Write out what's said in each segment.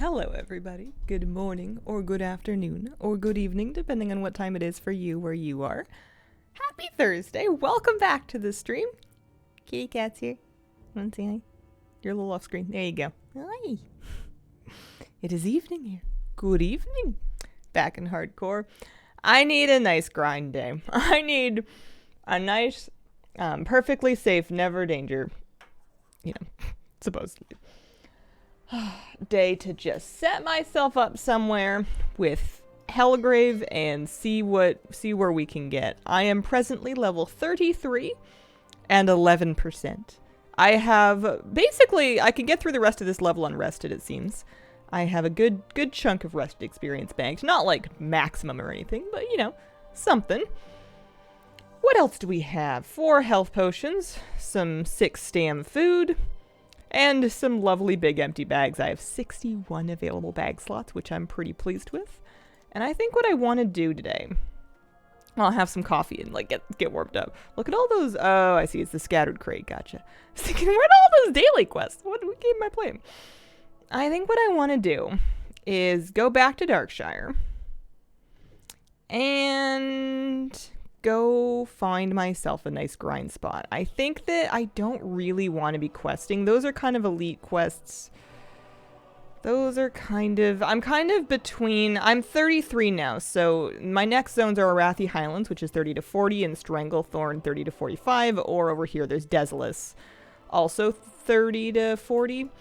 Hello everybody. Good morning, or good afternoon, or good evening, depending on what time it is for you where you are. Happy Thursday. Welcome back to the stream. Kitty Cat's here. Want to say hi? You're a little off screen. There you go. Hi. It is evening here. Good evening. Back in hardcore. I need a nice grind day. I need a nice, perfectly safe, never danger, supposedly, day to just set myself up somewhere with Hellgrave and see where we can get. I am presently level 33 and 11%. I have basically I can get through the rest of this level unrested, it seems. I have a good chunk of rested experience banked. Not like maximum or anything, but something. What else do we have? 4 health potions, some 6 stam food, and some lovely big empty bags. I have 61 available bag slots, which I'm pretty pleased with. And I think what I want to do today, I'll have some coffee and get warmed up. Look at all those. Oh, I see. It's the scattered crate. Gotcha. I was thinking, where'd all those daily quests? What game am I playing? I think what I want to do is go back to Darkshire and go find myself a nice grind spot. I think that I don't really want to be questing. Those are kind of elite quests. I'm kind of between, I'm 33 now, so my next zones are Arathi Highlands, which is 30 to 40, and Stranglethorn, 30 to 45, or over here there's Desolus, also 30 to 40.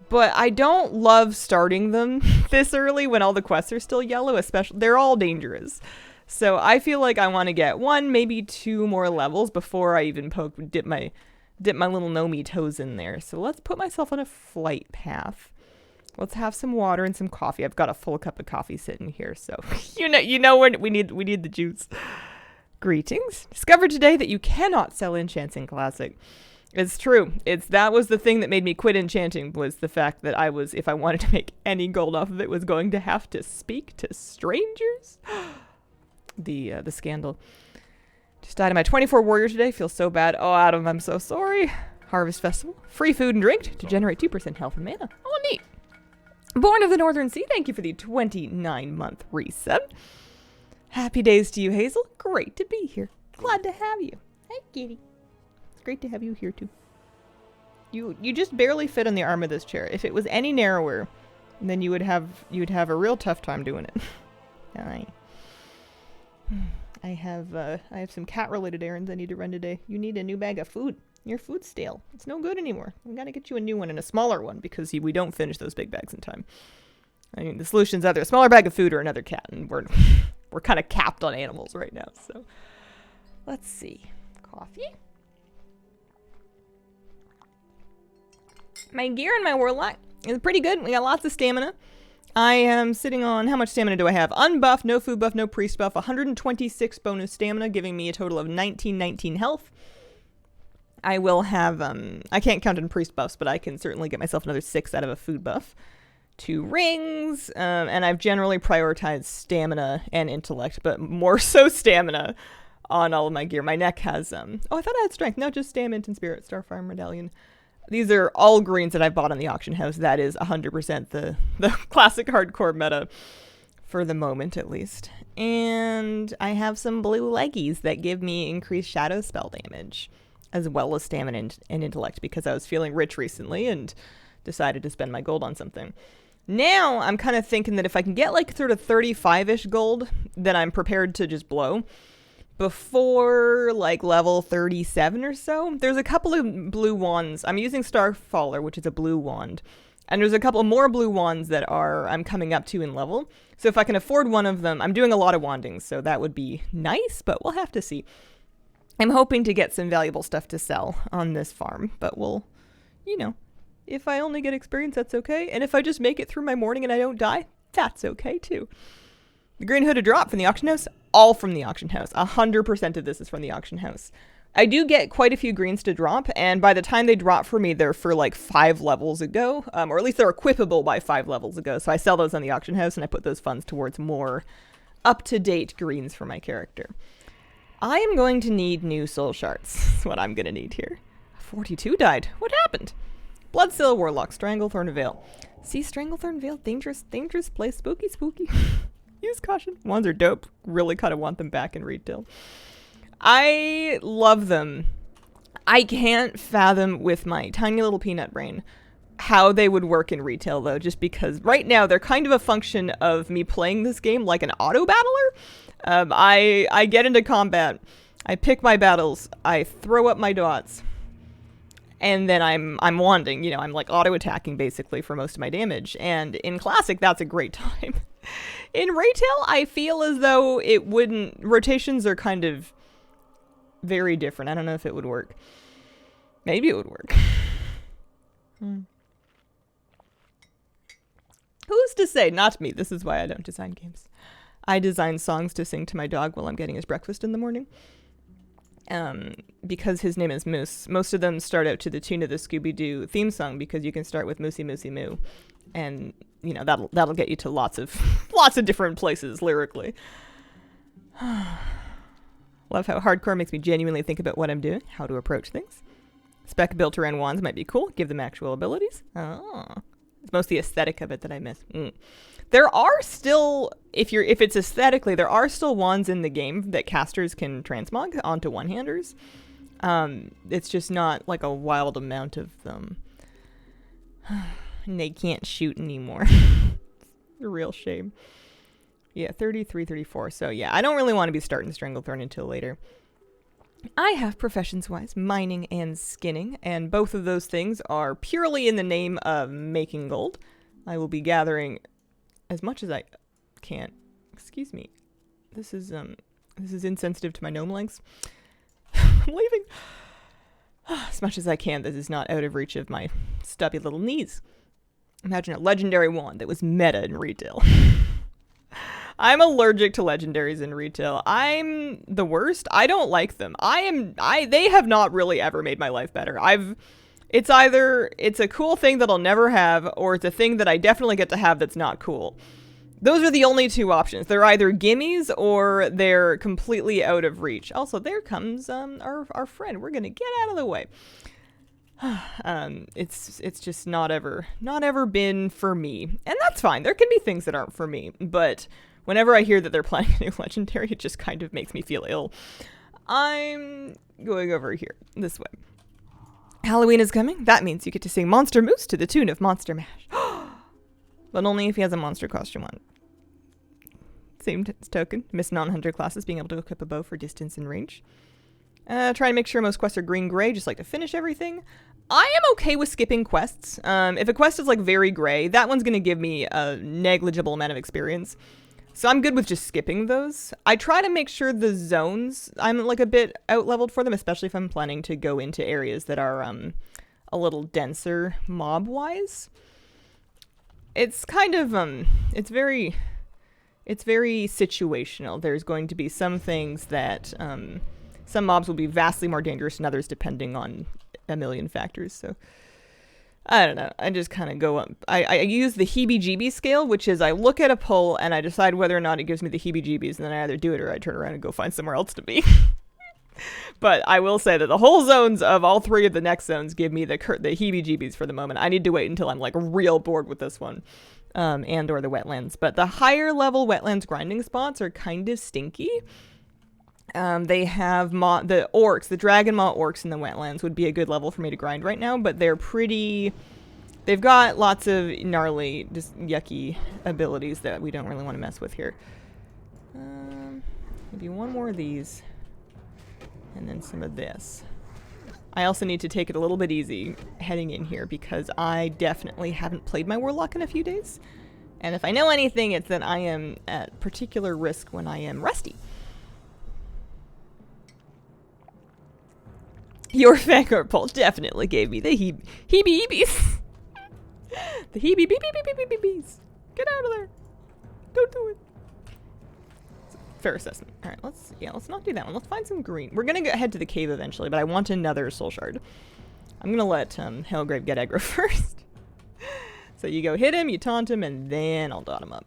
But I don't love starting them this early when all the quests are still yellow, especially, they're all dangerous. So I feel like I want to get 1, maybe 2 more levels before I even dip my little Nomi toes in there. So let's put myself on a flight path. Let's have some water and some coffee. I've got a full cup of coffee sitting here, so you know when we need the juice. Greetings. Discovered today that you cannot sell enchants in Classic. It's true. That was the thing that made me quit enchanting, was the fact that if I wanted to make any gold off of it, was going to have to speak to strangers. The scandal. Just died of my 24 warrior today. Feel so bad. Oh, Adam, I'm so sorry. Harvest Festival. Free food and drink to generate 2% health and mana. Oh, neat. Born of the Northern Sea, thank you for the 29-month reset. Happy days to you, Hazel. Great to be here. Glad to have you. Hi, kitty. It's great to have you here, too. You just barely fit on the arm of this chair. If it was any narrower, then you'd have a real tough time doing it. Hi. I have some cat-related errands I need to run today. You need a new bag of food. Your food's stale. It's no good anymore. We gotta get you a new one and a smaller one because we don't finish those big bags in time. I mean, the solution's either a smaller bag of food or another cat, and we're kind of capped on animals right now. So let's see. Coffee. My gear and my warlock is pretty good. We got lots of stamina. I am sitting on, how much stamina do I have? Unbuff, no food buff, no priest buff, 126 bonus stamina, giving me a total of 19 health. I will have, I can't count in priest buffs, but I can certainly get myself another 6 out of a food buff. 2 rings, and I've generally prioritized stamina and intellect, but more so stamina on all of my gear. My neck has, oh, I thought I had strength. No, just stamina and spirit, Starfire Medallion. These are all greens that I've bought on the auction house. That is 100% the classic hardcore meta for the moment, at least. And I have some blue leggies that give me increased shadow spell damage, as well as stamina and intellect, because I was feeling rich recently and decided to spend my gold on something. Now I'm kind of thinking that if I can get like sort of 35-ish gold, then I'm prepared to just blow. Before like level 37 or so, there's a couple of blue wands. I'm using Starfaller, which is a blue wand. And there's a couple more blue wands that I'm coming up to in level. So if I can afford one of them, I'm doing a lot of wandings, so that would be nice, but we'll have to see. I'm hoping to get some valuable stuff to sell on this farm, but we'll, if I only get experience, that's okay. And if I just make it through my morning and I don't die, that's okay too. The green hooded drop from the auction house, all from the auction house. 100% of this is from the auction house. I do get quite a few greens to drop, and by the time they drop for me, they're for like 5 levels ago, or at least they're equipable by 5 levels ago. So I sell those on the auction house, and I put those funds towards more up-to-date greens for my character. I am going to need new soul shards. That's what I'm going to need here. 42 died. What happened? Bloodseal, Warlock, Stranglethorn, Veil. See, Stranglethorn Vale, dangerous place, spooky. Use caution. Wands are dope. Really kind of want them back in retail. I love them. I can't fathom with my tiny little peanut brain how they would work in retail, though, just because right now they're kind of a function of me playing this game like an auto battler. I get into combat, I pick my battles, I throw up my dots, and then I'm wanding. You know, I'm like auto attacking basically for most of my damage. And in Classic, that's a great time. In retail, I feel as though it wouldn't. Rotations are kind of very different. I don't know if it would work. Maybe it would work. Who's to say? Not me. This is why I don't design games. I design songs to sing to my dog while I'm getting his breakfast in the morning. Because his name is Moose, most of them start out to the tune of the Scooby-Doo theme song, because you can start with Moosey Moosey Moo. And, you know, that'll get you to lots of different places lyrically. Love how hardcore makes me genuinely think about what I'm doing, how to approach things. Spec built around wands might be cool. Give them actual abilities. Oh. It's mostly the aesthetic of it that I miss. There are still, if it's aesthetically, there are still wands in the game that casters can transmog onto one-handers. It's just not like a wild amount of them. And they can't shoot anymore. It's a real shame. Yeah, 33, 34. So yeah, I don't really want to be starting Stranglethorn until later. I have professions-wise mining and skinning, and both of those things are purely in the name of making gold. I will be gathering as much as I can. Excuse me. This is insensitive to my gnome legs. I'm leaving. As much as I can. This is not out of reach of my stubby little knees. Imagine a legendary wand that was meta in retail. I'm allergic to legendaries in retail. I'm the worst. I don't like them. They have not really ever made my life better. It's either it's a cool thing that I'll never have, or it's a thing that I definitely get to have that's not cool. Those are the only two options. They're either gimmies or they're completely out of reach. Also, there comes our friend. We're gonna get out of the way. It's just not ever been for me, and that's fine. There can be things that aren't for me, but whenever I hear that they're planning a new legendary, it just kind of makes me feel ill. I'm going over here this way. Halloween is coming. That means you get to sing Monster Moose to the tune of Monster Mash. But only if he has a monster costume on. Same token, miss non-hunter classes being able to equip a bow for distance and range. Try to make sure most quests are green-gray, just like to finish everything. I am okay with skipping quests. If a quest is like very gray, that one's going to give me a negligible amount of experience. So I'm good with just skipping those. I try to make sure the zones, I'm like a bit out-leveled for them, especially if I'm planning to go into areas that are a little denser mob-wise. It's kind of, it's very situational. There's going to be some things that, some mobs will be vastly more dangerous than others depending on a million factors, so I don't know. I just kind of go up. I use the heebie-jeebie scale, which is I look at a poll and I decide whether or not it gives me the heebie-jeebies, and then I either do it or I turn around and go find somewhere else to be. But I will say that the whole zones of all three of the next zones give me the heebie-jeebies for the moment. I need to wait until I'm like real bored with this one, and or the wetlands. But the higher level wetlands grinding spots are kind of stinky. They have the orcs, the dragon maw orcs in the wetlands would be a good level for me to grind right now, but they've got lots of gnarly, just yucky abilities that we don't really want to mess with here. Maybe one more of these, and then some of this. I also need to take it a little bit easy heading in here, because I definitely haven't played my warlock in a few days. And if I know anything, it's that I am at particular risk when I am rusty. Your Vanguard poll definitely gave me the heebie-jeebies. The heebie-jeebies. Get out of there. Don't do it. Fair assessment. All right, let's not do that one. Let's find some green. We're gonna head to the cave eventually, but I want another soul shard. I'm gonna let Hellgrave get aggro first. So you go hit him, you taunt him, and then I'll dot him up.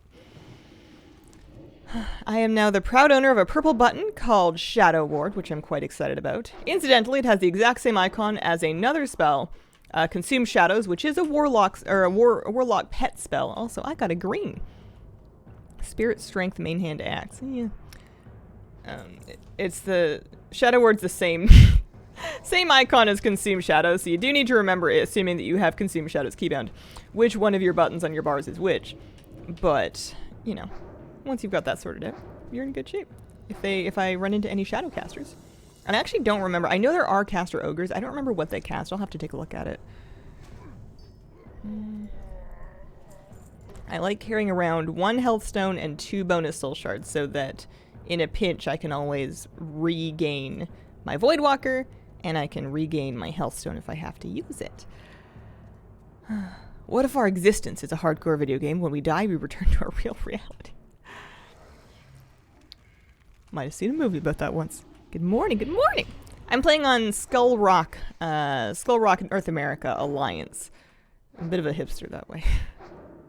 I am now the proud owner of a purple button called Shadow Ward, which I'm quite excited about. Incidentally, it has the exact same icon as another spell Consume Shadows, which is a warlock pet spell. Also, I got a green. Spirit Strength main hand axe. Yeah. It's the Shadow Word's the same same icon as Consume Shadows, so you do need to remember it, assuming that you have Consume Shadows keybound, which one of your buttons on your bars is which. But, you know, once you've got that sorted out, you're in good shape. If I run into any shadow casters. And I actually don't remember. I know there are caster ogres. I don't remember what they cast. I'll have to take a look at it. I like carrying around 1 health stone and 2 bonus soul shards so that in a pinch I can always regain my Voidwalker and I can regain my health stone if I have to use it. What if our existence is a hardcore video game? When we die, we return to our real reality. Might have seen a movie about that once. Good morning, good morning! I'm playing on Skull Rock and Earth America Alliance. I'm a bit of a hipster that way.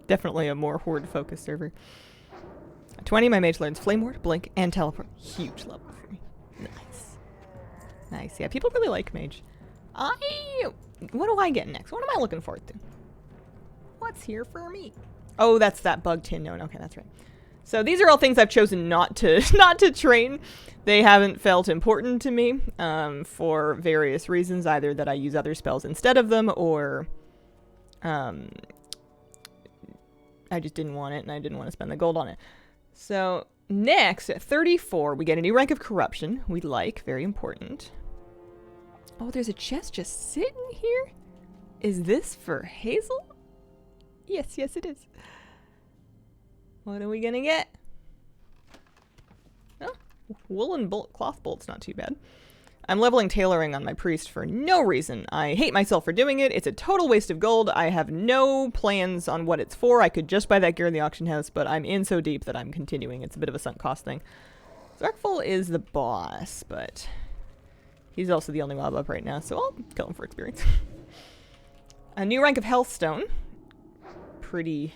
Definitely a more horde-focused server. 20, my mage learns Flame Ward, Blink, and Teleport. Huge level for me. Nice. Nice, yeah, people really like mage. What do I get next? What am I looking forward to? What's here for me? Oh, that's that bug tin known. Okay, that's right. So these are all things I've chosen not to train. They haven't felt important to me for various reasons, either that I use other spells instead of them, or I just didn't want it and I didn't want to spend the gold on it. So next, at 34, we get a new rank of Corruption. We like, very important. Oh, there's a chest just sitting here? Is this for Hazel? Yes, yes it is. What are we gonna get? Oh, woolen cloth bolt's not too bad. I'm leveling tailoring on my priest for no reason. I hate myself for doing it. It's a total waste of gold. I have no plans on what it's for. I could just buy that gear in the auction house, but I'm in so deep that I'm continuing. It's a bit of a sunk cost thing. Zarkful is the boss, but he's also the only mob up right now, so I'll kill him for experience. A new rank of Healthstone. Pretty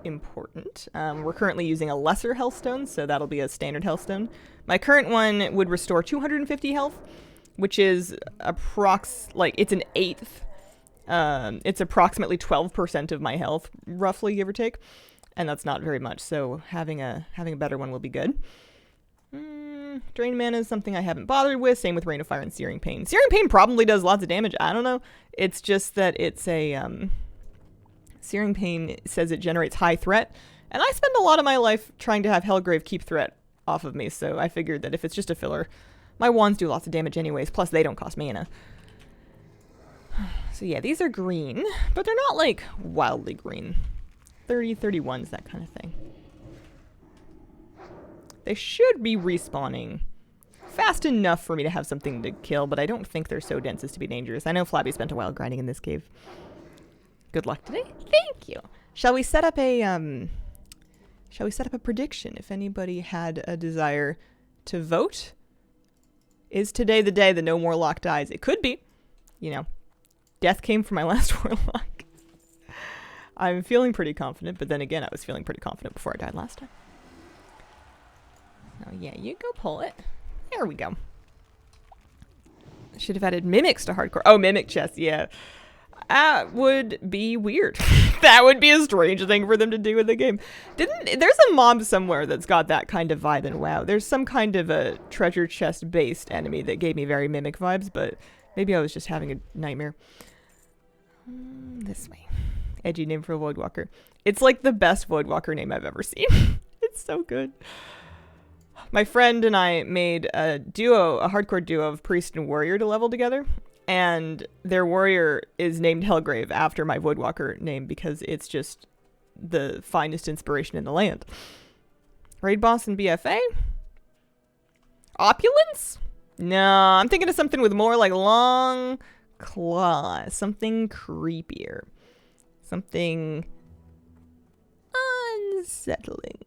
important. We're currently using a lesser Healthstone, so that'll be a standard Healthstone. My current one would restore 250 health, which is it's an eighth. It's approximately 12% of my health, roughly, give or take, and that's not very much. So having a better one will be good. Drain mana is something I haven't bothered with. Same with Rain of Fire and Searing Pain. Searing Pain probably does lots of damage. I don't know. It's just that it's a Searing Pain says it generates high threat, and I spend a lot of my life trying to have Hellgrave keep threat off of me, so I figured that if it's just a filler, my wands do lots of damage anyways, plus they don't cost mana. So yeah, these are green, but they're not like wildly green. 30, 31s, that kind of thing. They should be respawning fast enough for me to have something to kill, but I don't think they're so dense as to be dangerous. I know Flabby spent a while grinding in this cave. Good luck today. Thank you. Shall we set up a prediction if anybody had a desire to vote? Is today the day the No More Lock dies? It could be. You know, death came for my last warlock. I'm feeling pretty confident, but then again, I was feeling pretty confident before I died last time. Oh yeah, you go pull it. There we go. I should have added mimics to hardcore. Oh, mimic chest, yeah. That would be weird. That would be a strange thing for them to do in the game. There's a mob somewhere that's got that kind of vibe in WoW. There's some kind of a treasure chest based enemy that gave me very mimic vibes, but maybe I was just having a nightmare. This way. Edgy name for a Voidwalker. It's like the best Voidwalker name I've ever seen. It's so good. My friend and I made a hardcore duo of priest and warrior to level together. And their warrior is named Hellgrave after my Voidwalker name because it's just the finest inspiration in the land. Raid boss in BFA? Opulence? No, I'm thinking of something with more like long claws. Something creepier. Something unsettling.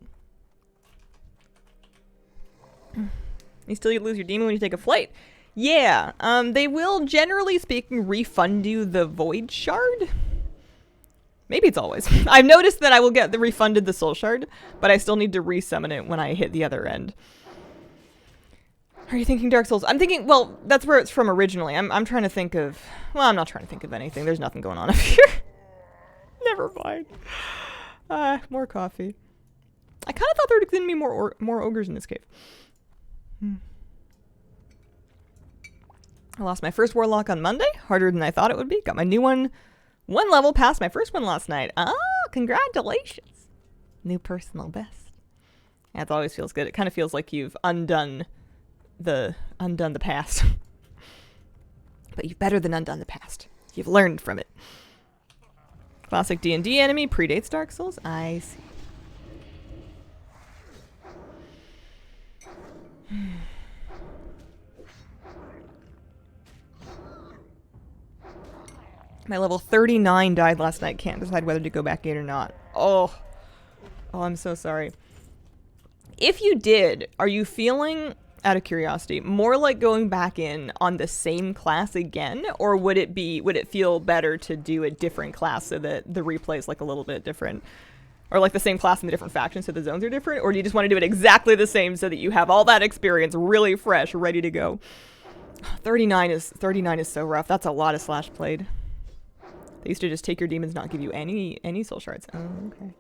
You still lose your demon when you take a flight? Yeah, they will, generally speaking, refund you the Void Shard. Maybe it's always. I've noticed that I will get refunded the Soul Shard, but I still need to resummon it when I hit the other end. Are you thinking Dark Souls? I'm thinking, well, that's where it's from originally. I'm trying to think of, well, I'm not trying to think of anything. There's nothing going on up here. Never mind. More coffee. I kind of thought there were going to be more ogres in this cave. I lost my first warlock on Monday. Harder than I thought it would be. Got my new one level past my first one last night. Oh, congratulations. New personal best. That always feels good. It kind of feels like you've undone the past. But you've better than undone the past. You've learned from it. Classic D&D enemy predates Dark Souls. I see. My level 39 died last night. Can't decide whether to go back in or not. Oh, I'm so sorry. If you did, are you feeling, out of curiosity, more like going back in on the same class again? Or would it feel better to do a different class so that the replay is like a little bit different? Or like the same class in the different factions so the zones are different? Or do you just want to do it exactly the same so that you have all that experience really fresh, ready to go? 39 is so rough. That's a lot of slash played. They used to just take your demons, not give you any soul shards. Oh, okay.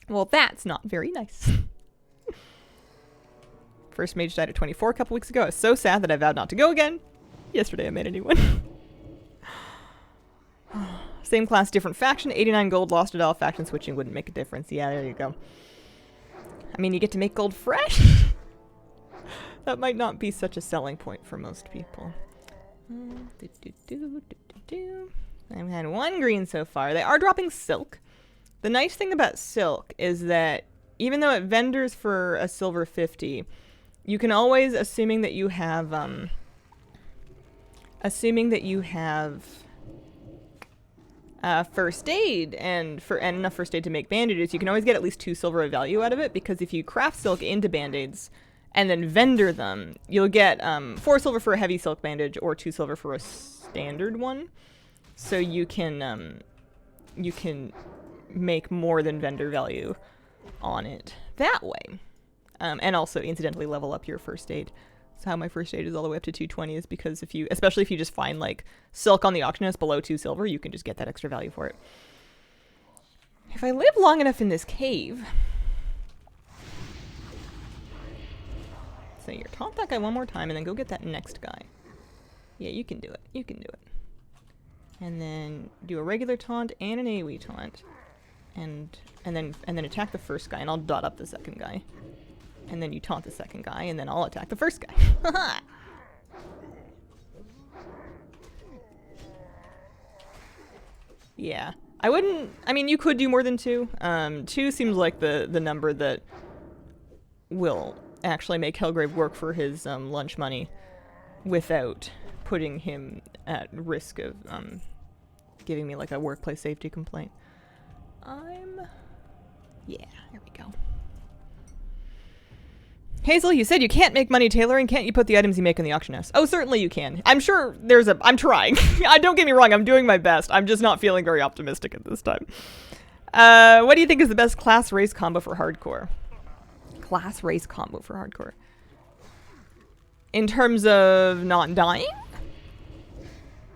Well, that's not very nice. First mage died at 24 a couple weeks ago. I was so sad that I vowed not to go again. Yesterday I made a new one. Same class, different faction. 89 gold, lost it all. Faction switching wouldn't make a difference. Yeah, there you go. I mean, you get to make gold fresh. That might not be such a selling point for most people. I've had one green so far. They are dropping silk. The nice thing about silk is that even though it vendors for a silver 50, you can always, assuming that you have first aid and enough first aid to make bandages, you can always get at least 2 silver of value out of it, because if you craft silk into band-aids and then vendor them, you'll get 4 silver for a heavy silk bandage or 2 silver for a standard one. So you can make more than vendor value on it that way. And also incidentally level up your first aid. So how my first aid is all the way up to 220 is because especially if you just find like silk on the auction house below 2 silver, you can just get that extra value for it. If I live long enough in this cave, so you're taunt that guy one more time and then go get that next guy. Yeah, you can do it. You can do it. And then do a regular taunt and an AoE taunt. And then attack the first guy, and I'll dot up the second guy. And then you taunt the second guy, and then I'll attack the first guy. Yeah. I mean, you could do more than 2. 2 seems like the number that will actually make Helgrave work for his lunch money without putting him at risk of giving me like a workplace safety complaint. Yeah, there we go. Hazel, you said you can't make money tailoring. Can't you put the items you make in the auction house? Oh, certainly you can. I'm sure I'm trying. Don't get me wrong, I'm doing my best. I'm just not feeling very optimistic at this time. What do you think is the best class race combo for hardcore? Class race combo for hardcore. In terms of not dying?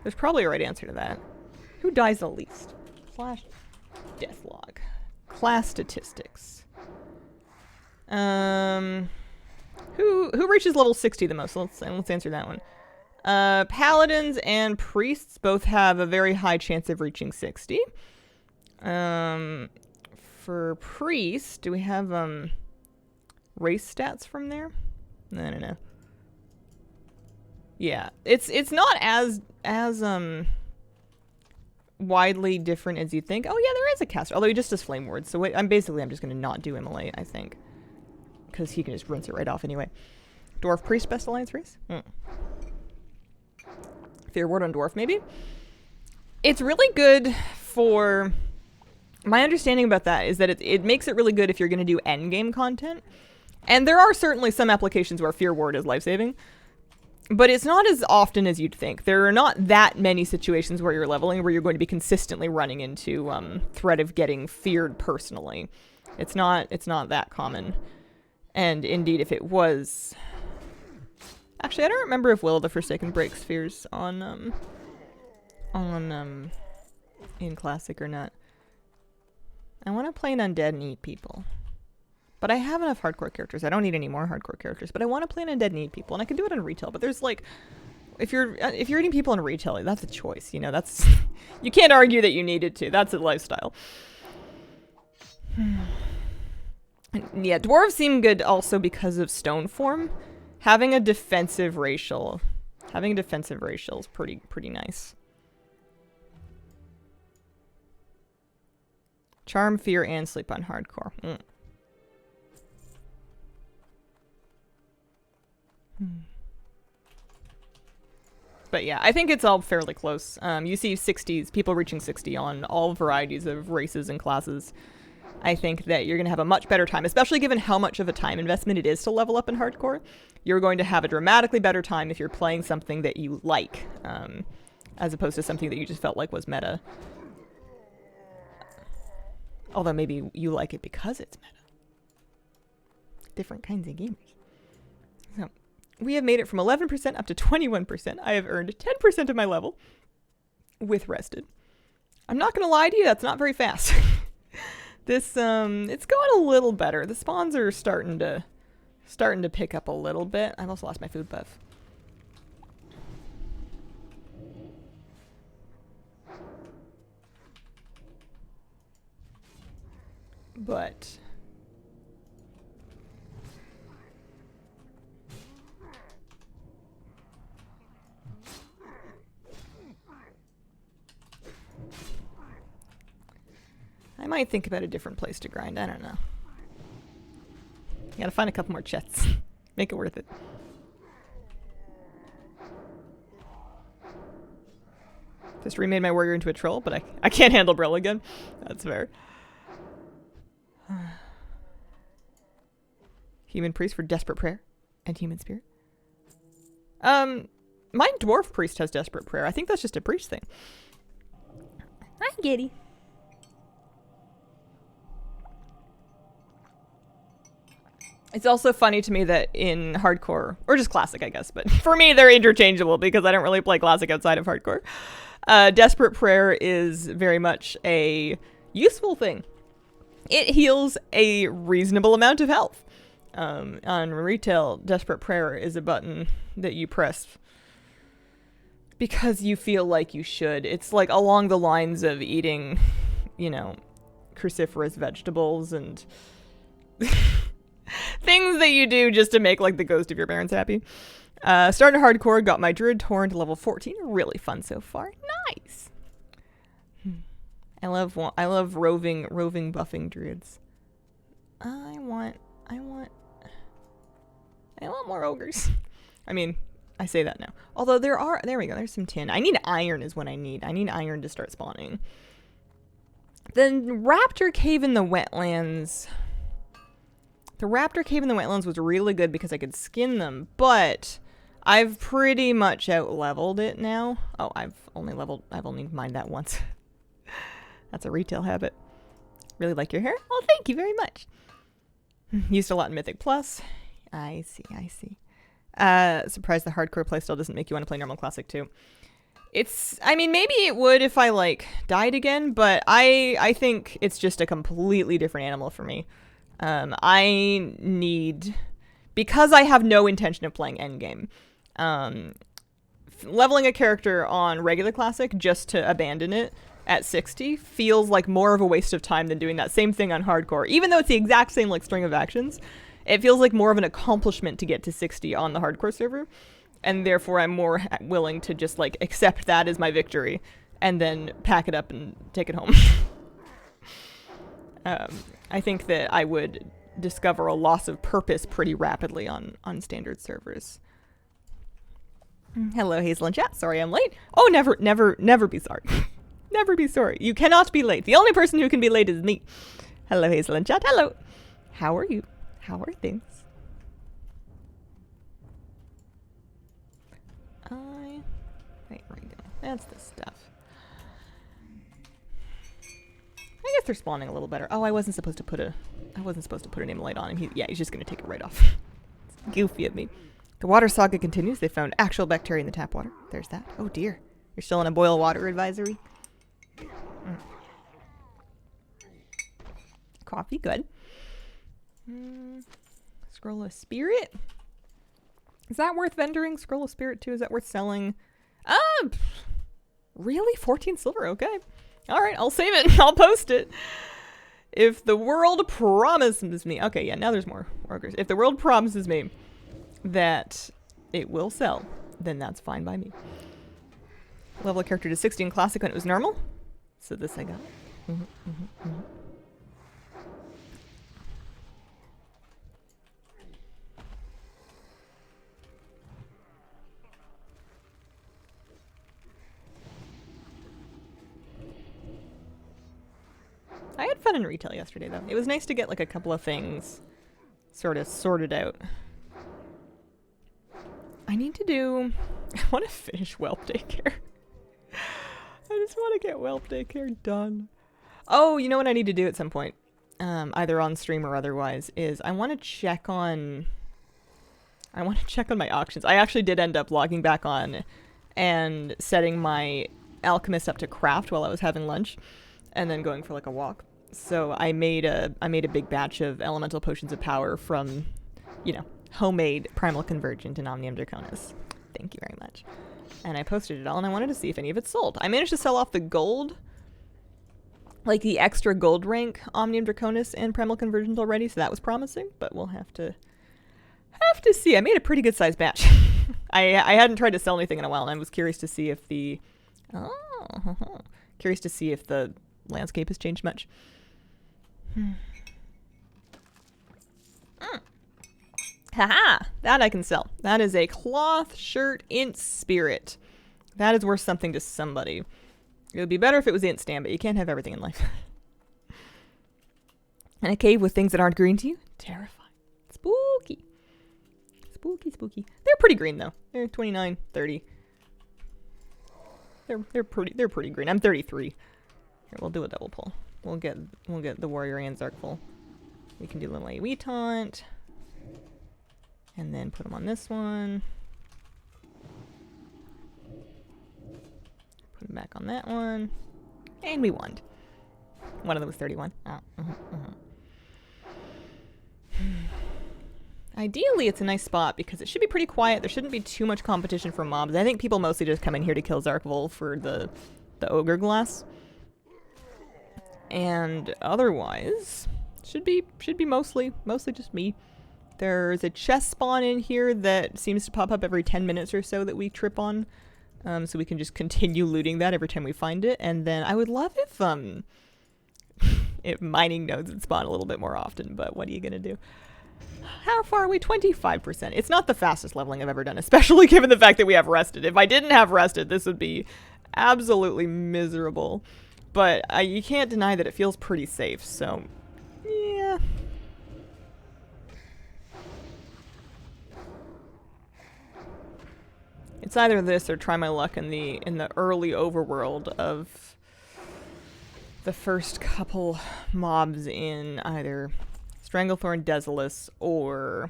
There's probably a right answer to that. Who dies the least? Slash death log. Class statistics. Who reaches level 60 the most? Let's answer that one. Paladins and priests both have a very high chance of reaching 60. For priests, do we have race stats from there? I don't know. Yeah, it's not as widely different as you think. Oh yeah, there is a caster, although he just does flame ward. So I'm just gonna not do immolate, I think, because he can just rinse it right off anyway. Dwarf priest best alliance race. Fear ward on dwarf maybe. It's really good for. My understanding about that is that it makes it really good if you're gonna do end game content, and there are certainly some applications where fear ward is life saving. But it's not as often as you'd think. There are not that many situations where you're leveling where you're going to be consistently running into threat of getting feared personally. It's not that common. And indeed, if it was... Actually, I don't remember if Will of the Forsaken breaks spheres on in Classic or not. I want to play an undead and eat people. But I have enough hardcore characters. I don't need any more hardcore characters. But I want to play an undead and eat people. And I can do it in retail. But there's like... If you're eating people in retail, that's a choice. You know, that's... You can't argue that you needed to. That's a lifestyle. Yeah, dwarves seem good also because of stone form. Having a defensive racial is pretty nice. Charm, fear, and sleep on hardcore. But yeah, I think it's all fairly close. You see 60s, people reaching 60 on all varieties of races and classes. I think that you're going to have a much better time, especially given how much of a time investment it is to level up in hardcore. You're going to have a dramatically better time if you're playing something that you like, as opposed to something that you just felt like was meta. Although maybe you like it because it's meta. Different kinds of gamers. So, we have made it from 11% up to 21%. I have earned 10% of my level with rested. I'm not going to lie to you, that's not very fast. This, it's going a little better. The spawns are starting to pick up a little bit. I've also lost my food buff. But... I might think about a different place to grind. I don't know. Gotta find a couple more chests. Make it worth it. Just remade my warrior into a troll, but I can't handle Brill again. That's fair. Human priest for desperate prayer and human spirit. My dwarf priest has desperate prayer. I think that's just a priest thing. Hi, Giddy. It's also funny to me that in hardcore, or just classic, I guess, but for me, they're interchangeable because I don't really play classic outside of hardcore. Desperate prayer is very much a useful thing. It heals a reasonable amount of health. On retail, desperate prayer is a button that you press because you feel like you should. It's like along the lines of eating, you know, cruciferous vegetables and... things that you do just to make like the ghost of your parents happy. Starting hardcore, got my druid torn to level 14. Really fun so far. Nice. I love roving buffing druids. I want more ogres. I mean, I say that now. Although there we go. There's some tin. I need iron is what I need. I need iron to start spawning. The raptor cave in the wetlands. The raptor cave in the wetlands was really good because I could skin them, but I've pretty much out-leveled it now. Oh, I've only mined that once. That's a retail habit. Really like your hair? Well, thank you very much. Used a lot in Mythic Plus. I see. Surprised the hardcore playstyle doesn't make you want to play normal classic too. I mean, maybe it would if I, like, died again, but I think it's just a completely different animal for me. I need, because I have no intention of playing endgame, leveling a character on regular classic just to abandon it at 60 feels like more of a waste of time than doing that same thing on hardcore. Even though it's the exact same like string of actions, it feels like more of an accomplishment to get to 60 on the hardcore server, and therefore I'm more willing to just like accept that as my victory and then pack it up and take it home. I think that I would discover a loss of purpose pretty rapidly on standard servers. Hello, Hazel in chat. Sorry I'm late. Oh, never be sorry. Never be sorry. You cannot be late. The only person who can be late is me. Hello, Hazel in chat. Hello. How are you? How are things? Wait, where are you going? That's the stuff. I guess they're spawning a little better. Oh, I wasn't supposed to put a name light on him. He's just gonna take it right off. It's goofy of me. The water saga continues. They found actual bacteria in the tap water. There's that. Oh dear. You're still on a boil water advisory. Coffee, good. Scroll of Spirit. Is that worth vendoring? Scroll of Spirit too? Is that worth selling? Really? 14 silver? Okay. Alright, I'll save it. I'll post it. If the world promises me... Okay, yeah, now there's more workers. If the world promises me that it will sell, then that's fine by me. Level a character to 60 in Classic when it was normal. So this I got. I had fun in retail yesterday, though. It was nice to get, like, a couple of things sort of sorted out. I need to do... I want to finish Whelp Daycare. I just want to get Whelp Daycare done. Oh, you know what I need to do at some point? Either on stream or otherwise, is I want to check on... my auctions. I actually did end up logging back on and setting my alchemist up to craft while I was having lunch. And then going for like a walk. So I made a big batch of elemental potions of power from, you know, homemade Primal Convergent and Omnium Draconis. Thank you very much. And I posted it all, and I wanted to see if any of it sold. I managed to sell off the gold, like the extra gold rank Omnium Draconis and Primal Convergent already, so that was promising. But we'll have to see. I made a pretty good sized batch. I hadn't tried to sell anything in a while, and I was curious to see if the landscape has changed much. Haha! That I can sell. That is a cloth shirt int spirit. That is worth something to somebody. It would be better if it was int stam, but you can't have everything in life. And a cave with things that aren't green to you? Terrifying. Spooky. Spooky, spooky. They're pretty green though. They're 29, 30. They're pretty green. I'm 33. Here, we'll do a double pull. We'll get the warrior and Zarkful. We can do a little AoE taunt. And then put them on this one. Put them back on that one. And we won. One of them was 31. Oh, Ideally, it's a nice spot because it should be pretty quiet. There shouldn't be too much competition from mobs. I think people mostly just come in here to kill Zarkvul for the ogre glass. And otherwise, should be mostly just me. There's a chest spawn in here that seems to pop up every 10 minutes or so that we trip on. So we can just continue looting that every time we find it. And then I would love if mining nodes would spawn a little bit more often, but what are you gonna do? How far are we? 25%. It's not the fastest leveling I've ever done, especially given the fact that we have rested. If I didn't have rested, this would be absolutely miserable. But you can't deny that it feels pretty safe, so yeah. It's either this or try my luck in the early overworld of the first couple mobs in either Stranglethorn Desolus or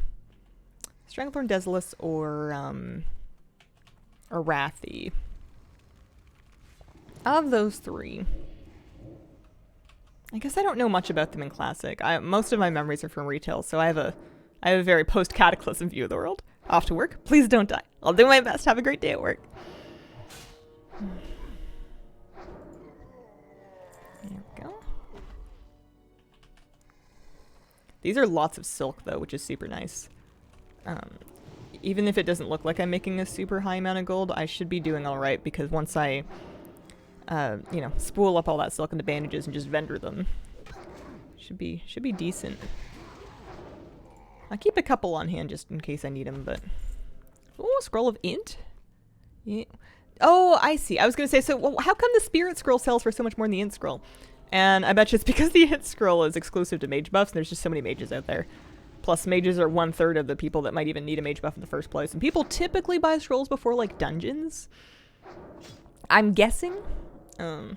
Arathi. Of those three, I guess I don't know much about them in Classic. Most of my memories are from retail, so I have a very post-Cataclysm view of the world. Off to work. Please don't die. I'll do my best. Have a great day at work. There we go. These are lots of silk, though, which is super nice. Even if it doesn't look like I'm making a super high amount of gold, I should be doing all right, because once I, spool up all that silk into bandages and just vendor them, should be decent. I'll keep a couple on hand just in case I need them, but... Oh, Scroll of Int? Yeah. Oh, I see. I was going to say, so how come the Spirit Scroll sells for so much more than the Int Scroll? And I bet you it's because the Int Scroll is exclusive to mage buffs, and there's just so many mages out there. Plus, mages are 1/3 of the people that might even need a mage buff in the first place. And people typically buy scrolls before, like, dungeons. I'm guessing. So,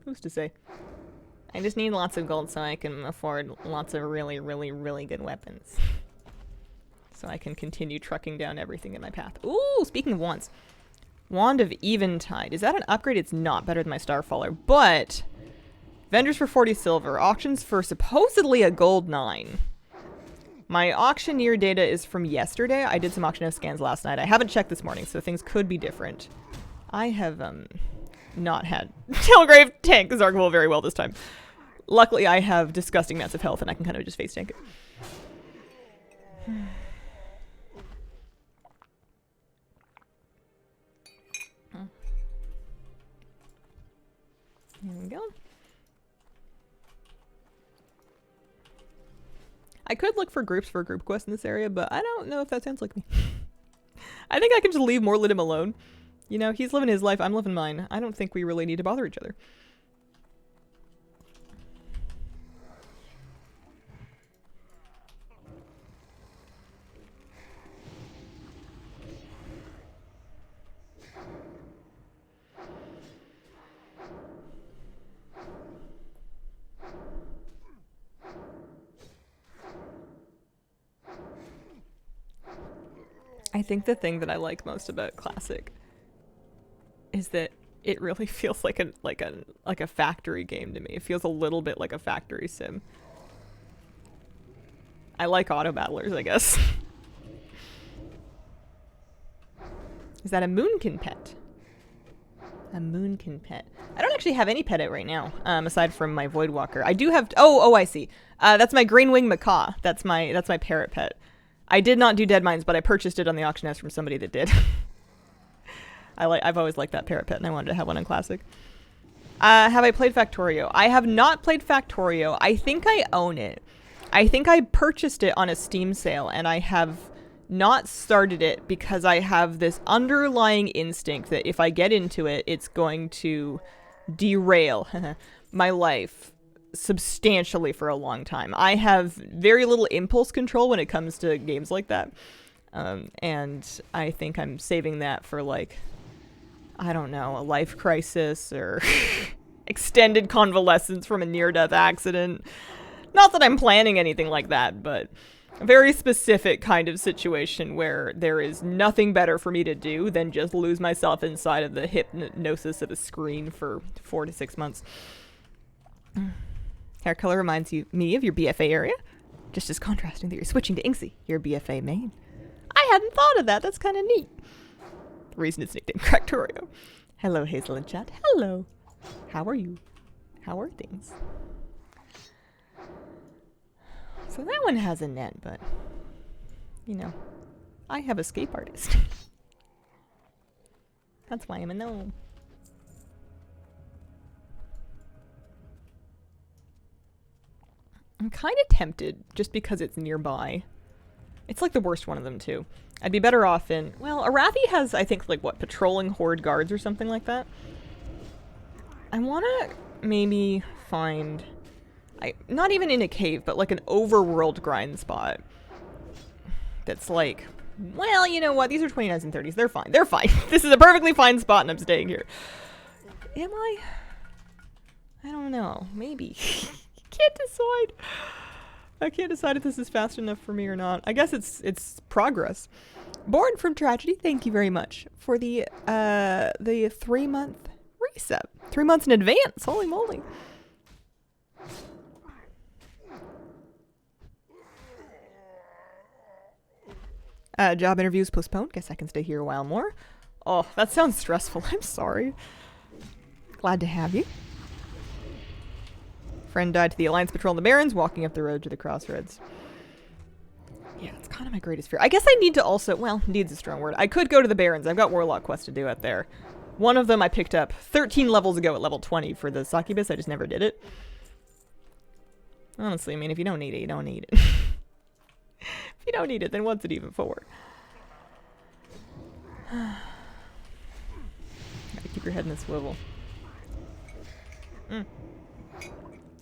Who's to say? I just need lots of gold so I can afford lots of really, really, really good weapons. So I can continue trucking down everything in my path. Ooh, speaking of wands. Wand of Eventide. Is that an upgrade? It's not. Better than my Starfaller. But vendors for 40 silver. Auctions for supposedly a gold 9. My auctioneer data is from yesterday. I did some auctioneer scans last night. I haven't checked this morning, so things could be different. I have not had Tailgrave tank Zargavul very well this time. Luckily, I have disgusting amounts of health, and I can kind of just face tank it. There we go. I could look for groups for a group quest in this area, but I don't know if that sounds like me. I think I can just leave Morlidim alone. You know, he's living his life, I'm living mine. I don't think we really need to bother each other. I think the thing that I like most about Classic is that it really feels like a factory game to me. It feels a little bit like a factory sim. I like auto battlers, I guess. Is that a Moonkin pet? A Moonkin pet. I don't actually have any pet out right now, aside from my Voidwalker. I do have. Oh, I see. That's my Greenwing Macaw. That's my parrot pet. I did not do Dead Mines, but I purchased it on the auction house from somebody that did. I've always liked that parrot pet, and I wanted to have one on Classic. Have I played Factorio? I have not played Factorio. I think I own it. I think I purchased it on a Steam sale, and I have not started it because I have this underlying instinct that if I get into it, it's going to derail my life substantially for a long time. I have very little impulse control when it comes to games like that. And I think I'm saving that for, like, I don't know, a life crisis or extended convalescence from a near-death accident. Not that I'm planning anything like that, but a very specific kind of situation where there is nothing better for me to do than just lose myself inside of the hypnosis of a screen for 4 to 6 months. Hair color reminds me of your BFA area. Just as contrasting that you're switching to Inksy, your BFA main. I hadn't thought of that. That's kind of neat. The reason it's nicknamed Cractorio. Hello, Hazel in chat. Hello. How are you? How are things? So that one has a net, but, you know, I have escape artist. That's why I'm a gnome. I'm kind of tempted just because it's nearby. It's like the worst one of them too. I'd be better off in, well, Arathi has, I think, like, what, patrolling horde guards or something like that. I want to maybe find, not even in a cave, but like an overworld grind spot that's like, well, you know what, these are 29s and 30s, they're fine, they're fine. This is a perfectly fine spot and I'm staying here. Am I? I don't know, maybe. Can't decide. I can't decide if this is fast enough for me or not. I guess it's progress. Born from Tragedy, thank you very much for the 3-month reset. 3 months in advance. Holy moly. Job interviews postponed. Guess I can stay here a while more. Oh, that sounds stressful. I'm sorry. Glad to have you. Friend died to the Alliance Patrol in the Barrens, walking up the road to the crossroads. Yeah, it's kind of my greatest fear. I guess I need to also, well, needs a strong word. I could go to the Barrens. I've got Warlock Quest to do out there. One of them I picked up 13 levels ago at level 20 for the Succubus. I just never did it. Honestly, I mean, if you don't need it, you don't need it. If you don't need it, then what's it even for? Gotta keep your head in a swivel.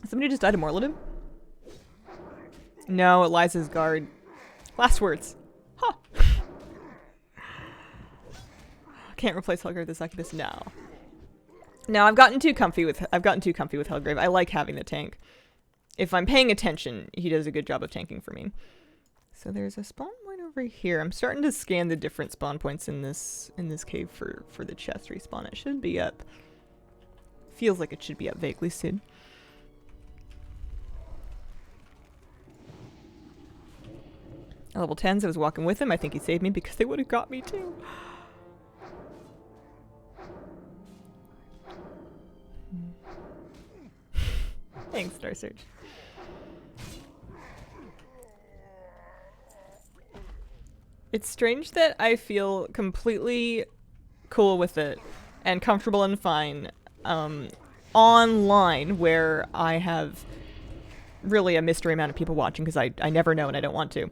Somebody just died of Morlidim? No, Eliza's guard. Last words. Huh. Can't replace Helger with the Succubus? No. No, I've gotten too comfy with Helgrave. I like having the tank. If I'm paying attention, he does a good job of tanking for me. So there's a spawn point over here. I'm starting to scan the different spawn points in this cave for the chest respawn. It should be up. Feels like it should be up vaguely soon. At level 10s, I was walking with him. I think he saved me because they would have got me too. Thanks, Star Search. It's strange that I feel completely cool with it and comfortable and fine online, where I have really a mystery amount of people watching because I never know and I don't want to.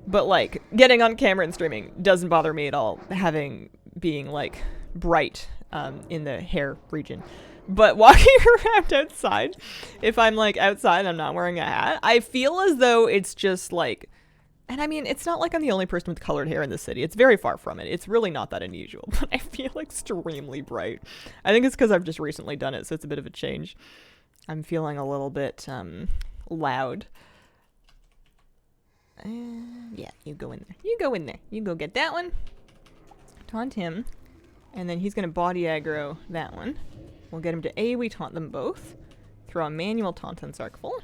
But like getting on camera and streaming doesn't bother me at all, being like bright in the hair region. But walking around outside, if I'm like outside and I'm not wearing a hat, I feel as though it's just like, and I mean, it's not like I'm the only person with colored hair in the city. It's very far from it. It's really not that unusual, but I feel extremely bright. I think it's because I've just recently done it, so it's a bit of a change. I'm feeling a little bit loud. Yeah, you go in there. You go in there. You go get that one. Taunt him. And then he's going to body aggro that one. We'll get him to AoE taunt them both. Throw a manual taunt on Sarkful.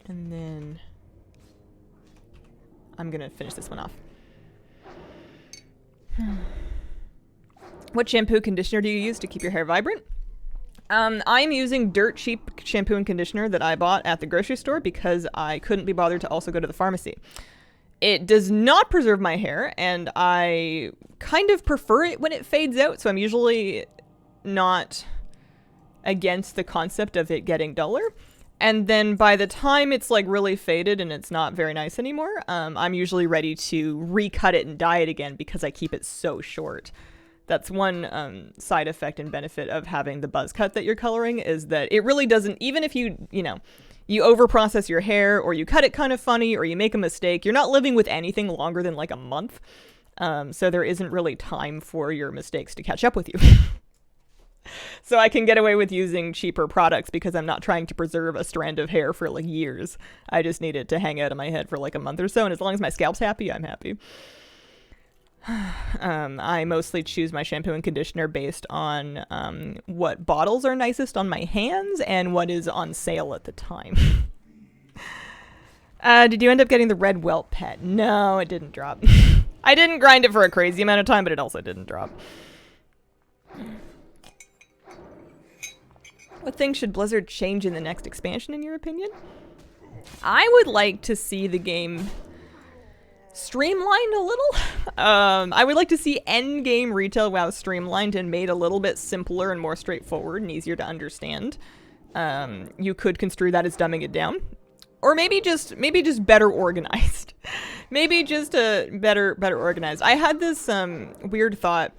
And then I'm going to finish this one off. What shampoo conditioner do you use to keep your hair vibrant? I'm using dirt cheap shampoo and conditioner that I bought at the grocery store because I couldn't be bothered to also go to the pharmacy. It does not preserve my hair, and I kind of prefer it when it fades out, so I'm usually not against the concept of it getting duller. And then by the time it's like really faded and it's not very nice anymore, I'm usually ready to recut it and dye it again because I keep it so short. That's one side effect and benefit of having the buzz cut that you're coloring, is that it really doesn't, even if you over-process your hair, or you cut it kind of funny, or you make a mistake, you're not living with anything longer than like a month. So there isn't really time for your mistakes to catch up with you. So I can get away with using cheaper products because I'm not trying to preserve a strand of hair for like years. I just need it to hang out of my head for like a month or so, and as long as my scalp's happy, I'm happy. I mostly choose my shampoo and conditioner based on what bottles are nicest on my hands and what is on sale at the time. Did you end up getting the red welt pet? No, it didn't drop. I didn't grind it for a crazy amount of time, but it also didn't drop. What things should Blizzard change in the next expansion, in your opinion? I would like to see the game streamlined a little. I would like to see endgame retail WoW streamlined and made a little bit simpler and more straightforward and easier to understand. You could construe that as dumbing it down, or maybe just better organized. Maybe just better organized. I had this weird thought.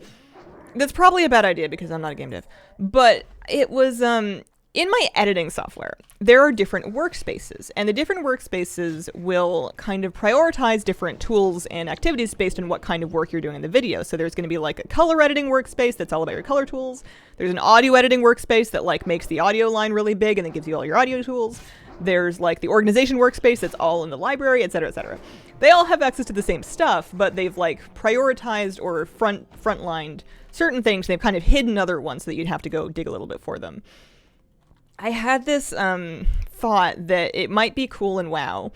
That's probably a bad idea because I'm not a game dev, but it was in my editing software, there are different workspaces, and the different workspaces will kind of prioritize different tools and activities based on what kind of work you're doing in the video. So there's going to be like a color editing workspace that's all about your color tools. There's an audio editing workspace that like makes the audio line really big and then gives you all your audio tools. There's like the organization workspace that's all in the library, etc., etc. They all have access to the same stuff, but they've like prioritized or frontlined certain things. They've kind of hidden other ones so that you'd have to go dig a little bit for them. I had this thought that it might be cool in WoW,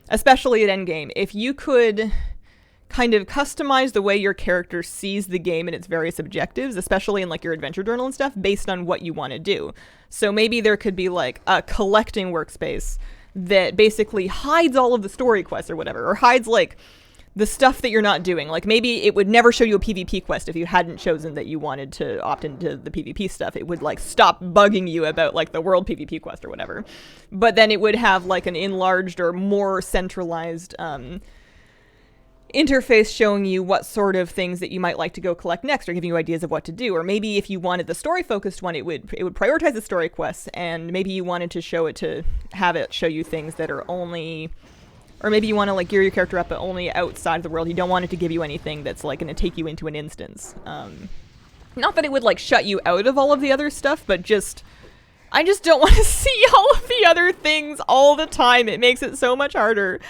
especially at endgame, if you could kind of customize the way your character sees the game and its various objectives, especially in like your adventure journal and stuff, based on what you want to do. So maybe there could be like a collecting workspace that basically hides all of the story quests or whatever, or hides like the stuff that you're not doing. Like maybe it would never show you a PvP quest if you hadn't chosen that you wanted to opt into the PvP stuff. It would like stop bugging you about like the world PvP quest or whatever. But then it would have like an enlarged or more centralized interface showing you what sort of things that you might like to go collect next, or giving you ideas of what to do. Or maybe if you wanted the story focused one, it would prioritize the story quests, and maybe you wanted to have it show you things that are only Or maybe you want to like gear your character up, but only outside of the world. You don't want it to give you anything that's like going to take you into an instance. Not that it would like shut you out of all of the other stuff, but I just don't want to see all of the other things all the time. It makes it so much harder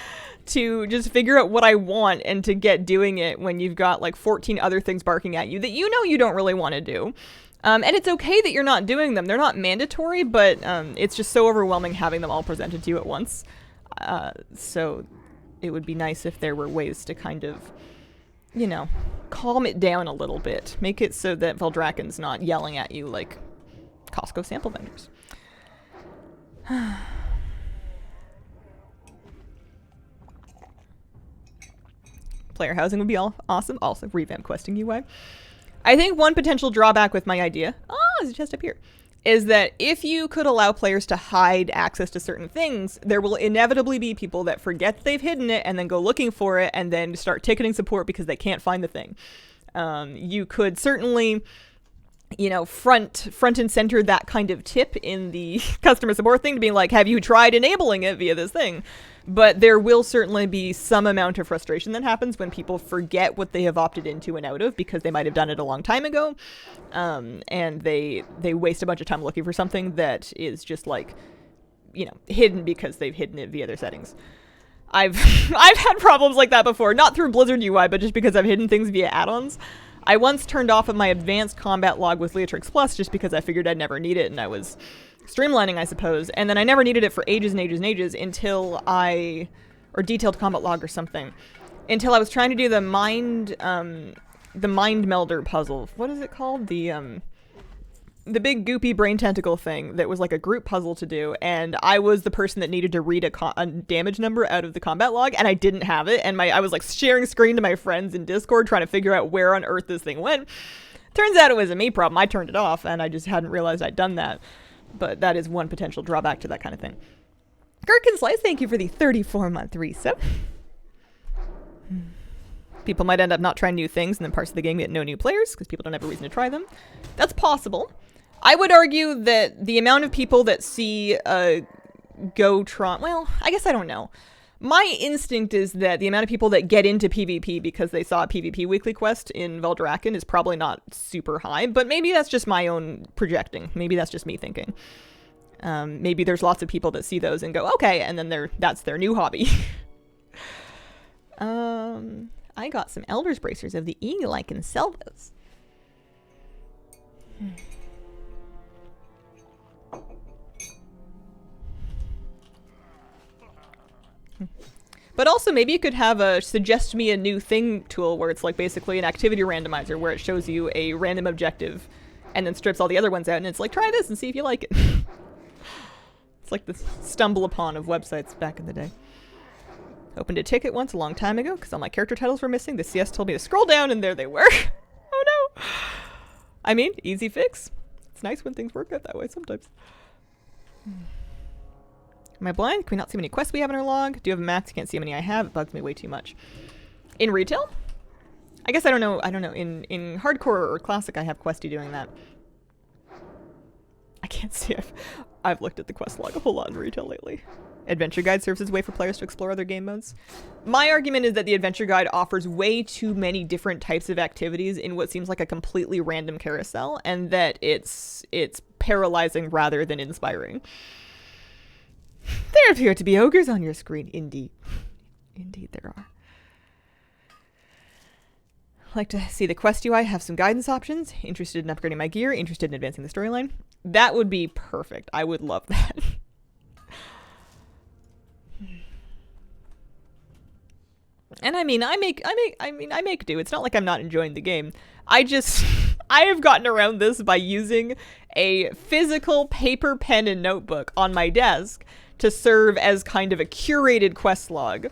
to just figure out what I want and to get doing it when you've got like 14 other things barking at you that you know you don't really want to do. And it's okay that you're not doing them. They're not mandatory, but it's just so overwhelming having them all presented to you at once. So it would be nice if there were ways to kind of, you know, calm it down a little bit. Make it so that Veldraken's not yelling at you like Costco sample vendors. Player housing would be awesome. Also, revamp questing UI. I think one potential drawback with my idea, there's a chest up here, is that if you could allow players to hide access to certain things, there will inevitably be people that forget they've hidden it and then go looking for it and then start ticketing support because they can't find the thing. You could certainly, you know, front and center that kind of tip in the customer support thing to be like, have you tried enabling it via this thing? But there will certainly be some amount of frustration that happens when people forget what they have opted into and out of because they might have done it a long time ago. And they waste a bunch of time looking for something that is just like, you know, hidden because they've hidden it via their settings. I've had problems like that before, not through Blizzard UI, but just because I've hidden things via add-ons. I once turned off of my advanced combat log with Leatrix Plus just because I figured I'd never need it and I was streamlining, I suppose, and then I never needed it for ages and ages and ages until or detailed combat log or something, until I was trying to do the mind melder puzzle. What is it called? The big goopy brain tentacle thing that was like a group puzzle to do, and I was the person that needed to read a damage number out of the combat log, and I didn't have it, and I was like sharing screen to my friends in Discord trying to figure out where on earth this thing went. Turns out it was a me problem. I turned it off, and I just hadn't realized I'd done that. But that is one potential drawback to that kind of thing. Gherkin Slice, thank you for the 34-month resub. People might end up not trying new things, and then parts of the game get no new players, because people don't have a reason to try them. That's possible. I would argue that the amount of people that see Gotron... Well, I guess I don't know. My instinct is that the amount of people that get into PvP because they saw a PvP weekly quest in Veldraken is probably not super high, but maybe that's just my own projecting. Maybe that's just me thinking. Maybe there's lots of people that see those and go, okay, and then that's their new hobby. I got some Elder's Bracers of the Eagle. I can sell those. But also, maybe you could have a suggest me a new thing tool where it's like basically an activity randomizer where it shows you a random objective and then strips all the other ones out and it's like, try this and see if you like it. It's like the stumble upon of websites back in the day. Opened a ticket once a long time ago because all my character titles were missing. The CS told me to scroll down and there they were. Oh no. I mean, easy fix. It's nice when things work out that way sometimes. Am I blind? Can we not see how many quests we have in our log? Do you have a max? Can't see how many I have. It bugs me way too much. In retail? I guess I don't know. In hardcore or classic, I have Questy doing that. I can't see if I've looked at the quest log a whole lot in retail lately. Adventure Guide serves as a way for players to explore other game modes. My argument is that the Adventure Guide offers way too many different types of activities in what seems like a completely random carousel, and that it's paralyzing rather than inspiring. There appear to be ogres on your screen. Indeed. Indeed there are. Like to see the quest UI have some guidance options. Interested in upgrading my gear. Interested in advancing the storyline. That would be perfect. I would love that. And I mean, I make do. It's not like I'm not enjoying the game. I have gotten around this by using a physical paper, pen, and notebook on my desk to serve as kind of a curated quest log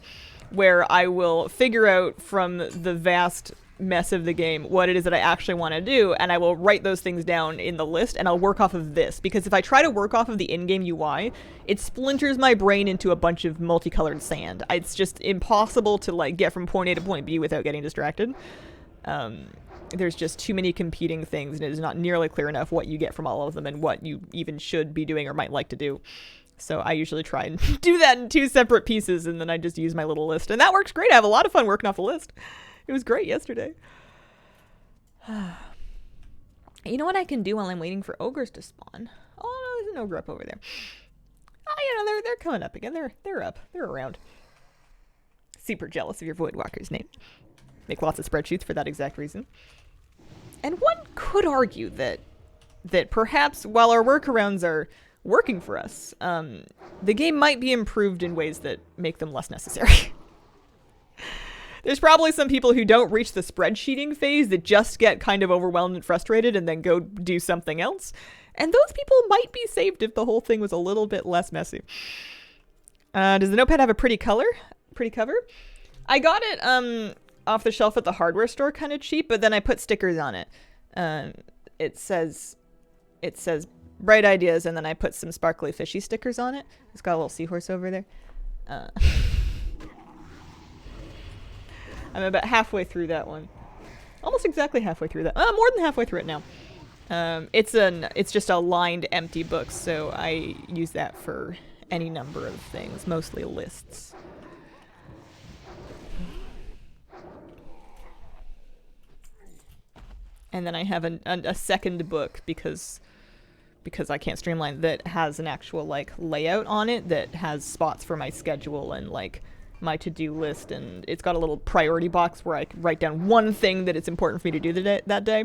where I will figure out from the vast mess of the game what it is that I actually want to do, and I will write those things down in the list, and I'll work off of this, because if I try to work off of the in-game UI, it splinters my brain into a bunch of multicolored sand. It's just impossible to like get from point A to point B without getting distracted. There's just too many competing things, and it is not nearly clear enough what you get from all of them and what you even should be doing or might like to do. So I usually try and do that in 2 separate pieces, and then I just use my little list. And that works great. I have a lot of fun working off a list. It was great yesterday. You know what I can do while I'm waiting for ogres to spawn? Oh, no, there's an ogre up over there. Oh, they're coming up again. They're up. They're around. Super jealous of your Voidwalker's name. Make lots of spreadsheets for that exact reason. And one could argue that perhaps while our workarounds are working for us, the game might be improved in ways that make them less necessary. There's probably some people who don't reach the spreadsheeting phase that just get kind of overwhelmed and frustrated and then go do something else. And those people might be saved if the whole thing was a little bit less messy. Does the notepad have a pretty cover? I got it off the shelf at the hardware store kind of cheap, but then I put stickers on it. It says bright ideas, and then I put some sparkly fishy stickers on it. It's got a little seahorse over there. I'm about halfway through that one. Almost exactly halfway through that. More than halfway through it now. It's just a lined empty book, so I use that for any number of things, mostly lists. And then I have a second book because I can't streamline, that has an actual like layout on it that has spots for my schedule and like my to-do list, and it's got a little priority box where I can write down one thing that it's important for me to do that day.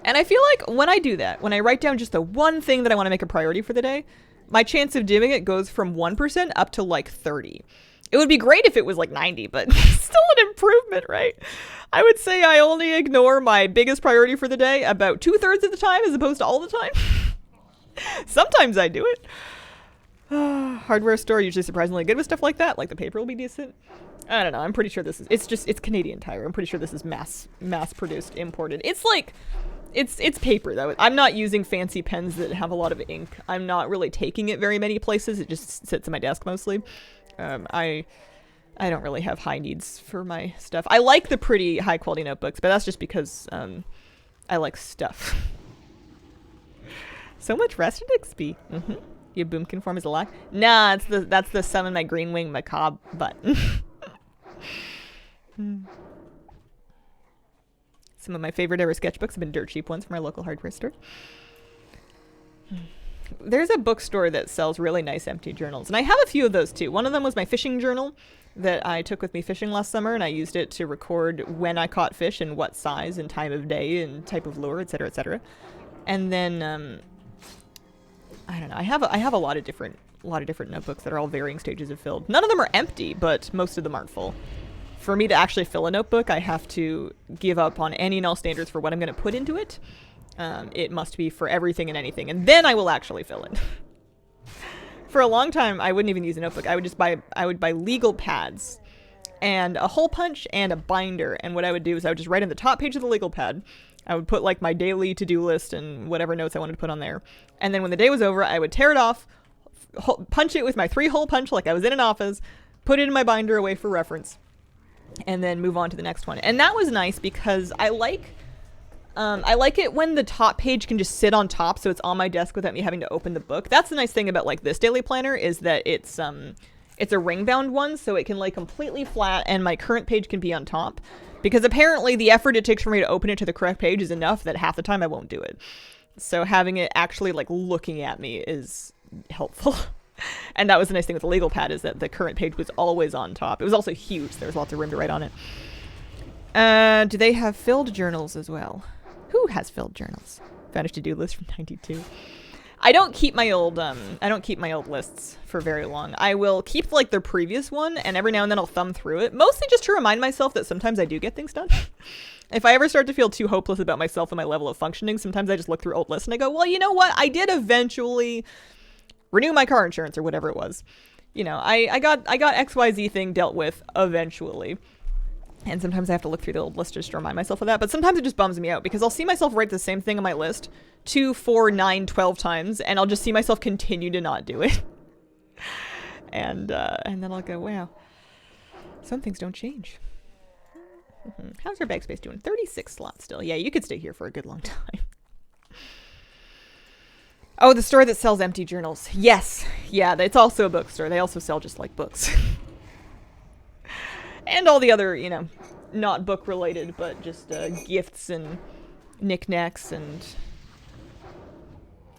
And I feel like when I do that, when I write down just the one thing that I want to make a priority for the day, my chance of doing it goes from 1% up to like 30. It would be great if it was like 90, but still an improvement, right? I would say I only ignore my biggest priority for the day about 2/3 of the time as opposed to all the time. Sometimes I do it. Hardware store usually surprisingly good with stuff like that. Like the paper will be decent. I don't know. I'm pretty sure it's Canadian Tire. I'm pretty sure this is mass produced, imported. It's like, it's paper though. I'm not using fancy pens that have a lot of ink. I'm not really taking it very many places. It just sits at my desk mostly. I don't really have high needs for my stuff. I like the pretty high quality notebooks, but that's just because I like stuff. So much rested XP. Mm-hmm. Your boomkin form is a lock. Nah, that's the summon my green wing macabre button. Some of my favorite ever sketchbooks have been dirt cheap ones from our local hardware store. There's a bookstore that sells really nice empty journals, and I have a few of those too. One of them was my fishing journal that I took with me fishing last summer, and I used it to record when I caught fish and what size and time of day and type of lure, etc., etc. And then I don't know. I have a lot of different notebooks that are all varying stages of filled. None of them are empty, but most of them aren't full. For me to actually fill a notebook, I have to give up on any and all standards for what I'm going to put into it. It must be for everything and anything, and then I will actually fill it. For a long time, I wouldn't even use a notebook. I would buy legal pads and a hole punch and a binder, and what I would do is I would just write in the top page of the legal pad. I would put like my daily to-do list and whatever notes I wanted to put on there. And then when the day was over, I would tear it off, punch it with my 3-hole punch like I was in an office, put it in my binder away for reference, and then move on to the next one. And that was nice because I like it when the top page can just sit on top so it's on my desk without me having to open the book. That's the nice thing about like this daily planner is that it's a ring-bound one, so it can lay completely flat and my current page can be on top. Because apparently the effort it takes for me to open it to the correct page is enough that half the time I won't do it. So having it actually like looking at me is helpful. And that was the nice thing with the legal pad is that the current page was always on top. It was also huge. So there was lots of room to write on it. Do they have filled journals as well? Who has filled journals? Vanished to-do list from 92. I don't keep my old lists for very long. I will keep like the previous one, and every now and then I'll thumb through it, mostly just to remind myself that sometimes I do get things done. If I ever start to feel too hopeless about myself and my level of functioning, sometimes I just look through old lists and I go, well, you know what? I did eventually renew my car insurance or whatever it was. You know, I got XYZ thing dealt with eventually. And sometimes I have to look through the old list just to remind myself of that. But sometimes it just bums me out because I'll see myself write the same thing on my list 2, 4, 9, 12 times, and I'll just see myself continue to not do it. And then I'll go, wow, some things don't change. How's our bag space doing? 36 slots still. Yeah, you could stay here for a good long time. Oh, the store that sells empty journals. Yes. Yeah, it's also a bookstore. They also sell just like books. And all the other, you know, not book related, but just gifts and knickknacks and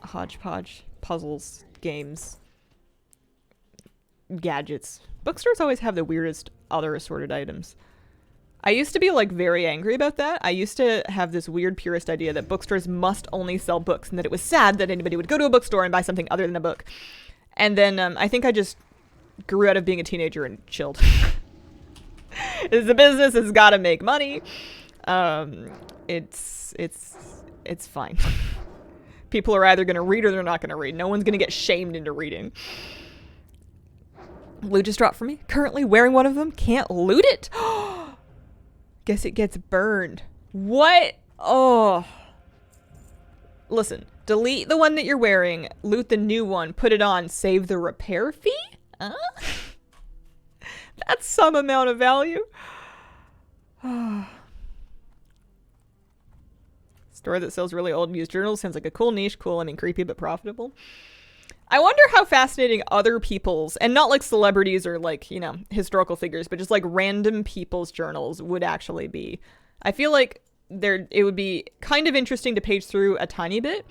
hodgepodge, puzzles, games, gadgets. Bookstores always have the weirdest other assorted items. I used to be like very angry about that. I used to have this weird purist idea that bookstores must only sell books and that it was sad that anybody would go to a bookstore and buy something other than a book. And then I think I just grew out of being a teenager and chilled. It's a business. It's got to make money. It's fine. People are either going to read or they're not going to read. No one's going to get shamed into reading. Loot just dropped for me. Currently wearing one of them. Can't loot it. Guess it gets burned. What? Oh. Listen. Delete the one that you're wearing. Loot the new one. Put it on. Save the repair fee? That's some amount of value. Store that sells really old and used journals. Sounds like a cool niche. Cool, I mean creepy, but profitable. I wonder how fascinating other people's, and not like celebrities or like, you know, historical figures, but just like random people's journals would actually be. I feel like it would be kind of interesting to page through a tiny bit,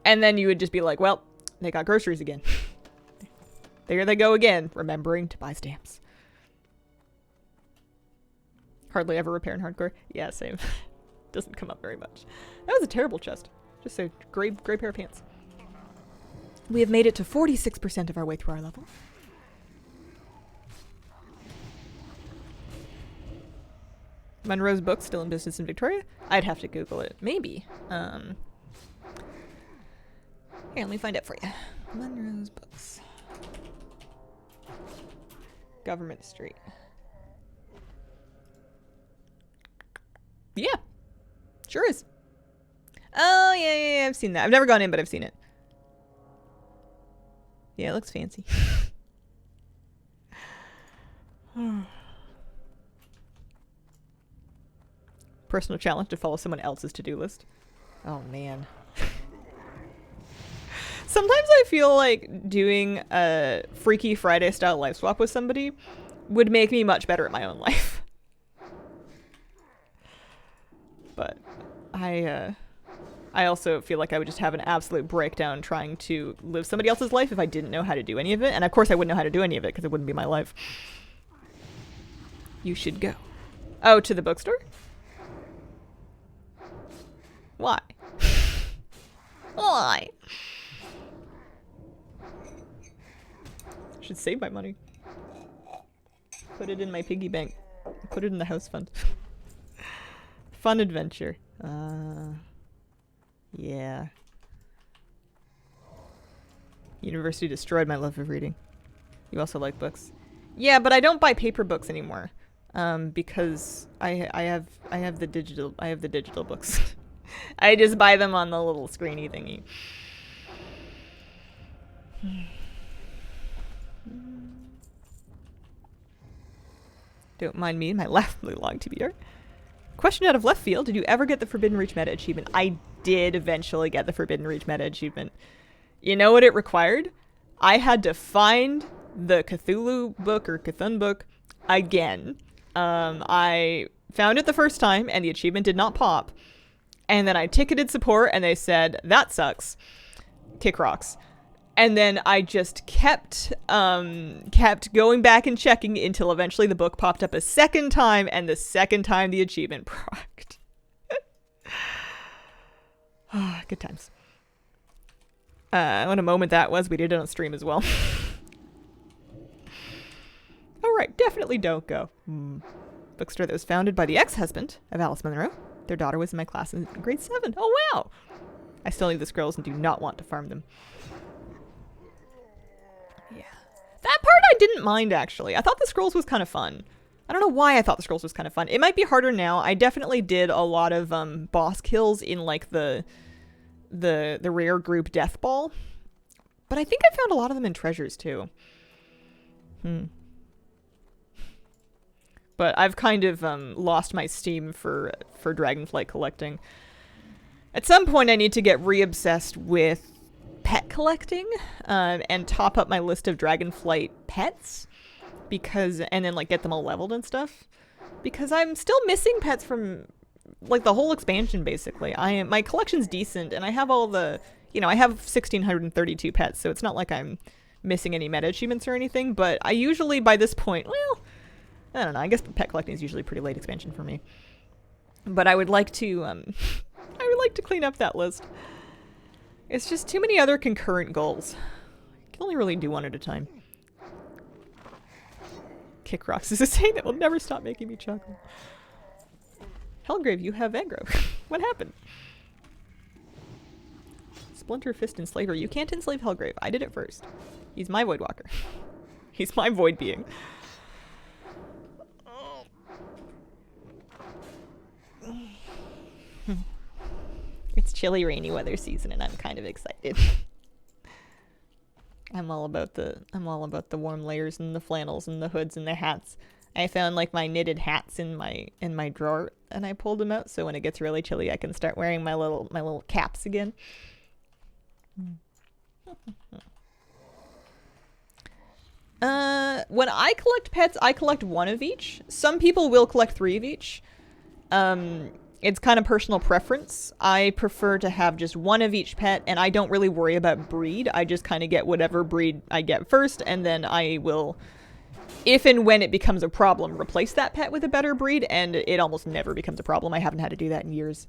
and then you would just be like, well, they got groceries again. There they go again, remembering to buy stamps. Hardly ever repair in hardcore. Yeah, same. Doesn't come up very much. That was a terrible chest. Just a gray pair of pants. We have made it to 46% of our way through our level. Monroe's book still in business in Victoria? I'd have to Google it. Maybe. Here, let me find out for you. Monroe's books. Government Street. Yeah. Sure is. Oh, yeah, I've seen that. I've never gone in, but I've seen it. Yeah, it looks fancy. Personal challenge to follow someone else's to-do list. Oh, man. Sometimes I feel like doing a Freaky Friday style life swap with somebody would make me much better at my own life. But I also feel like I would just have an absolute breakdown trying to live somebody else's life if I didn't know how to do any of it. And of course I wouldn't know how to do any of it because it wouldn't be my life. You should go. Oh, to the bookstore? Why? Why? I should save my money. Put it in my piggy bank. Put it in the house fund. Fun adventure. Yeah. University destroyed my love of reading. You also like books? Yeah, but I don't buy paper books anymore. Because I have the digital books. I just buy them on the little screeny thingy. Don't mind me and my laughably long TBR. Question out of left field. Did you ever get the Forbidden Reach meta achievement? I did eventually get the Forbidden Reach meta achievement. You know what it required? I had to find the Cthulhu book or Cthulhu book again. I found it the first time and the achievement did not pop. And then I ticketed support and they said, that sucks. Kick rocks. And then I just kept going back and checking until eventually the book popped up a second time, and the second time the achievement procced. Good times. What a moment that was. We did it on stream as well. Alright, definitely don't go. Bookstore that was founded by the ex-husband of Alice Munro. Their daughter was in my class in grade 7. Oh, wow! I still need the scrolls and do not want to farm them. That part I didn't mind, actually. I thought the scrolls was kind of fun. I don't know why I thought the scrolls was kind of fun. It might be harder now. I definitely did a lot of boss kills in like the rare group Death Ball. But I think I found a lot of them in treasures too. But I've kind of lost my steam for Dragonflight collecting. At some point I need to get re-obsessed with pet collecting and top up my list of Dragonflight pets and then like get them all leveled and stuff, because I'm still missing pets from like the whole expansion. Basically, my collection's decent, and I have all the, I have 1,632 pets, so it's not like I'm missing any meta achievements or anything. But I usually by this point, well, I don't know. I guess pet collecting is usually pretty late expansion for me. But I would like to clean up that list. It's just too many other concurrent goals. I can only really do one at a time. Kick rocks is a saying that will never stop making me chuckle. Hellgrave, you have aggro. What happened? Splinter Fist Enslaver. You can't enslave Hellgrave. I did it first. He's my Voidwalker. He's my void being. It's chilly, rainy weather season, and I'm kind of excited. I'm all about the warm layers and the flannels and the hoods and the hats. I found like my knitted hats in my drawer, and I pulled them out so when it gets really chilly, I can start wearing my little caps again. When I collect pets, I collect one of each. Some people will collect 3 of each. It's kind of personal preference. I prefer to have just one of each pet, and I don't really worry about breed. I just kind of get whatever breed I get first, and then I will, if and when it becomes a problem, replace that pet with a better breed, and it almost never becomes a problem. I haven't had to do that in years.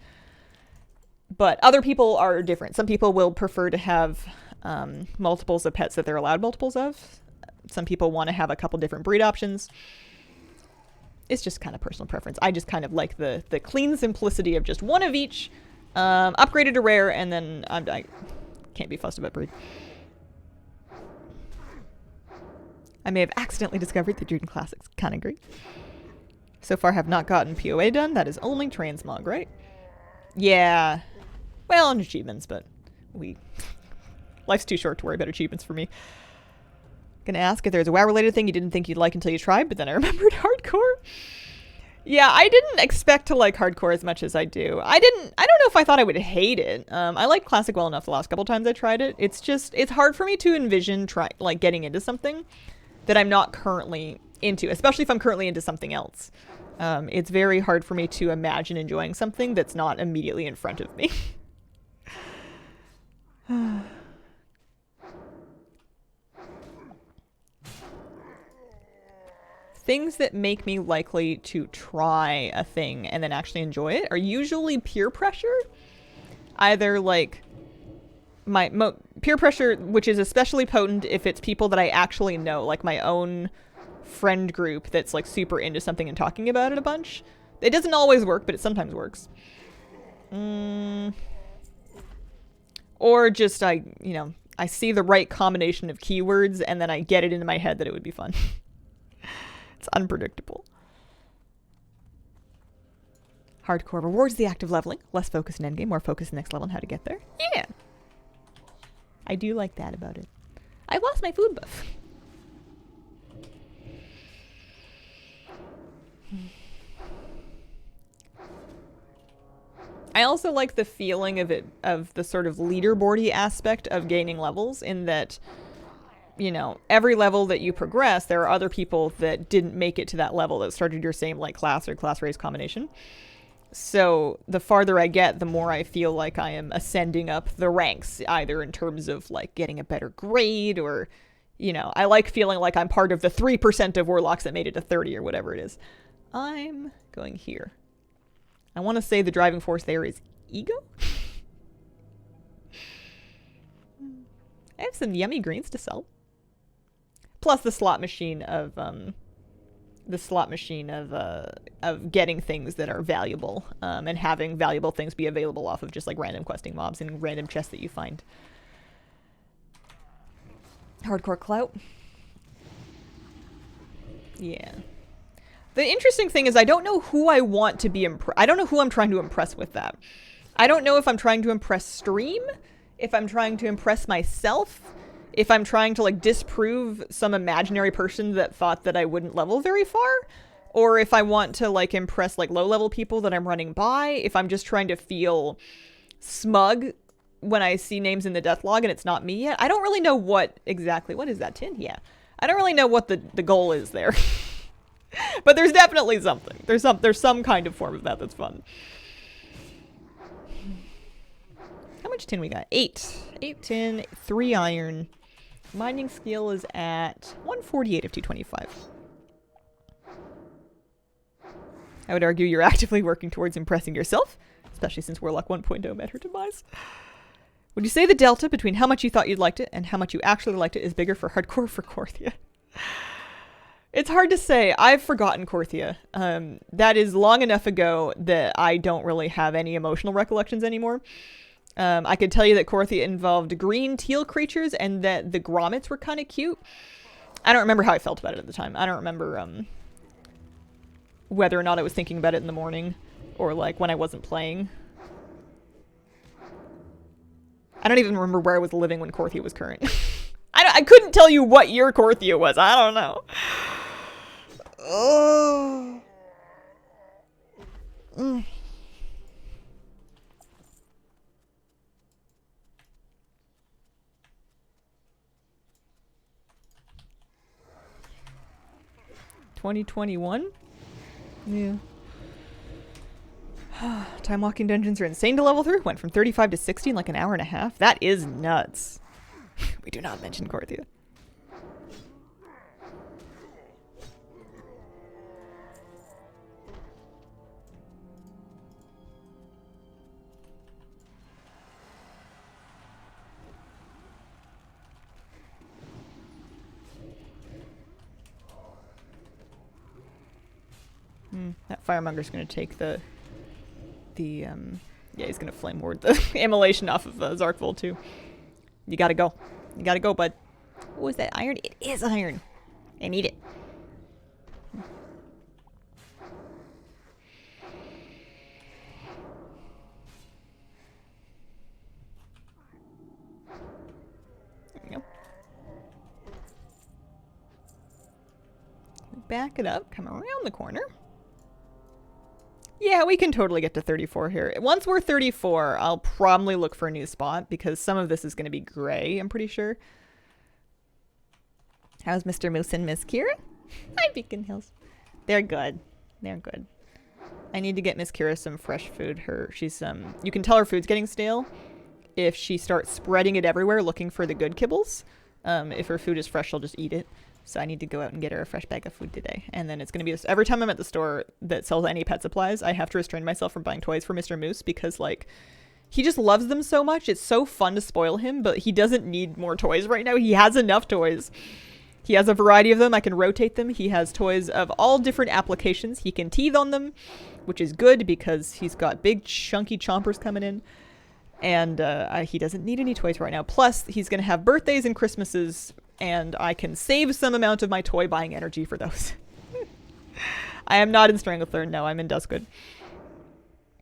But other people are different. Some people will prefer to have multiples of pets that they're allowed multiples of. Some people want to have a couple different breed options. It's just kind of personal preference. I just kind of like the clean simplicity of just one of each, upgraded to rare, and then I can't be fussed about breed. I may have accidentally discovered the Druden Classics. Kind of great. So far have not gotten POA done. That is only transmog, right? Yeah. Well, and achievements, but life's too short to worry about achievements for me. Gonna ask if there's a WoW related thing you didn't think you'd like until you tried, but then I remembered hardcore. Yeah, I didn't expect to like hardcore as much as I do. I don't know if I thought I would hate it. I liked classic well enough the last couple times I tried it. It's hard for me to envision getting into something that I'm not currently into, especially if I'm currently into something else. It's very hard for me to imagine enjoying something that's not immediately in front of me. Things that make me likely to try a thing and then actually enjoy it are usually peer pressure. Either like peer pressure, which is especially potent if it's people that I actually know, like my own friend group that's like super into something and talking about it a bunch. It doesn't always work, but it sometimes works. Or just I see the right combination of keywords and then I get it into my head that it would be fun. It's unpredictable. Hardcore rewards the act of leveling. Less focus in endgame, more focus in next level on how to get there. Yeah. I do like that about it. I lost my food buff. I also like the feeling of the sort of leaderboardy aspect of gaining levels, in that every level that you progress, there are other people that didn't make it to that level that started your same like class or class race combination. So the farther I get, the more I feel like I am ascending up the ranks, either in terms of like getting a better grade or, I like feeling like I'm part of the 3% of warlocks that made it to 30 or whatever it is. I'm going here. I want to say the driving force there is ego. I have some yummy greens to sell. Plus the slot machine of getting things that are valuable, and having valuable things be available off of just like random questing mobs and random chests that you find. Hardcore clout. Yeah. The interesting thing is I don't know who I want to be I don't know who I'm trying to impress with that. I don't know if I'm trying to impress stream, if I'm trying to impress myself, if I'm trying to like disprove some imaginary person that thought that I wouldn't level very far, or if I want to like impress like low level people that I'm running by, if I'm just trying to feel smug when I see names in the death log and it's not me yet. I don't really know what exactly. What is that, tin? Yeah. I don't really know what the goal is there. But there's definitely something. There's some kind of form of that that's fun. How much tin we got? 8. 8 tin, 3 iron. Mining skill is at 148 of 225. I would argue you're actively working towards impressing yourself, especially since Warlock 1.0 met her demise. Would you say the delta between how much you thought you'd liked it and how much you actually liked it is bigger for hardcore or for Korthia? It's hard to say. I've forgotten Korthia. That is long enough ago that I don't really have any emotional recollections anymore. I could tell you that Korthia involved green teal creatures and that the grommets were kind of cute. I don't remember how I felt about it at the time. I don't remember whether or not I was thinking about it in the morning or like when I wasn't playing. I don't even remember where I was living when Korthia was current. I couldn't tell you what year Korthia was. I don't know. Oh. 2021? Yeah. Time walking dungeons are insane to level through. Went from 35 to 60 in like an hour and a half. That is nuts. We do not mention Korthia. That firemonger's gonna take the yeah, he's gonna flame ward the immolation off of Zarkvold too. You gotta go. You gotta go, bud. Oh, is that iron? It is iron. I need it. There we go. Back it up, come around the corner. Yeah, we can totally get to 34 here. Once we're 34, I'll probably look for a new spot because some of this is going to be gray, I'm pretty sure. How's Mr. Moose and Miss Kira? Hi, Beacon Hills. They're good. They're good. I need to get Miss Kira some fresh food. She's you can tell her food's getting stale if she starts spreading it everywhere looking for the good kibbles. If her food is fresh, she'll just eat it. So I need to go out and get her a fresh bag of food today. And then it's going to be this, every time I'm at the store that sells any pet supplies, I have to restrain myself from buying toys for Mr. Moose because, like, he just loves them so much. It's so fun to spoil him, but he doesn't need more toys right now. He has enough toys. He has a variety of them. I can rotate them. He has toys of all different applications. He can teeth on them, which is good because he's got big chunky chompers coming in. And he doesn't need any toys right now. Plus, he's going to have birthdays and Christmases, and I can save some amount of my toy buying energy for those. I am not in Stranglethorn. No, I'm in Duskwood.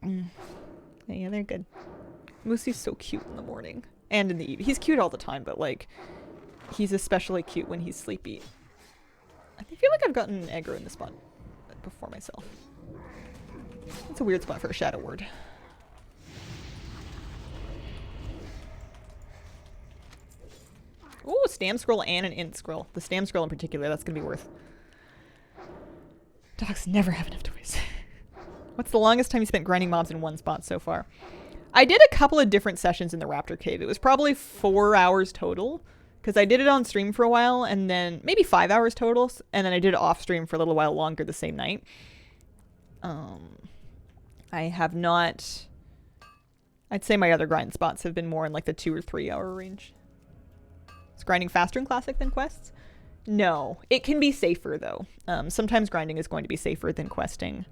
Yeah, they're good. Moosey's so cute in the morning. And in the evening. He's cute all the time, but, like, he's especially cute when he's sleepy. I feel like I've gotten aggro in this spot before myself. It's a weird spot for a Shadow Word. Ooh, Stam Scroll and an Int Scroll. The Stam Scroll in particular, that's gonna be worth. Dogs never have enough toys. What's the longest time you spent grinding mobs in one spot so far? I did a couple of different sessions in the Raptor Cave. It was probably 4 hours total, because I did it on stream for a while, and then maybe 5 hours total, and then I did it off stream for a little while longer the same night. I have not... I'd say my other grind spots have been more in like the 2 or 3 hour range. Is grinding faster in Classic than quests? No. It can be safer, though. Sometimes grinding is going to be safer than questing.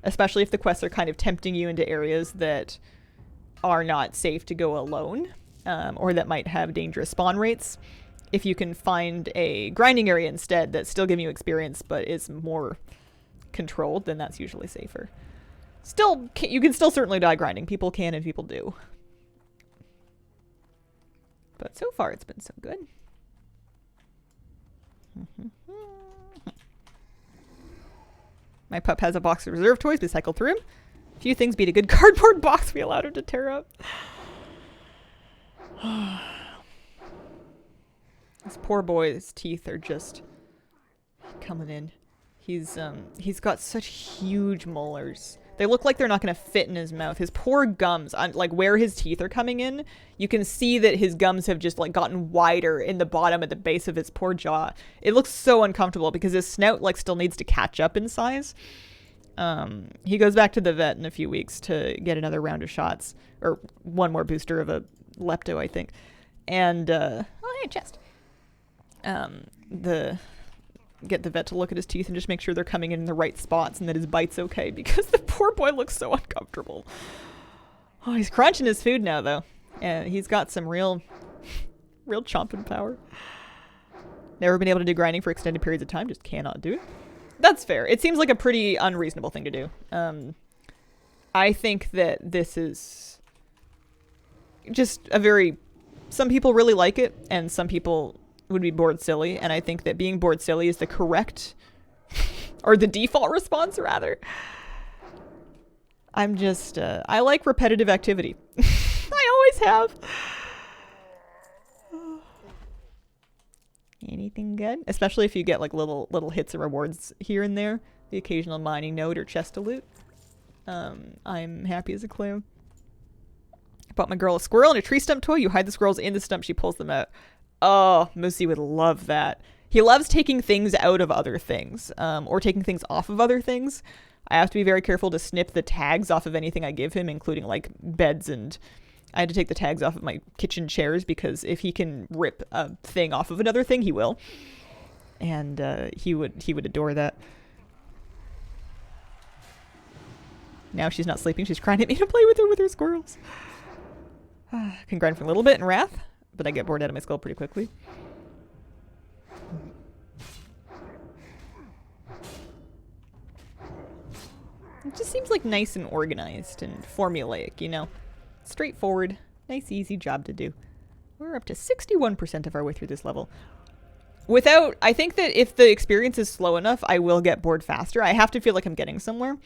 Especially if the quests are kind of tempting you into areas that are not safe to go alone. Or that might have dangerous spawn rates. If you can find a grinding area instead that's still giving you experience, but is more controlled, then that's usually safer. Still, you can still certainly die grinding. People can and people do. But so far, it's been so good. My pup has a box of reserve toys. We cycle through him. Few things beat a good cardboard box we allowed him to tear up. This poor boy's teeth are just coming in. He's got such huge molars. They look like they're not going to fit in his mouth. His poor gums, like where his teeth are coming in, you can see that his gums have just like gotten wider in the bottom at the base of his poor jaw. It looks so uncomfortable because his snout like still needs to catch up in size. He goes back to the vet in a few weeks to get another round of shots, or one more booster of a lepto, I think. And oh, hey, chest. Get the vet to look at his teeth and just make sure they're coming in the right spots and that his bite's okay, because the poor boy looks so uncomfortable. Oh, he's crunching his food now, though. And he's got some real chomping power. Never been able to do grinding for extended periods of time, just cannot do it. That's fair. It seems like a pretty unreasonable thing to do. I think that this is just a very... Some people really like it, and some people would be bored silly, and I think that being bored silly is the correct... or the default response, rather. I'm just... I like repetitive activity. I always have. Anything good? Especially if you get like little hits of rewards here and there. The occasional mining node or chest to loot. I'm happy as a clam. Bought my girl a squirrel and a tree stump toy. You hide the squirrels in the stump, she pulls them out. Oh, Moosey would love that. He loves taking things out of other things, or taking things off of other things. I have to be very careful to snip the tags off of anything I give him, including like beds, and I had to take the tags off of my kitchen chairs because if he can rip a thing off of another thing, he will. And he would adore that. Now she's not sleeping. She's crying at me to play with her squirrels. Can grind for a little bit in Wrath, but I get bored out of my skull pretty quickly. It just seems like nice and organized and formulaic, you know? Straightforward, nice, easy job to do. We're up to 61% of our way through this level. I think that if the experience is slow enough, I will get bored faster. I have to feel like I'm getting somewhere.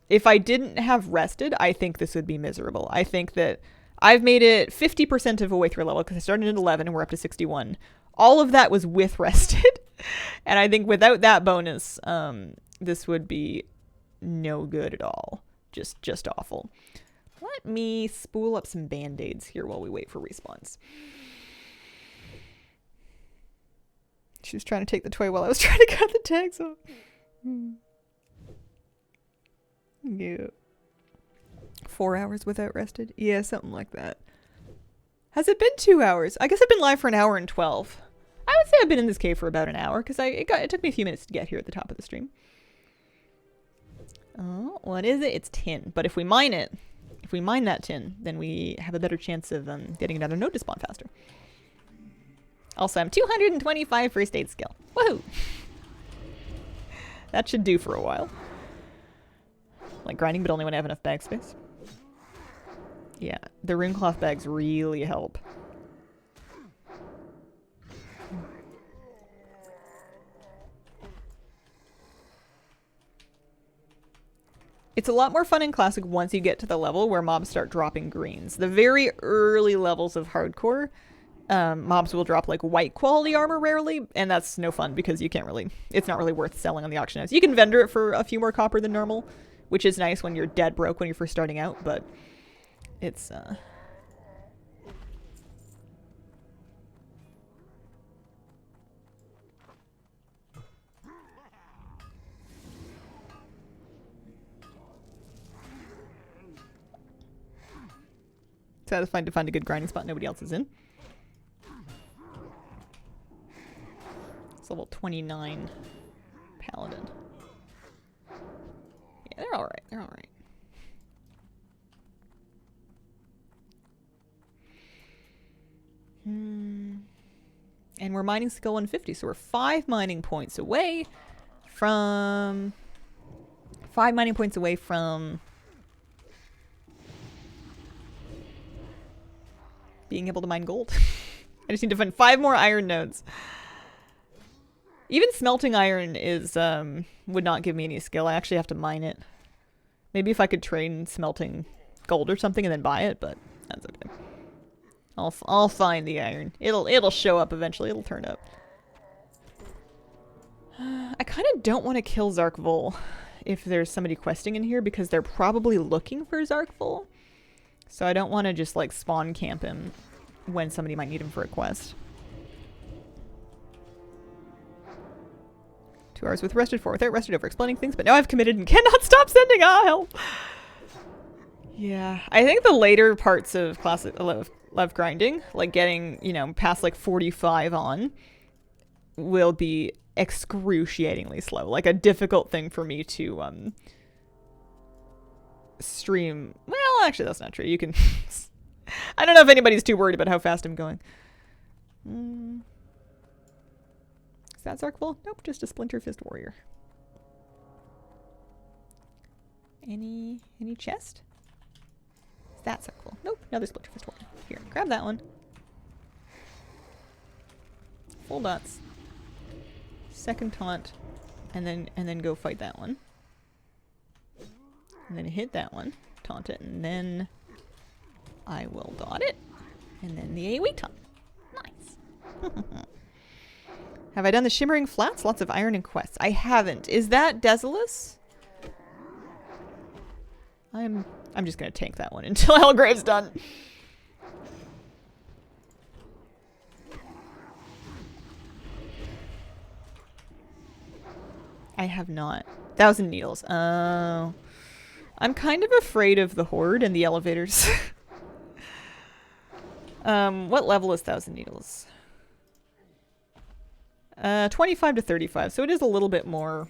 If I didn't have rested, I think this would be miserable. I think that I've made it 50% of a way through a level because I started at 11 and we're up to 61. All of that was with rested. And I think without that bonus, this would be no good at all. Just awful. Let me spool up some band-aids here while we wait for respawns. She was trying to take the toy while I was trying to cut the tags off. Yeah. 4 hours without rested? Yeah, something like that. Has it been 2 hours? I guess I've been live for an hour and 12. I would say I've been in this cave for about an hour because it took me a few minutes to get here at the top of the stream. Oh, what is it? It's tin. But if we mine that tin, then we have a better chance of getting another node to spawn faster. Also, I'm 225 first aid skill. Woohoo! That should do for a while. Like grinding, but only when I have enough bag space. Yeah, the runecloth bags really help. It's a lot more fun in Classic once you get to the level where mobs start dropping greens. The very early levels of Hardcore, mobs will drop like white quality armor rarely, and that's no fun because it's not really worth selling on the auction house. You can vendor it for a few more copper than normal, which is nice when you're dead broke when you're first starting out, but it's satisfying to find a good grinding spot nobody else is in. It's level 29 Paladin. Yeah, they're alright. They're alright. And we're mining skill 150, so we're 5 mining points away from... 5 mining points away from... being able to mine gold. I just need to find 5 more iron nodes. Even smelting iron is would not give me any skill. I actually have to mine it. Maybe if I could train smelting gold or something and then buy it, but that's okay. I'll find the iron. It'll show up eventually. It'll turn up. I kind of don't want to kill Zarkvol if there's somebody questing in here because they're probably looking for Zarkvol. So I don't want to just like spawn camp him when somebody might need him for a quest. 2 hours with rested, 4 without rested, over explaining things, but now I've committed and cannot stop sending help. Yeah, I think the later parts of classic love grinding, like getting, you know, past like 45 on, will be excruciatingly slow. Like a difficult thing for me to stream. Well, actually that's not true. You can I don't know if anybody's too worried about how fast I'm going. Is that Zarkvol? Nope, just a Splinter Fist warrior. Any chest? Is that Zarkvol? Nope, another Splinter Fist warrior. Here, grab that one. Full dots. Second taunt, and then go fight that one. And then hit that one, taunt it, and then I will dot it. And then the AoE taunt. Nice. Have I done the Shimmering Flats? Lots of iron and quests. I haven't. Is that Desolus? I'm just gonna tank that one until Hellgrave's done. I have not. 1,000 Needles. Oh. I'm kind of afraid of the Horde and the elevators. What level is 1,000 Needles? 25 to 35, so it is a little bit more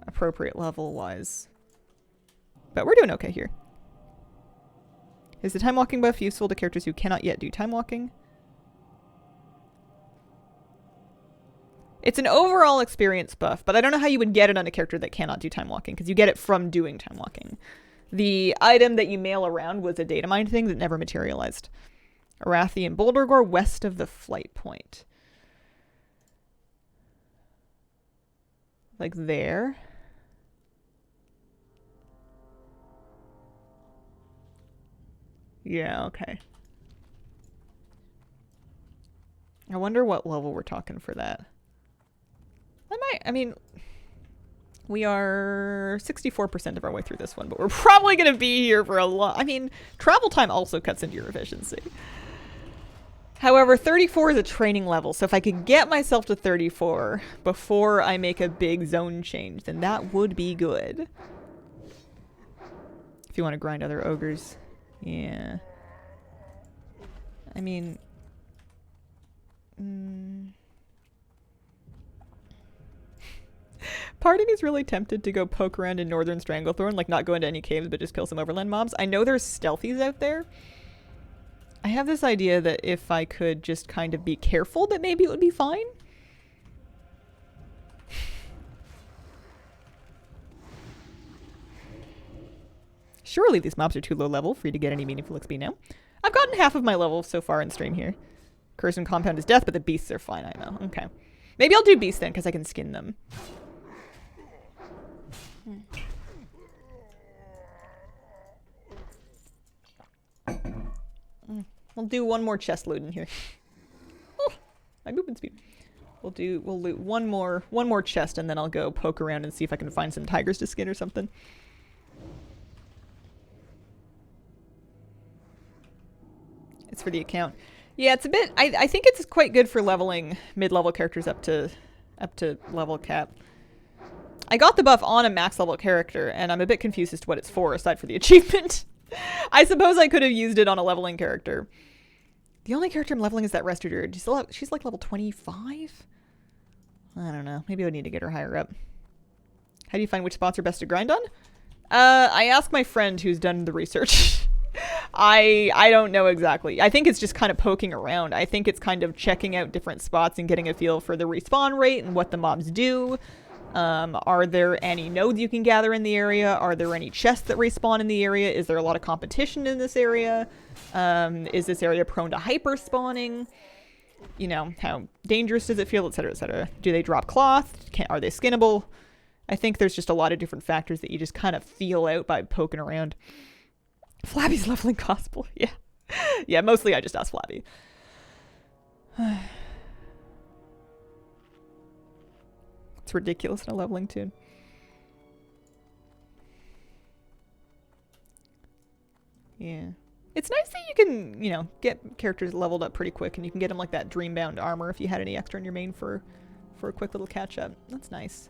appropriate level-wise. But we're doing okay here. Is the time walking buff useful to characters who cannot yet do time walking? It's an overall experience buff, but I don't know how you would get it on a character that cannot do time walking, because you get it from doing time walking. The item that you mail around was a data mine thing that never materialized. Arathi and Boulder Gore west of the flight point. Like there. Yeah, okay. I wonder what level we're talking for that. I mean, we are 64% of our way through this one, but we're probably going to be here for a lot. I mean, travel time also cuts into your efficiency. However, 34 is a training level, so if I could get myself to 34 before I make a big zone change, then that would be good. If you want to grind other ogres. Yeah. I mean... Part of me is really tempted to go poke around in Northern Stranglethorn, like not go into any caves, but just kill some overland mobs. I know there's stealthies out there. I have this idea that if I could just kind of be careful, that maybe it would be fine. Surely these mobs are too low level for you to get any meaningful XP now. I've gotten half of my level so far in stream here. Curse and Compound is death, but the beasts are fine, I know. Okay. Maybe I'll do beasts then, because I can skin them. We'll do one more chest loot in here. Oh, my movement speed. We'll loot one more chest, and then I'll go poke around and see if I can find some tigers to skin or something. It's for the account. Yeah, it's a bit... I think it's quite good for leveling mid-level characters up to level cap. I got the buff on a max level character, and I'm a bit confused as to what it's for, aside for the achievement. I suppose I could have used it on a leveling character. The only character I'm leveling is that Restor Druid. She's like level 25? I don't know. Maybe I would need to get her higher up. How do you find which spots are best to grind on? I asked my friend who's done the research. I don't know exactly. I think it's just kind of poking around. I think it's kind of checking out different spots and getting a feel for the respawn rate and what the mobs do. Are there any nodes you can gather in the area? Are there any chests that respawn in the area? Is there a lot of competition in this area? Is this area prone to hyper spawning? You know, how dangerous does it feel, etc., etc. Do they drop cloth? Are they skinnable? I think there's just a lot of different factors that you just kind of feel out by poking around. Flabby's leveling gospel, yeah. Yeah, mostly I just asked Flabby. It's ridiculous in a leveling tune. Yeah. It's nice that you can, you know, get characters leveled up pretty quick, and you can get them like that Dreambound armor if you had any extra in your main for a quick little catch-up. That's nice.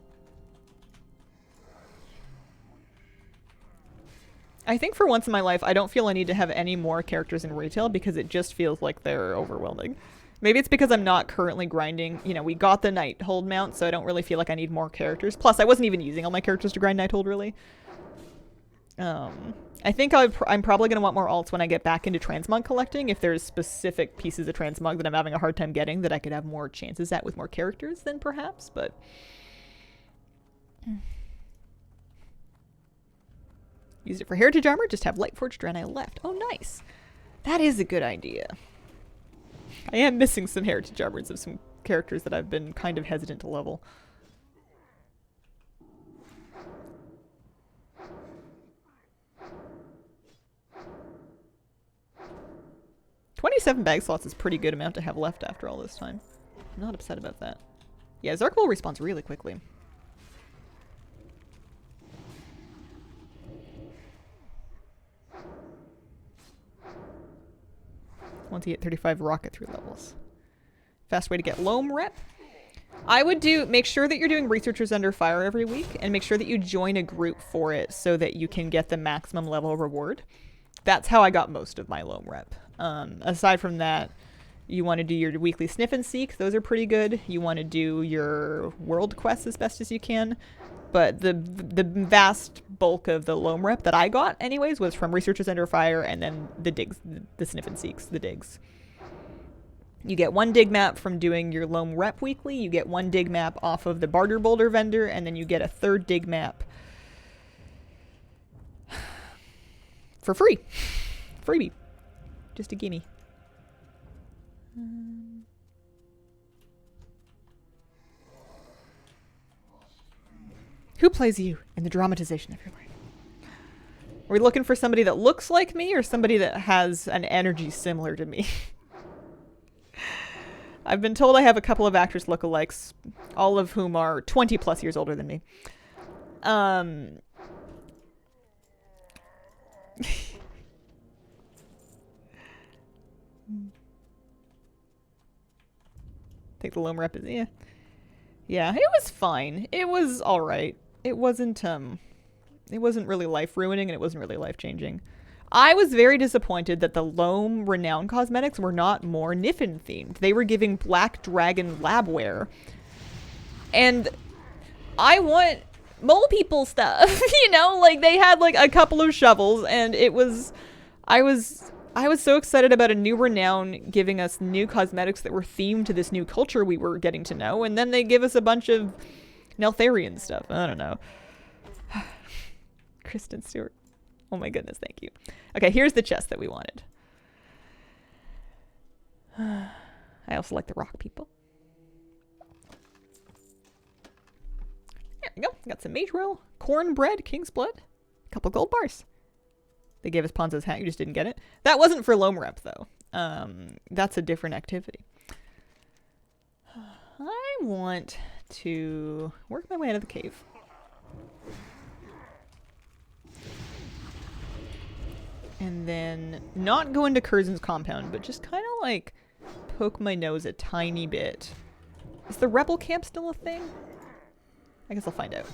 I think for once in my life, I don't feel I need to have any more characters in retail because it just feels like they're overwhelming. Maybe it's because I'm not currently grinding. You know, we got the Nighthold mount, so I don't really feel like I need more characters. Plus, I wasn't even using all my characters to grind Nighthold, really. I think I'm probably going to want more alts when I get back into transmog collecting. If there's specific pieces of transmog that I'm having a hard time getting that I could have more chances at with more characters, then perhaps, but... Used it for Heritage Armor, just have Lightforged Draenei left. Oh, nice. That is a good idea. I am missing some Heritage Armors of some characters that I've been kind of hesitant to level. $27 bag slots is a pretty good amount to have left after all this time. I'm not upset about that. Yeah, Zarkvol respawns really quickly. Once you get 35 rocket through levels. Fast way to get Loam rep. I would make sure that you're doing Researchers Under Fire every week, and make sure that you join a group for it so that you can get the maximum level reward. That's how I got most of my Loam rep. Aside from that, you want to do your weekly Sniff and Seek. Those are pretty good. You want to do your world quests as best as you can. But the vast bulk of the Loam rep that I got, anyways, was from Researchers Under Fire and then the digs, the Sniff and Seeks, the digs. You get 1 dig map from doing your Loam rep weekly. You get 1 dig map off of the Barter Boulder vendor, and then you get a 3rd dig map for free. Freebie. Just a gimme. Who plays you in the dramatization of your life? Are we looking for somebody that looks like me or somebody that has an energy similar to me? I've been told I have a couple of actress lookalikes, all of whom are 20 plus years older than me. Think the Loam rep is, yeah. Yeah, it was fine. It was alright. It wasn't really life-ruining, and it wasn't really life-changing. I was very disappointed that the Loam Renown cosmetics were not more Niffin-themed. They were giving Black Dragon labware. And I want mole people stuff, you know? Like, they had, like, a couple of shovels, and it was... I was so excited about a new Renown giving us new cosmetics that were themed to this new culture we were getting to know, and then they give us a bunch of Neltharion stuff. I don't know. Kristen Stewart. Oh my goodness, thank you. Okay, here's the chest that we wanted. I also like the rock people. There we go. Got some mage roll, cornbread, king's blood, a couple gold bars. They gave us Ponzo's hat. You just didn't get it. That wasn't for Loam rep, though. That's a different activity. I want to work my way out of the cave. And then not go into Curzen's compound, but just kind of like poke my nose a tiny bit. Is the rebel camp still a thing? I guess I'll find out.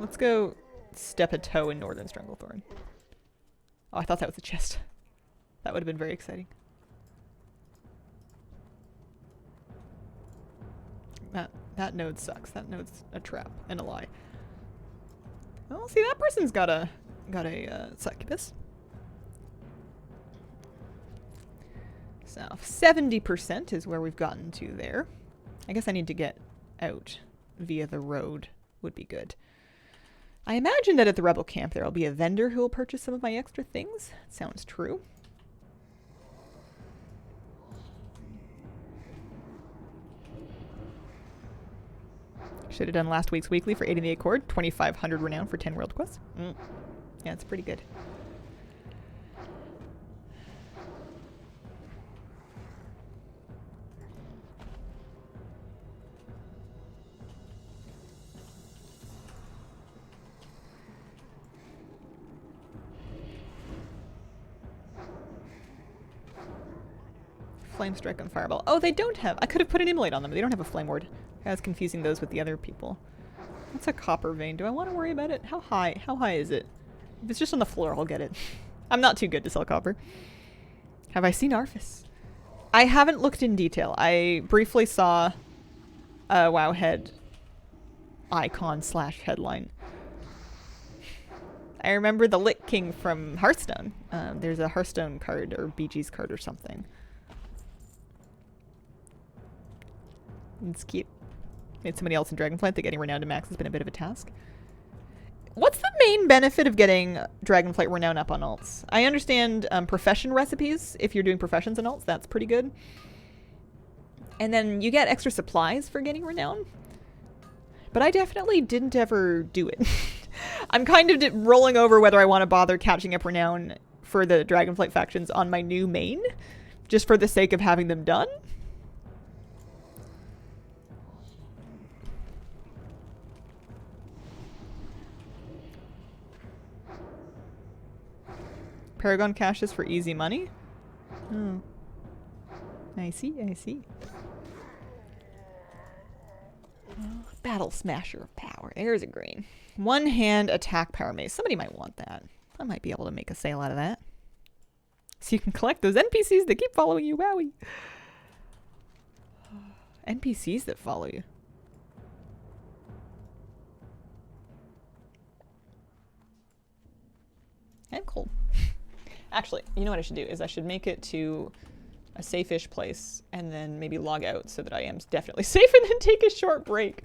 Let's go step a toe in Northern Stranglethorn. Oh, I thought that was a chest. That would have been very exciting. That node sucks. That node's a trap and a lie. Well, see, that person's got a succubus. So 70% is where we've gotten to there. I guess I need to get out via the road. Would be good. I imagine that at the rebel camp there will be a vendor who will purchase some of my extra things. Sounds true. Should have done last week's weekly for 8 in the Accord. 2,500 renown for 10 world quests. Yeah, it's pretty good. Flame Strike and Fireball. Oh, they don't have... I could have put an Immolate on them, but they don't have a Flame Ward. I was confusing those with the other people. What's a Copper Vein? Do I want to worry about it? How high? How high is it? If it's just on the floor, I'll get it. I'm not too good to sell copper. Have I seen Arthas? I haven't looked in detail. I briefly saw a Wowhead icon / headline. I remember the Lich King from Hearthstone. There's a Hearthstone card or BG's card or something. It's cute. Made somebody else in Dragonflight that getting Renown to max has been a bit of a task. What's the main benefit of getting Dragonflight Renown up on alts? I understand profession recipes. If you're doing professions and alts, that's pretty good. And then you get extra supplies for getting Renown. But I definitely didn't ever do it. I'm kind of rolling over whether I want to bother catching up Renown for the Dragonflight factions on my new main, just for the sake of having them done. Paragon caches for easy money? Oh. I see, I see. Battle Smasher of Power. There's a green. One hand attack power mace. Somebody might want that. I might be able to make a sale out of that. So you can collect those NPCs that keep following you. Wowie. NPCs that follow you. I'm cold. Actually, you know what I should do is I should make it to a safe-ish place and then maybe log out so that I am definitely safe and then take a short break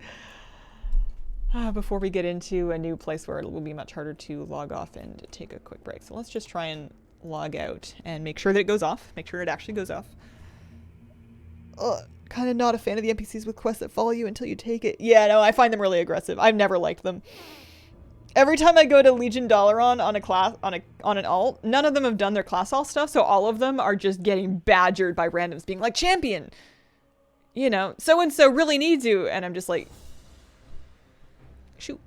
before we get into a new place where it will be much harder to log off and take a quick break. So let's just try and log out and make sure that it goes off. Make sure it actually goes off. Kind of not a fan of the NPCs with quests that follow you until you take it. Yeah, no, I find them really aggressive. I've never liked them. Every time I go to Legion Dalaran on a class on an alt, none of them have done their class alt stuff, so all of them are just getting badgered by randoms being like, champion, you know, so and so really needs you, and I'm just like, shoot.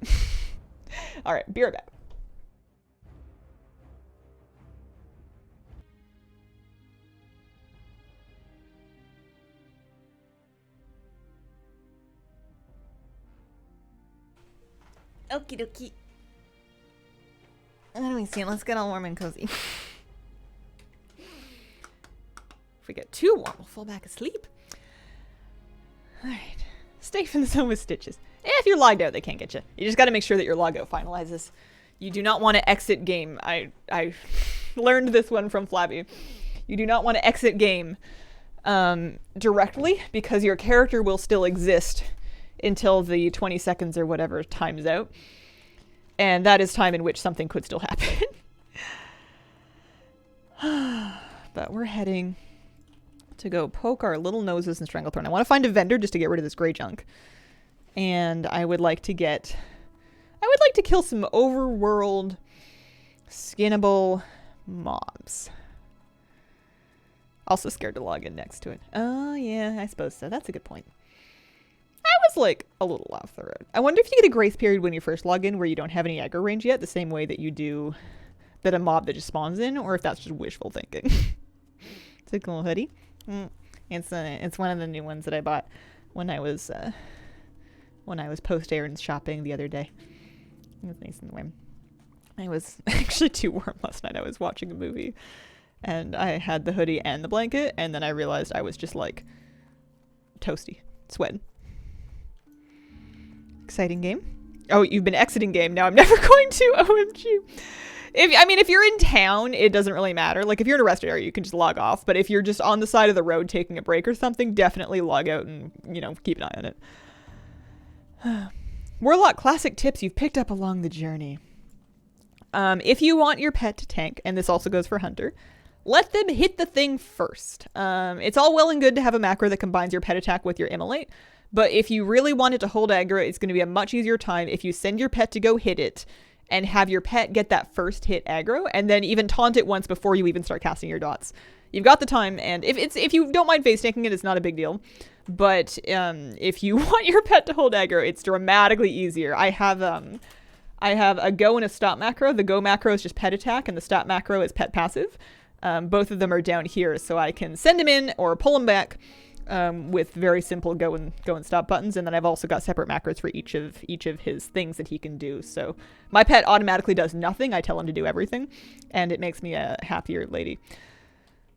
All right, be right back. Okie dokie. Let me see. Let's get all warm and cozy. If we get too warm, we'll fall back asleep. Alright. Stay from the zone with stitches. If you're logged out, they can't get you. You just got to make sure that your logout finalizes. You do not want to exit game. I learned this one from Flabby. You do not want to exit game directly because your character will still exist until the 20 seconds or whatever times out. And that is time in which something could still happen. But we're heading to go poke our little noses in Stranglethorn. I want to find a vendor just to get rid of this gray junk. And I would like to kill some overworld skinnable mobs. Also scared to log in next to it. Oh yeah, I suppose so. That's a good point. I was like a little off the road. I wonder if you get a grace period when you first log in where you don't have any aggro range yet, the same way that you do that a mob that just spawns in, or if that's just wishful thinking. It's a cool hoodie. It's one of the new ones that I bought when I was post-errands shopping the other day. It was nice and warm. I was actually too warm last night. I was watching a movie and I had the hoodie and the blanket, and then I realized I was just like toasty, sweating. Exciting game. Oh, you've been exiting game. Now I'm never going to. OMG. If you're in town, it doesn't really matter. Like if you're in a rest area, you can just log off. But if you're just on the side of the road taking a break or something, definitely log out and, keep an eye on it. Warlock classic tips you've picked up along the journey. If you want your pet to tank, and this also goes for Hunter, let them hit the thing first. It's all well and good to have a macro that combines your pet attack with your immolate. But if you really want it to hold aggro, it's going to be a much easier time if you send your pet to go hit it and have your pet get that first hit aggro and then even taunt it once before you even start casting your dots. You've got the time, and if you don't mind face tanking it, it's not a big deal. But if you want your pet to hold aggro, it's dramatically easier. I have a go and a stop macro. The go macro is just pet attack, and the stop macro is pet passive. Both of them are down here, so I can send him in or pull him back with very simple go and stop buttons. And then I've also got separate macros for each of his things that he can do. So my pet automatically does nothing. I tell him to do everything, and it makes me a happier lady.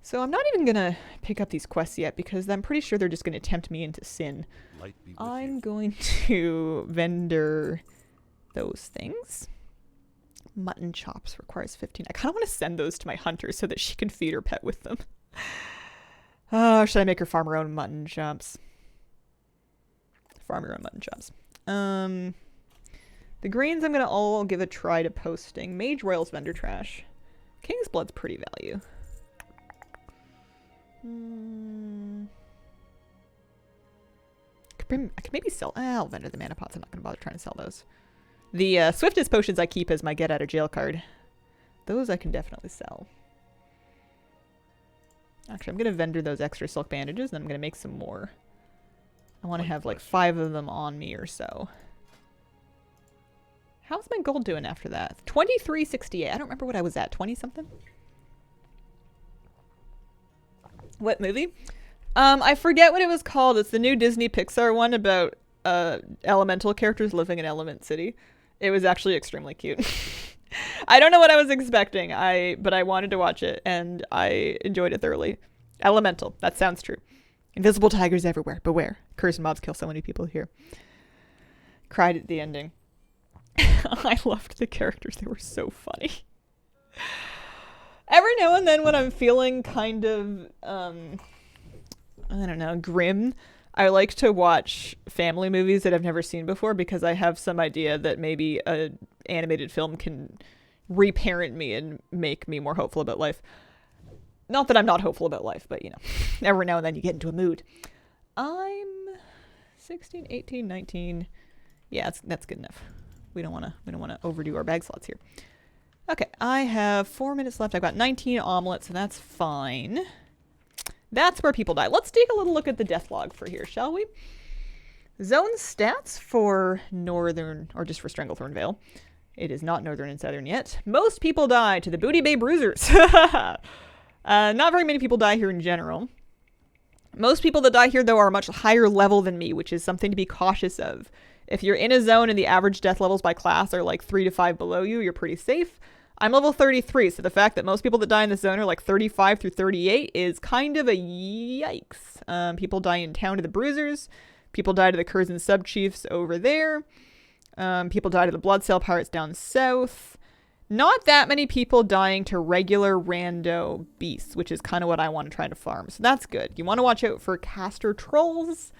So I'm not even gonna pick up these quests yet because I'm pretty sure they're just gonna tempt me into sin. I'm going to vendor those things. Mutton chops requires 15. I kind of want to send those to my hunter so that she can feed her pet with them. Should I make her farm her own mutton chops? Farm her own mutton chops. The greens I'm going to all give a try to posting. Mage Royals vendor trash. King's Blood's pretty value. I could maybe sell... I'll vendor the mana pots. I'm not going to bother trying to sell those. The swiftest potions I keep as my get out of jail card. Those I can definitely sell. Actually, I'm going to vendor those extra silk bandages, and I'm going to make some more. I want to have like 5 of them on me or so. How's my gold doing after that? 2368. I don't remember what I was at. 20 something? What movie? I forget what it was called. It's the new Disney Pixar one about elemental characters living in Element City. It was actually extremely cute. I don't know what I was expecting, but I wanted to watch it, and I enjoyed it thoroughly. Elemental. That sounds true. Invisible tigers everywhere. Beware. Cursed mobs kill so many people here. Cried at the ending. I loved the characters. They were so funny. Every now and then when I'm feeling kind of, I don't know, grim, I like to watch family movies that I've never seen before because I have some idea that maybe an animated film can reparent me and make me more hopeful about life. Not that I'm not hopeful about life, but, you know, every now and then you get into a mood. I'm 16, 18, 19. Yeah, that's good enough. We don't want to overdo our bag slots here. Okay, I have 4 minutes left. I've got 19 omelets, so that's fine. That's where people die. Let's take a little look at the death log for here, shall we? Zone stats for Northern, or just for Stranglethorn Vale. It is not Northern and Southern yet. Most people die to the Booty Bay Bruisers. Not very many people die here in general. Most people that die here, though, are much higher level than me, which is something to be cautious of. If you're in a zone and the average death levels by class are like 3 to 5 below you, you're pretty safe. I'm level 33, so the fact that most people that die in this zone are like 35 through 38 is kind of a yikes. People die in town to the Bruisers. People die to the Curzon Subchiefs over there. People die to the Bloodsail Pirates down south. Not that many people dying to regular rando beasts, which is kind of what I want to try to farm. So that's good. You want to watch out for caster trolls.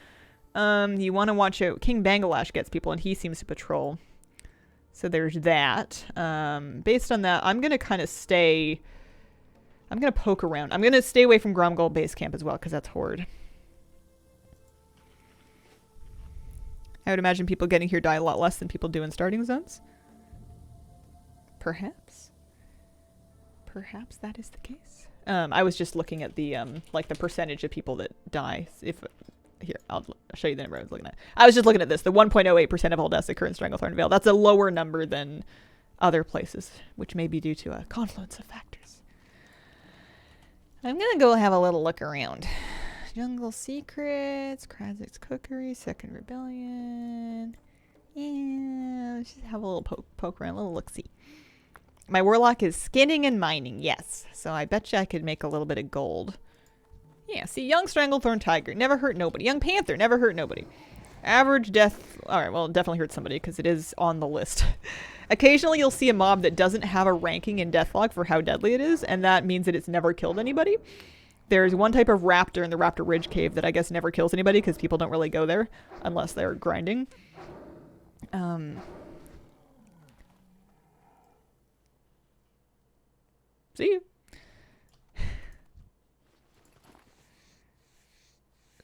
You want to watch out. King Bangalash gets people, and he seems to patrol. So there's that. Based on that, I'm going to kind of stay... I'm going to poke around. I'm going to stay away from Gromgol Base Camp as well, because that's Horde. I would imagine people getting here die a lot less than people do in starting zones. Perhaps. Perhaps that is the case. I was just looking at the, like, the percentage of people that die. Here, I'll show you the number I was looking at. I was just looking at this. The 1.08% of all deaths occur in Stranglethorn Vale. That's a lower number than other places, which may be due to a confluence of factors. I'm going to go have a little look around. Jungle Secrets, Krazik's Cookery, Second Rebellion. Yeah, let's just have a little poke around, a little look-see. My Warlock is skinning and mining, yes. So I bet you I could make a little bit of gold. Yeah, see, Young Stranglethorn Tiger, never hurt nobody. Young Panther, never hurt nobody. Average death, alright, well, it definitely hurt somebody because it is on the list. Occasionally you'll see a mob that doesn't have a ranking in Deathlog for how deadly it is, and that means that it's never killed anybody. There's one type of raptor in the Raptor Ridge Cave that I guess never kills anybody because people don't really go there unless they're grinding. See you.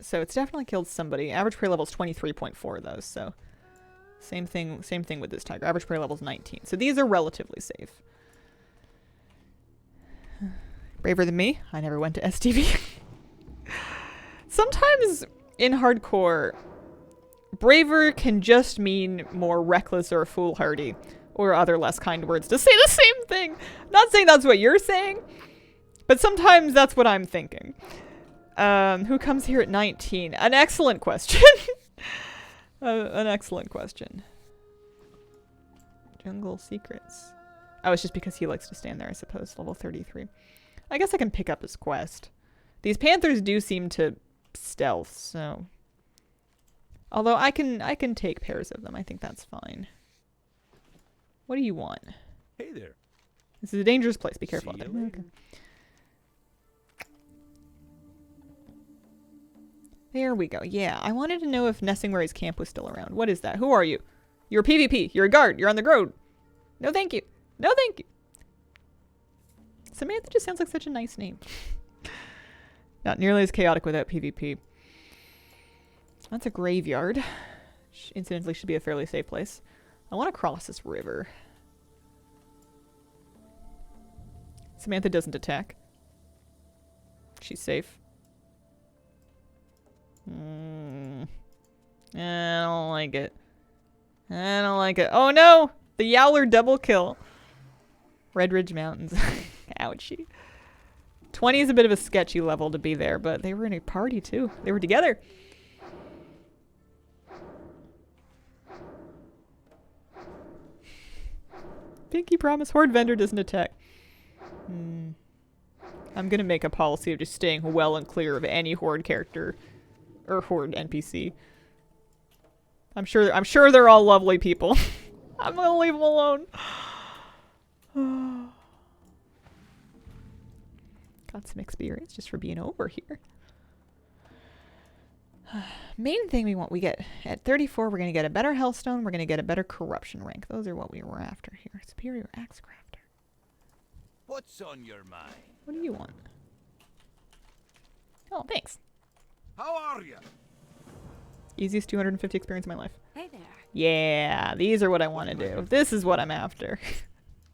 So it's definitely killed somebody. Average prey level is 23.4 though, so same thing with this tiger. Average prey level is 19. So these are relatively safe. Braver than me. I never went to STV. Sometimes in hardcore, braver can just mean more reckless or foolhardy or other less kind words to say the same thing. Not saying that's what you're saying. But sometimes that's what I'm thinking. Who comes here at 19? An excellent question. An excellent question. Jungle Secrets. Oh, it's just because he likes to stand there, I suppose. Level 33. I guess I can pick up his quest. These panthers do seem to stealth, so... Although I can take pairs of them. I think that's fine. What do you want? Hey there. This is a dangerous place. Be careful out there. Okay. There we go. Yeah, I wanted to know if Nessingwary's camp was still around. What is that? Who are you? You're a PvP. You're a guard. You're on the road. No thank you. No thank you. Samantha just sounds like such a nice name. Not nearly as chaotic without PvP. That's a graveyard. Which incidentally should be a fairly safe place. I want to cross this river. Samantha doesn't attack. She's safe. I don't like it. I don't like it. Oh no! The Yowler double kill. Red Ridge Mountains. Ouchie. 20 is a bit of a sketchy level to be there, but they were in a party too. They were together. Pinky promise. Horde vendor doesn't attack. I'm gonna make a policy of just staying well and clear of any Horde character. Or Horde NPC. I'm sure they're all lovely people. I'm gonna leave them alone. Got some experience just for being over here. Main thing we get at 34, we're gonna get a better Hellstone, we're gonna get a better corruption rank. Those are what we were after here. Superior Axe Crafter. What's on your mind? What do you want? Oh, thanks. How are you? Easiest 250 experience in my life. Hey there. Yeah, these are what I want to do. This is what I'm after.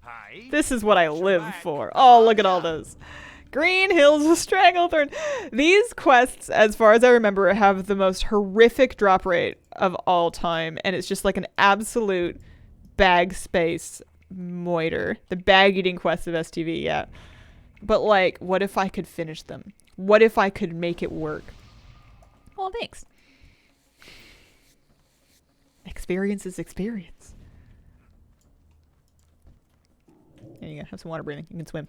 Hi. This is what I live for. Oh, look at all those. Green Hills of Stranglethorn. These quests, as far as I remember, have the most horrific drop rate of all time. And it's just like an absolute bag space moiter. The bag eating quests of STV, yeah. But like, what if I could finish them? What if I could make it work? Well, thanks. Experience is experience. There you go. Have some water breathing. You can swim.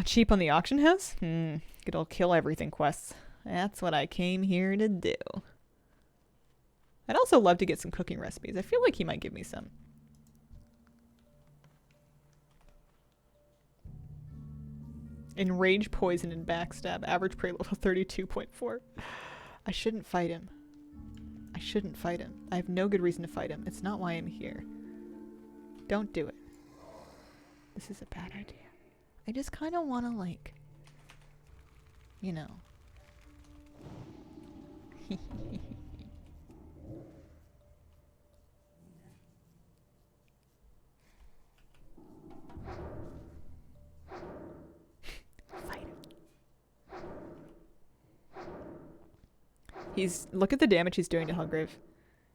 Cheap on the auction house? Good old kill everything quests. That's what I came here to do. I'd also love to get some cooking recipes. I feel like he might give me some. Enrage, poison, and backstab. Average prey level 32.4. I shouldn't fight him. I shouldn't fight him. I have no good reason to fight him. It's not why I'm here. Don't do it. This is a bad idea. I just kind of want to, like, you know. Fight him. Look at the damage he's doing to Hellgrave.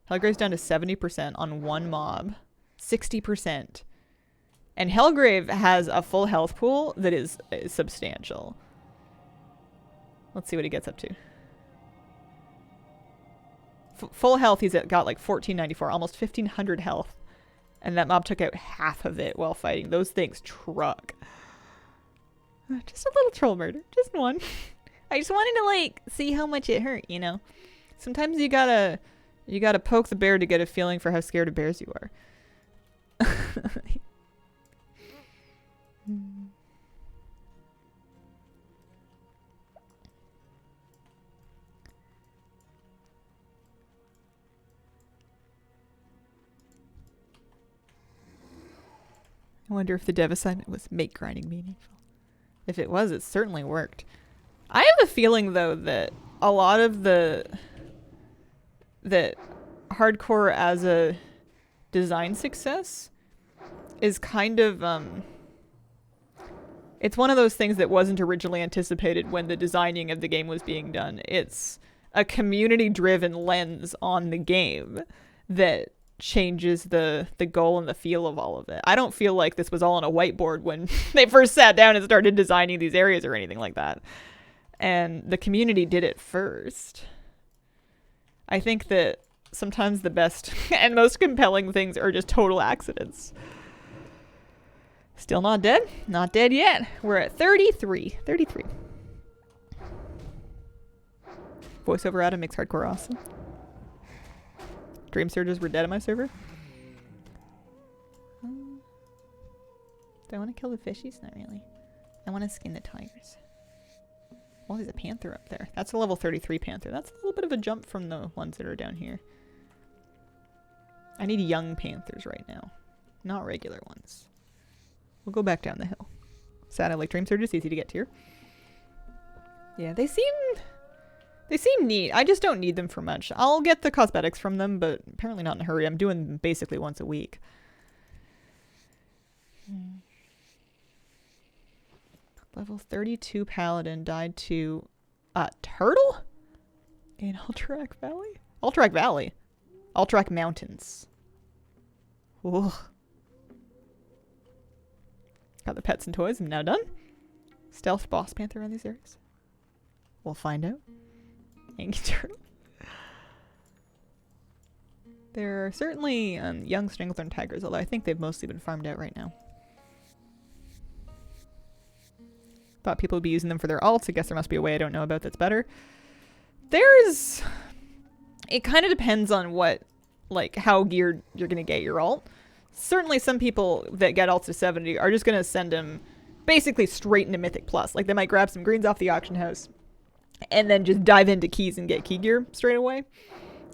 Hellgrave's down to 70% on one mob. 60%. And Hellgrave has a full health pool that is substantial. Let's see what he gets up to. Full health, he's got like 1494, almost 1500 health. And that mob took out half of it while fighting. Those things truck. Just a little troll murder. Just one. I just wanted to, like, see how much it hurt, you know? Sometimes you gotta poke the bear to get a feeling for how scared of bears you are. I wonder if the dev assignment was make grinding meaningful. If it was, it certainly worked. I have a feeling, though, that a lot of that hardcore as a design success is kind of, it's one of those things that wasn't originally anticipated when the designing of the game was being done. It's a community-driven lens on the game that changes the goal and the feel of all of it. I don't feel like this was all on a whiteboard when they first sat down and started designing these areas or anything like that. And the community did it first. I think that sometimes the best and most compelling things are just total accidents. Still not dead? Not dead yet. We're at 33. 33. Voiceover Adam makes hardcore awesome. Dream Surges were dead on my server. Do I want to kill the fishies? Not really. I want to skin the tigers. Oh, there's a panther up there. That's a level 33 panther. That's a little bit of a jump from the ones that are down here. I need young panthers right now, not regular ones. We'll go back down the hill. Sad, I like Dream Surges, easy to get to here. Yeah, they seem neat. I just don't need them for much. I'll get the cosmetics from them, but apparently not in a hurry. I'm doing them basically once a week. Level 32 paladin died to a turtle in Alterac Valley? Alterac Valley. Alterac Mountains. Ugh. Got the pets and toys. I'm now done. Stealth boss panther around these areas. We'll find out. Yankee turtle. There are certainly young stranglethorn tigers, although I think they've mostly been farmed out right now. Thought people would be using them for their alts. I guess there must be a way I don't know about that's better. It kind of depends on what, like, how geared you're going to get your alt. Certainly some people that get alts to 70 are just going to send them basically straight into Mythic Plus. Like, they might grab some greens off the auction house and then just dive into keys and get key gear straight away.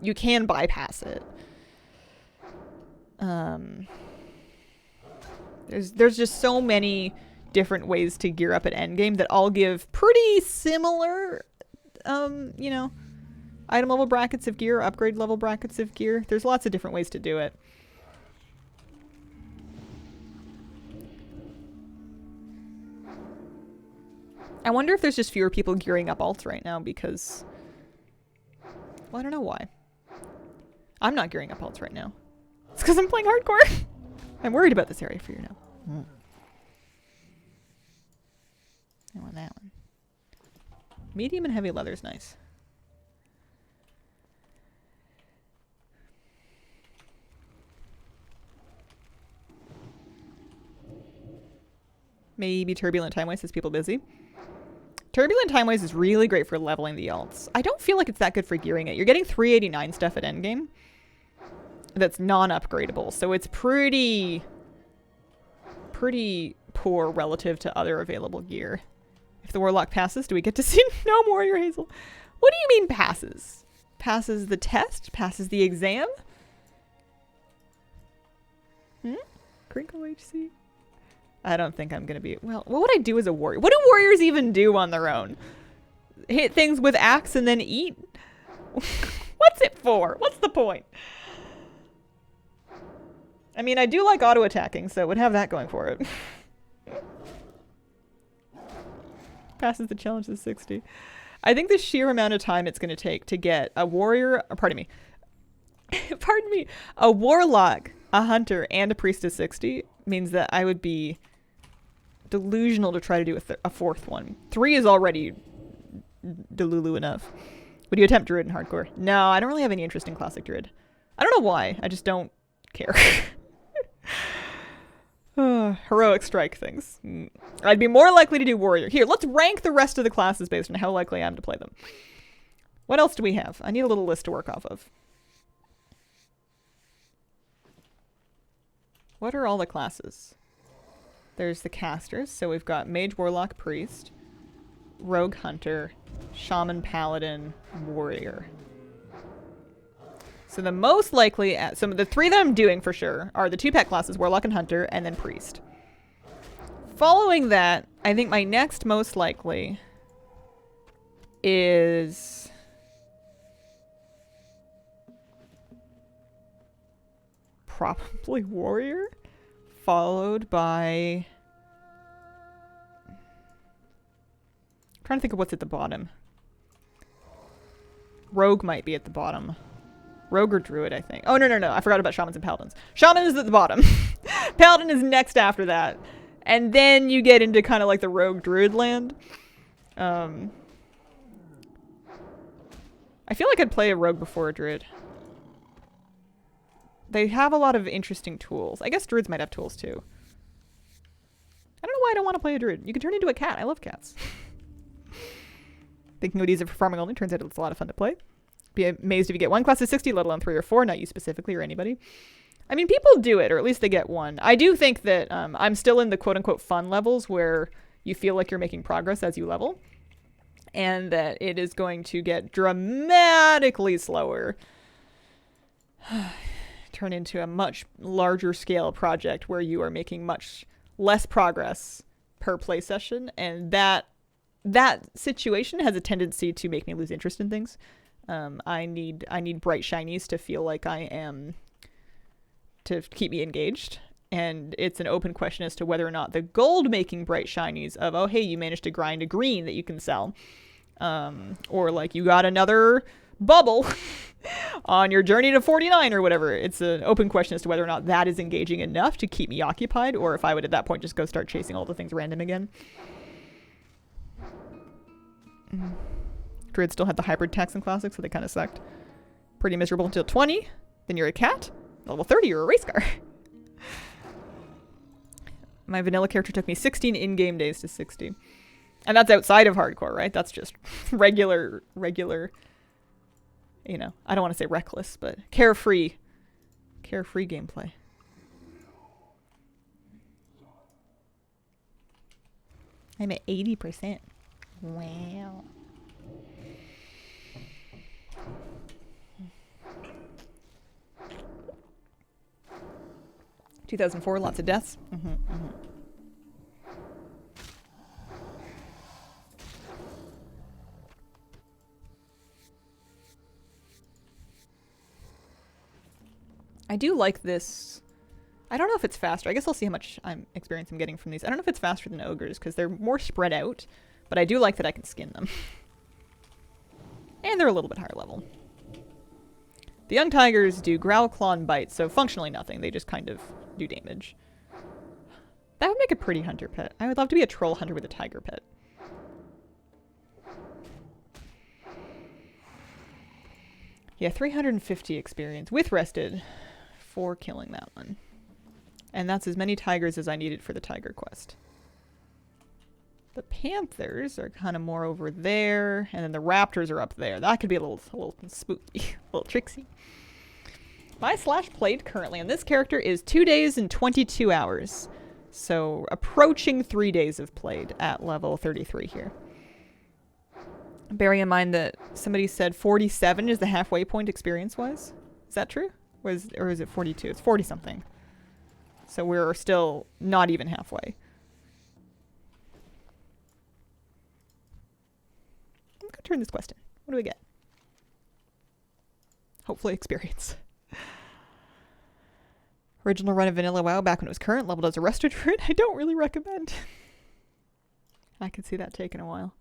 You can bypass it. There's just so many different ways to gear up at endgame that all give pretty similar, you know, item level brackets of gear, upgrade level brackets of gear. There's lots of different ways to do it. I wonder if there's just fewer people gearing up alts right now because, well, I don't know why. I'm not gearing up alts right now. It's because I'm playing hardcore. I'm worried about this area for you now. I want that one. Medium and heavy leather is nice. Maybe Turbulent Time Waste is people busy. Turbulent Time Waste is really great for leveling the alts. I don't feel like it's that good for gearing it. You're getting 389 stuff at endgame that's non-upgradable, so it's pretty poor relative to other available gear. If the Warlock passes, do we get to see no more Warrior Hazel? What do you mean passes? Passes the test? Passes the exam? Crinkle HC? I don't think I'm going to be... Well, what would I do as a warrior? What do warriors even do on their own? Hit things with axe and then eat? What's it for? What's the point? I mean, I do like auto-attacking, so it would have that going for it. Passes the challenge to 60. I think the sheer amount of time it's going to take to get a warrior... pardon me, a warlock, a hunter, and a priest to 60 means that I would be delusional to try to do a fourth one. 3 is already delulu enough. Would you attempt Druid in hardcore? No, I don't really have any interest in classic Druid. I don't know why. I just don't care. Heroic strike things. I'd be more likely to do warrior. Here, let's rank the rest of the classes based on how likely I am to play them. What else do we have? I need a little list to work off of. What are all the classes? There's the casters. So we've got Mage, Warlock, Priest, Rogue, Hunter, Shaman, Paladin, Warrior. So the most likely, some of the 3 that I'm doing for sure are the 2 pet classes, Warlock and Hunter, and then Priest. Following that, I think my next most likely is probably Warrior, followed by... I'm trying to think of what's at the bottom. Rogue might be at the bottom. Rogue or Druid, I think. Oh, no. I forgot about Shamans and Paladins. Shaman is at the bottom. Paladin is next after that. And then you get into kind of like the Rogue Druid land. I feel like I'd play a Rogue before a Druid. They have a lot of interesting tools. I guess Druids might have tools too. I don't know why I don't want to play a Druid. You can turn into a cat. I love cats. Thinking it would use it for farming only. Turns out it's a lot of fun to play. Be amazed if you get one class of 60, let alone 3 or 4. Not you specifically or anybody. I mean, people do it, or at least they get one. I do think that I'm still in the quote-unquote fun levels where you feel like you're making progress as you level. And that it is going to get dramatically slower. Turn into a much larger scale project where you are making much less progress per play session. And that situation has a tendency to make me lose interest in things. I need bright shinies to feel like I am, to keep me engaged. And it's an open question as to whether or not the gold making bright shinies of, oh, hey, you managed to grind a green that you can sell. Or like you got another bubble on your journey to 49 or whatever. It's an open question as to whether or not that is engaging enough to keep me occupied, or if I would at that point just go start chasing all the things random again. Druid still had the hybrid tax in Classic, so they kind of sucked. Pretty miserable until 20. Then you're a cat. Level 30, you're a race car. My vanilla character took me 16 in-game days to 60. And that's outside of hardcore, right? That's just regular, you know, I don't want to say reckless, but carefree gameplay. I'm at 80%. Wow. – 2004, lots of deaths. I do like this. I don't know if it's faster. I guess I'll see how much experience I'm getting from these. I don't know if it's faster than ogres because they're more spread out, but I do like that I can skin them. And they're a little bit higher level. The young tigers do growl, claw, and bite, so functionally nothing. They just kind of do damage. That would make a pretty hunter pet. I would love to be a troll hunter with a tiger pet. Yeah, 350 experience with rested for killing that one. And that's as many tigers as I needed for the tiger quest. The panthers are kind of more over there, and then the raptors are up there. That could be a little spooky, a little tricksy. My slash played currently on this character is 2 days and 22 hours. So approaching 3 days of played at level 33 here. Bearing in mind that somebody said 47 is the halfway point experience-wise. Is that true? Or is it 42? It's 40-something. So we're still not even halfway. I'm going to turn this quest in. What do we get? Hopefully experience. Original run of Vanilla WoW back when it was current, leveled as a Rested Druid. I don't really recommend. I could see that taking a while.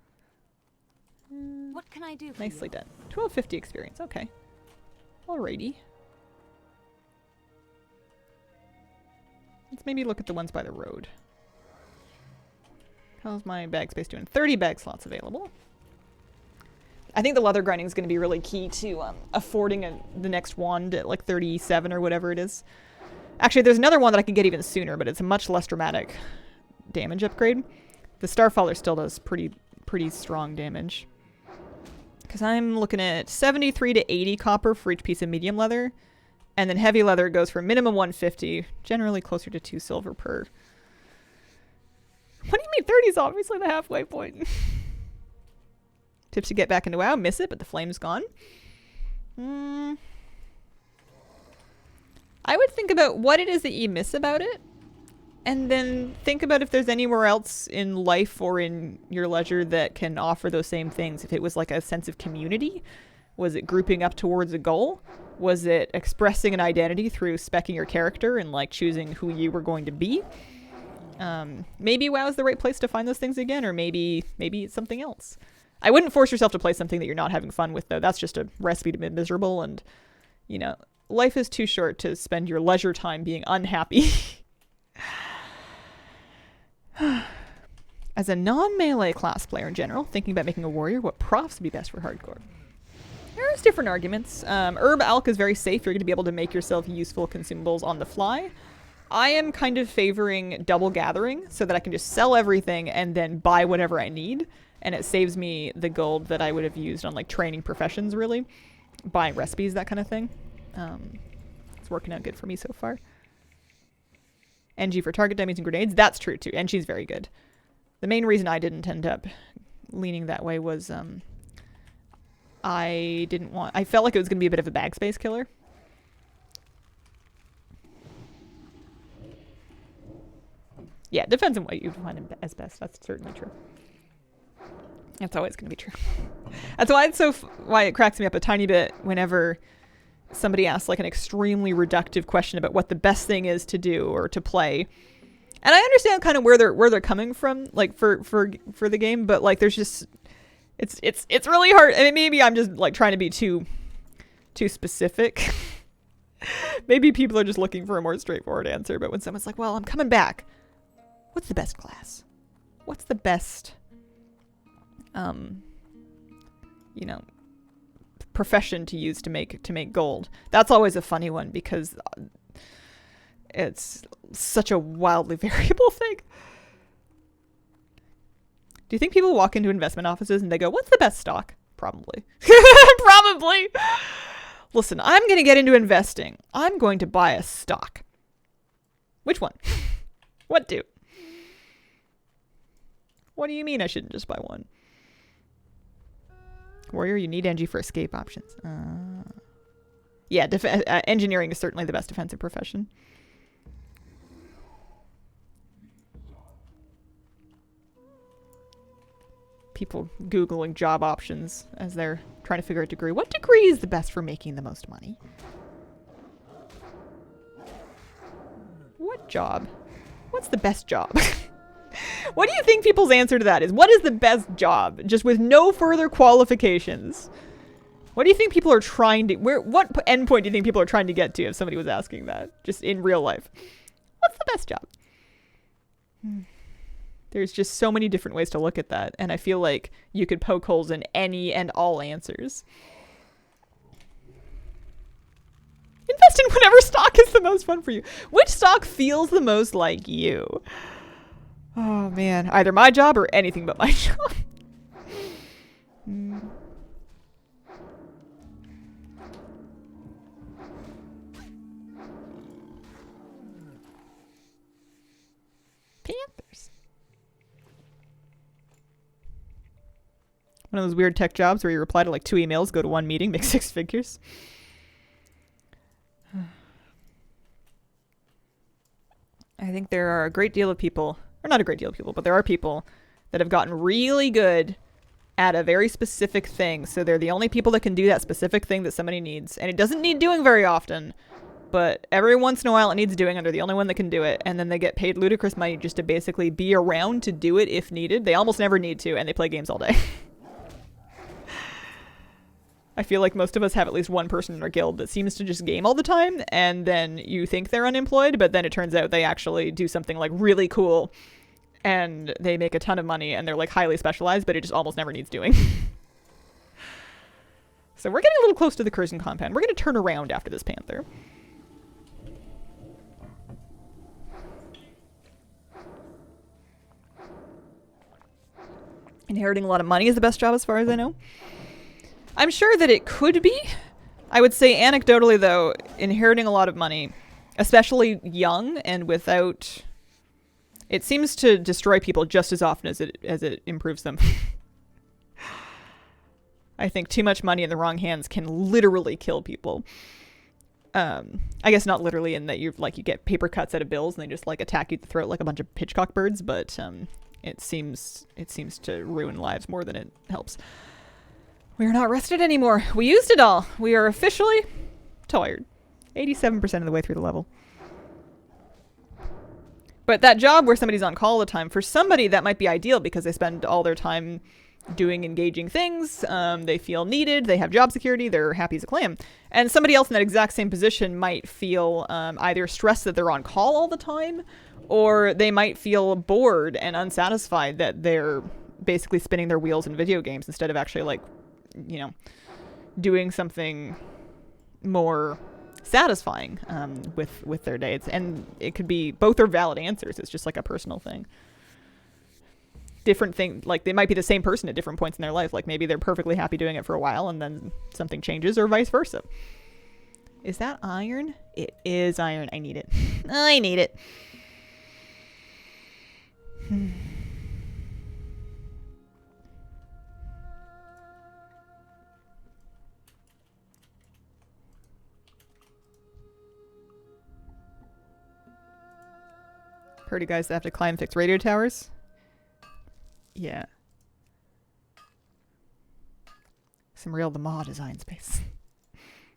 What can I do for Nicely you? done. 1250 experience. Okay. Alrighty. Let's maybe look at the ones by the road. How's my bag space doing? 30 bag slots available. I think the leather grinding is going to be really key to affording the next wand at like 37 or whatever it is. Actually, there's another one that I can get even sooner, but it's a much less dramatic damage upgrade. The Starfaller still does pretty strong damage. Because I'm looking at 73 to 80 copper for each piece of medium leather. And then heavy leather goes for minimum 150, generally closer to 2 silver per. What do you mean 30 is obviously the halfway point? Tips to get back into WoW, miss it, but the flame's gone. I would think about what it is that you miss about it. And then think about if there's anywhere else in life or in your leisure that can offer those same things. If it was like a sense of community, was it grouping up towards a goal? Was it expressing an identity through speccing your character and like choosing who you were going to be? Maybe WoW is the right place to find those things again, or maybe it's something else. I wouldn't force yourself to play something that you're not having fun with, though. That's just a recipe to be miserable, and You know, life is too short to spend your leisure time being unhappy. As a non-melee class player in general, thinking about making a warrior, what profs would be best for hardcore? There's different arguments. Herb Alch is very safe. You're going to be able to make yourself useful consumables on the fly. I am kind of favoring double gathering so that I can just sell everything and then buy whatever I need. And it saves me the gold that I would have used on like training professions, really. Buying recipes, that kind of thing. It's working out good for me so far. NG for target dummies and grenades. That's true too. NG's very good. The main reason I didn't end up leaning that way was I felt like it was going to be a bit of a bag space killer. Yeah, depends on what you find as best. That's certainly true. That's always going to be true. That's why why it cracks me up a tiny bit whenever somebody asks like an extremely reductive question about what the best thing is to do or to play. And I understand kind of where they're coming from, like for the game, but like there's just it's really hard. I mean, maybe I'm just like trying to be too specific. Maybe people are just looking for a more straightforward answer. But when someone's like, "Well, I'm coming back," what's the best class? What's the best, you know, profession to use to make gold? That's always a funny one because it's such a wildly variable thing. Do you think people walk into investment offices and they go, "What's the best stock?" Probably. Probably. Listen, I'm going to get into investing. I'm going to buy a stock. Which one? What do? What do you mean I shouldn't just buy one? Warrior, you need NG for escape options. Yeah, engineering is certainly the best defensive profession. People Googling job options as they're trying to figure out degree. What degree is the best for making the most money? What job? What's the best job? What do you think people's answer to that is? What is the best job? Just with no further qualifications. What do you think people are trying to... What endpoint do you think people are trying to get to if somebody was asking that? Just in real life. What's the best job? There's just so many different ways to look at that. And I feel like you could poke holes in any and all answers. Invest in whatever stock is the most fun for you. Which stock feels the most like you? Oh, man. Either my job or anything but my job. Panthers. One of those weird tech jobs where you reply to like 2 emails, go to 1 meeting, make 6 figures. I think there are a great deal of people, or not a great deal of people, but there are people that have gotten really good at a very specific thing. So they're the only people that can do that specific thing that somebody needs. And it doesn't need doing very often, but every once in a while it needs doing and they're the only one that can do it. And then they get paid ludicrous money just to basically be around to do it if needed. They almost never need to, and they play games all day. I feel like most of us have at least one person in our guild that seems to just game all the time, and then you think they're unemployed, but then it turns out they actually do something like really cool, and they make a ton of money, and they're like highly specialized, but it just almost never needs doing. So we're getting a little close to the Curzon compound. We're going to turn around after this panther. Inheriting a lot of money is the best job as far as I know. I'm sure that it could be. I would say anecdotally, though, inheriting a lot of money, especially young and without... It seems to destroy people just as often as it improves them. I think too much money in the wrong hands can literally kill people. I guess not literally in that you get paper cuts out of bills and they just like attack you at the throat like a bunch of Hitchcock birds, but it seems to ruin lives more than it helps. We are not rested anymore. We used it all. We are officially tired. 87% of the way through the level. But that job where somebody's on call all the time, for somebody that might be ideal because they spend all their time doing engaging things. They feel needed. They have job security. They're happy as a clam. And somebody else in that exact same position might feel either stressed that they're on call all the time, or they might feel bored and unsatisfied that they're basically spinning their wheels in video games instead of actually, like, you know, doing something more satisfying with their day. And it could be, both are valid answers. It's just like a personal thing. Different thing, like they might be the same person at different points in their life. Like maybe they're perfectly happy doing it for a while and then something changes, or vice versa. Is that iron? It is iron. I need it. I need it. Heard you guys that have to climb fixed radio towers? Yeah. Some real the maw design space.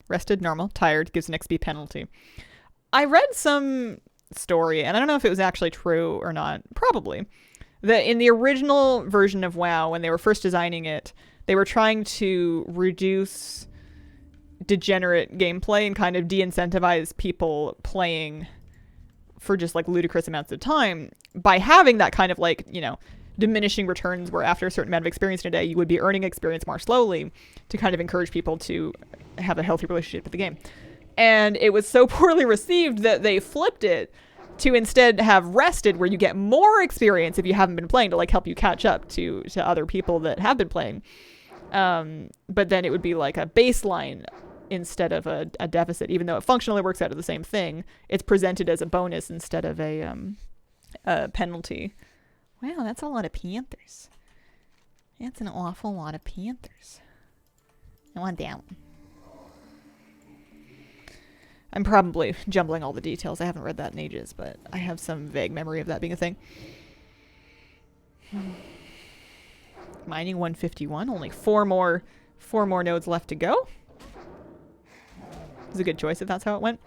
Rested, normal, tired, gives an XP penalty. I read some story, and I don't know if it was actually true or not, probably, that in the original version of WoW, when they were first designing it, they were trying to reduce degenerate gameplay and kind of de-incentivize people playing for just like ludicrous amounts of time by having that kind of like, you know, diminishing returns where after a certain amount of experience in a day, you would be earning experience more slowly to kind of encourage people to have a healthy relationship with the game. And it was so poorly received that they flipped it to instead have rested, where you get more experience if you haven't been playing to like help you catch up to other people that have been playing. But then it would be like a baseline instead of a deficit, even though it functionally works out of the same thing. It's presented as a bonus instead of a penalty. Wow, that's a lot of panthers. That's an awful lot of panthers. I want that one. I'm probably jumbling all the details. I haven't read that in ages, but I have some vague memory of that being a thing. Mining 151. Only four more nodes left to go. It was a good choice if that's how it went.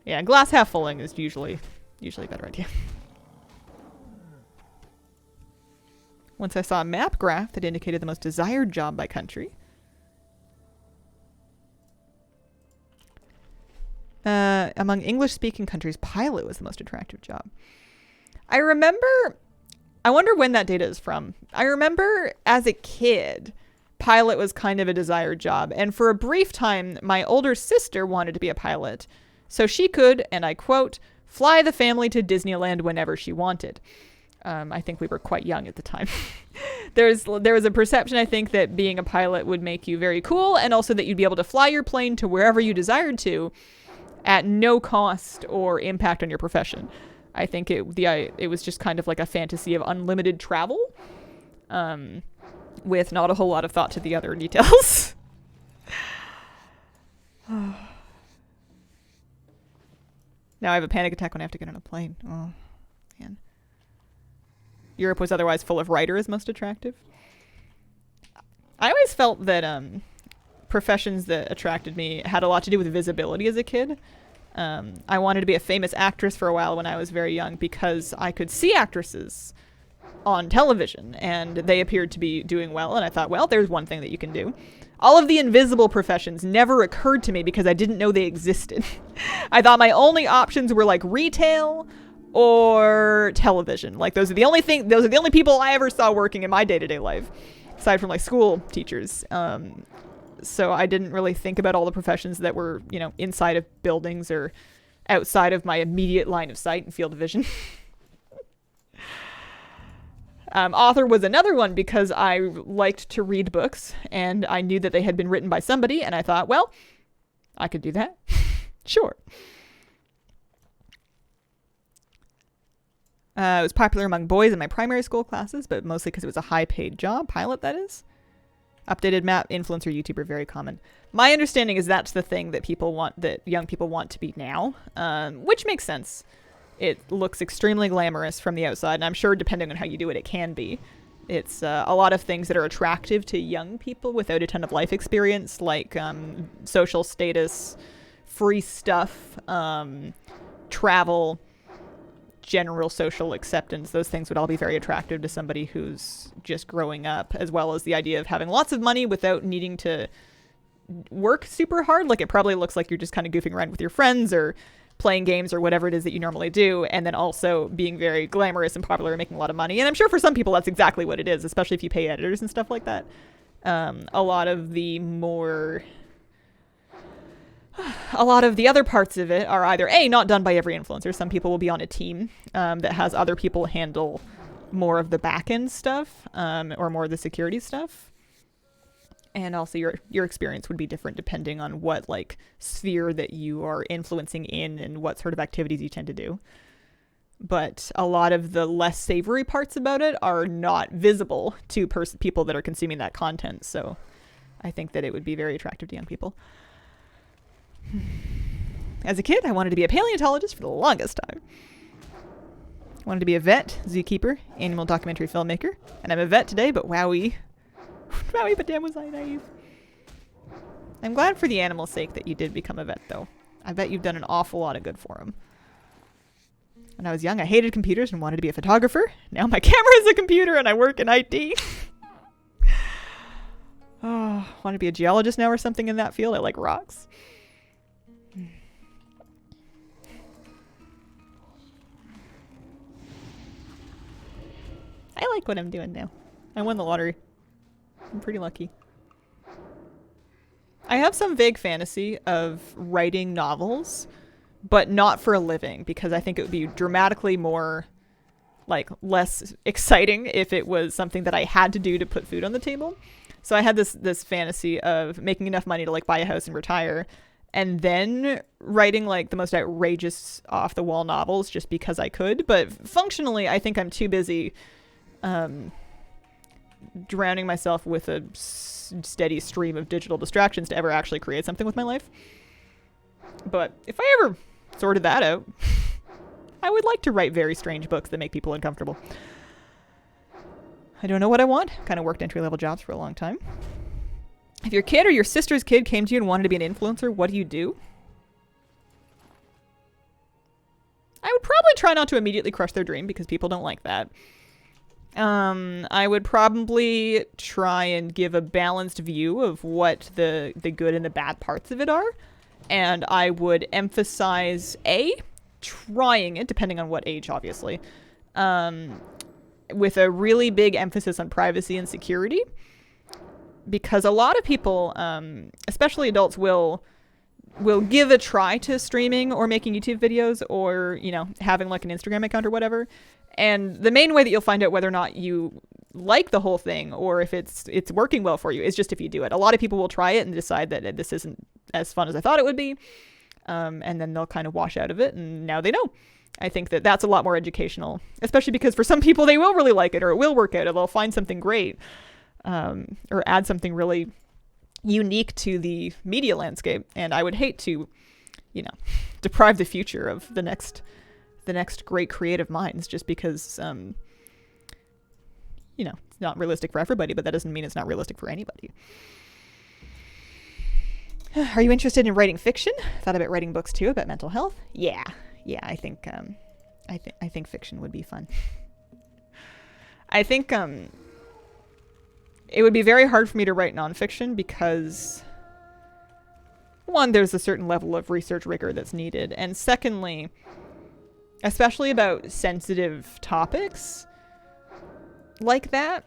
Yeah, glass half fulling is usually a better idea. Once I saw a map graph that indicated the most desired job by country. Among English-speaking countries, pilot was the most attractive job. I wonder when that data is from. I remember as a kid, pilot was kind of a desired job. And for a brief time, my older sister wanted to be a pilot. So she could, and I quote, fly the family to Disneyland whenever she wanted. I think we were quite young at the time. There was a perception, I think, that being a pilot would make you very cool, and also that you'd be able to fly your plane to wherever you desired to at no cost or impact on your profession. I think it was just kind of like a fantasy of unlimited travel, with not a whole lot of thought to the other details. Now I have a panic attack when I have to get on a plane. Oh, man. Europe was otherwise full of writers most attractive. I always felt that professions that attracted me had a lot to do with visibility as a kid. I wanted to be a famous actress for a while when I was very young because I could see actresses on television and they appeared to be doing well, and I thought, well, there's one thing that you can do. All of the invisible professions never occurred to me because I didn't know they existed. I thought my only options were like retail or television. Like those are the only people I ever saw working in my day-to-day life, aside from like school teachers. So I didn't really think about all the professions that were, you know, inside of buildings or outside of my immediate line of sight and field of vision. Author was another one because I liked to read books and I knew that they had been written by somebody, and I thought, well, I could do that. Sure. It was popular among boys in my primary school classes, but mostly because it was a high-paid job. Pilot, that is. Updated map, influencer, YouTuber, very common. My understanding is that's the thing that young people want to be now, which makes sense. It looks extremely glamorous from the outside, and I'm sure depending on how you do it, it can be. It's a lot of things that are attractive to young people without a ton of life experience, like social status, free stuff, travel, general social acceptance, those things would all be very attractive to somebody who's just growing up, as well as the idea of having lots of money without needing to work super hard. Like, it probably looks like you're just kind of goofing around with your friends or playing games or whatever it is that you normally do, and then also being very glamorous and popular and making a lot of money. And I'm sure for some people that's exactly what it is, especially if you pay editors and stuff like that. A lot of the other parts of it are either not done by every influencer. Some people will be on a team that has other people handle more of the back end stuff, or more of the security stuff. And also your experience would be different depending on what like sphere that you are influencing in and what sort of activities you tend to do. But a lot of the less savory parts about it are not visible to people that are consuming that content. So I think that it would be very attractive to young people. As a kid, I wanted to be a paleontologist for the longest time. I wanted to be a vet, zookeeper, animal documentary filmmaker. And I'm a vet today, but wowie. Wowie, but damn was I naive. I'm glad for the animal's sake that you did become a vet, though. I bet you've done an awful lot of good for them. When I was young, I hated computers and wanted to be a photographer. Now my camera is a computer and I work in IT. Oh, want to be a geologist now or something in that field? I like rocks. I like what I'm doing now. I won the lottery. I'm pretty lucky. I have some vague fantasy of writing novels, but not for a living, because I think it would be dramatically more, like, less exciting if it was something that I had to do to put food on the table. So I had this fantasy of making enough money to, like, buy a house and retire, and then writing, like, the most outrageous off-the-wall novels just because I could. But functionally, I think I'm too busy drowning myself with a steady stream of digital distractions to ever actually create something with my life. But if I ever sorted that out, I would like to write very strange books that make people uncomfortable. I don't know what I want. Kind of worked entry-level jobs for a long time. If your kid or your sister's kid came to you and wanted to be an influencer, what do you do? I would probably try not to immediately crush their dream, because people don't like that. I would probably try and give a balanced view of what the good and the bad parts of it are. And I would emphasize trying it, depending on what age, obviously, with a really big emphasis on privacy and security. Because a lot of people, especially adults, will give a try to streaming or making YouTube videos, or, you know, having like an Instagram account or whatever. And the main way that you'll find out whether or not you like the whole thing or if it's working well for you is just if you do it. A lot of people will try it and decide that this isn't as fun as I thought it would be. And then they'll kind of wash out of it, and now they know. I think that that's a lot more educational, especially because for some people they will really like it, or it will work out, or they'll find something great, or add something really unique to the media landscape. And I would hate to, you know, deprive the future of the next great creative minds just because, you know, it's not realistic for everybody, but that doesn't mean it's not realistic for anybody. Are you interested in writing fiction? Thought about writing books too about mental health. Yeah, I think fiction would be fun. I think it would be very hard for me to write nonfiction because, one, there's a certain level of research rigor that's needed, and secondly, especially about sensitive topics like that,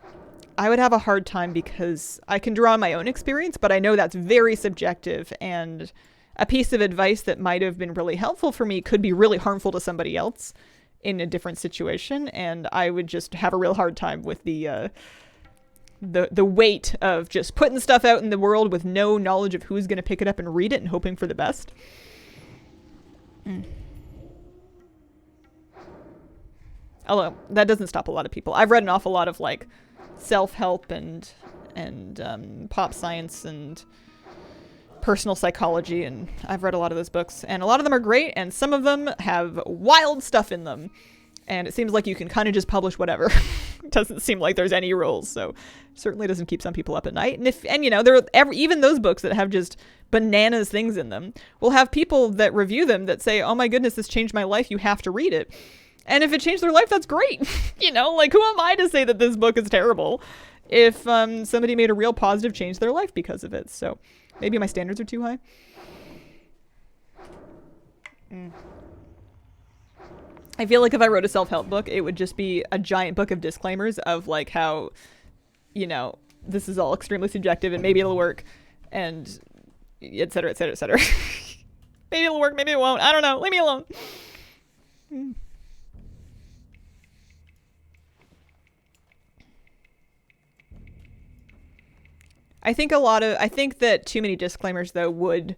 I would have a hard time because I can draw on my own experience, but I know that's very subjective, and a piece of advice that might have been really helpful for me could be really harmful to somebody else in a different situation, and I would just have a real hard time with the weight of just putting stuff out in the world with no knowledge of who's going to pick it up and read it and hoping for the best. Although that doesn't stop a lot of people. I've read an awful lot of like self-help and pop science and personal psychology, and I've read a lot of those books, and a lot of them are great, and some of them have wild stuff in them, and it seems like you can kind of just publish whatever. It doesn't seem like there's any rules, so certainly doesn't keep some people up at night. And you know, even those books that have just bananas things in them will have people that review them that say, oh my goodness, this changed my life, you have to read it. And if it changed their life, that's great. You know, like, who am I to say that this book is terrible if somebody made a real positive change to their life because of it? So maybe my standards are too high. I feel like if I wrote a self-help book, it would just be a giant book of disclaimers of, like, how, you know, this is all extremely subjective and maybe it'll work and et cetera, et cetera, et cetera. Maybe it'll work, maybe it won't. I don't know. Leave me alone. I think that too many disclaimers, though,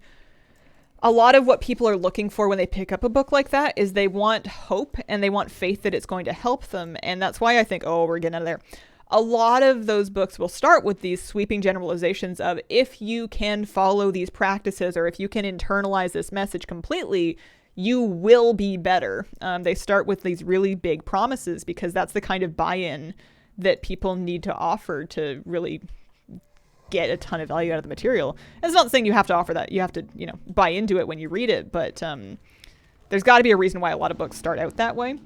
a lot of what people are looking for when they pick up a book like that is they want hope and they want faith that it's going to help them. And that's why I think, oh, we're getting out of there. A lot of those books will start with these sweeping generalizations of, if you can follow these practices or if you can internalize this message completely, you will be better. They start with these really big promises because that's the kind of buy-in that people need to offer to really get a ton of value out of the material. And it's not saying you have to offer that. You have to, you know, buy into it when you read it, but there's got to be a reason why a lot of books start out that way.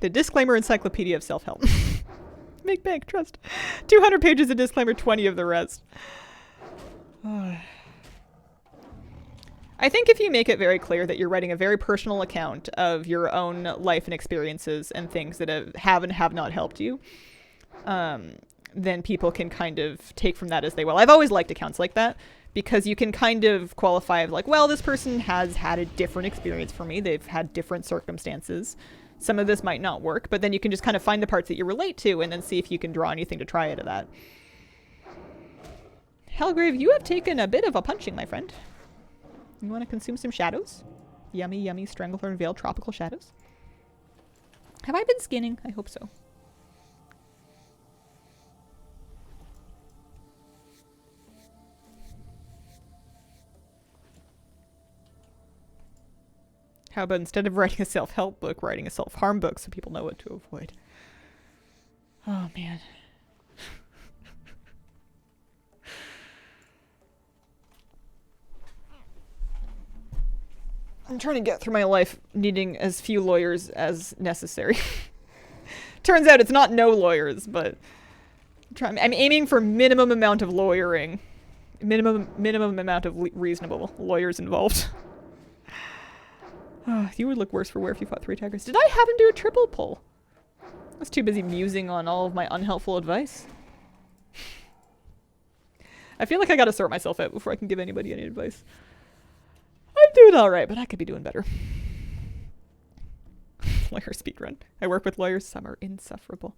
The Disclaimer Encyclopedia of Self-Help. Make bank, trust. 200 pages of disclaimer, 20 of the rest. I think if you make it very clear that you're writing a very personal account of your own life and experiences and things that have and have not helped you, then people can kind of take from that as they will. I've always liked accounts like that because you can kind of qualify of, like, well, this person has had a different experience from me. They've had different circumstances. Some of this might not work, but then you can just kind of find the parts that you relate to and then see if you can draw anything to try out of that. Helgrave, you have taken a bit of a punching, my friend. You want to consume some shadows? Yummy, yummy Stranglethorn Veil tropical shadows. Have I been skinning? I hope so. How about instead of writing a self-help book, writing a self-harm book so people know what to avoid? Oh, man. I'm trying to get through my life needing as few lawyers as necessary. Turns out it's not no lawyers, but I'm aiming for minimum amount of lawyering. Minimum amount of reasonable lawyers involved. You would look worse for wear if you fought 3 tigers. Did I happen to do a triple pull? I was too busy musing on all of my unhelpful advice. I feel like I gotta sort myself out before I can give anybody any advice. I'm doing alright, but I could be doing better. Lawyer speedrun. I work with lawyers. Some are insufferable.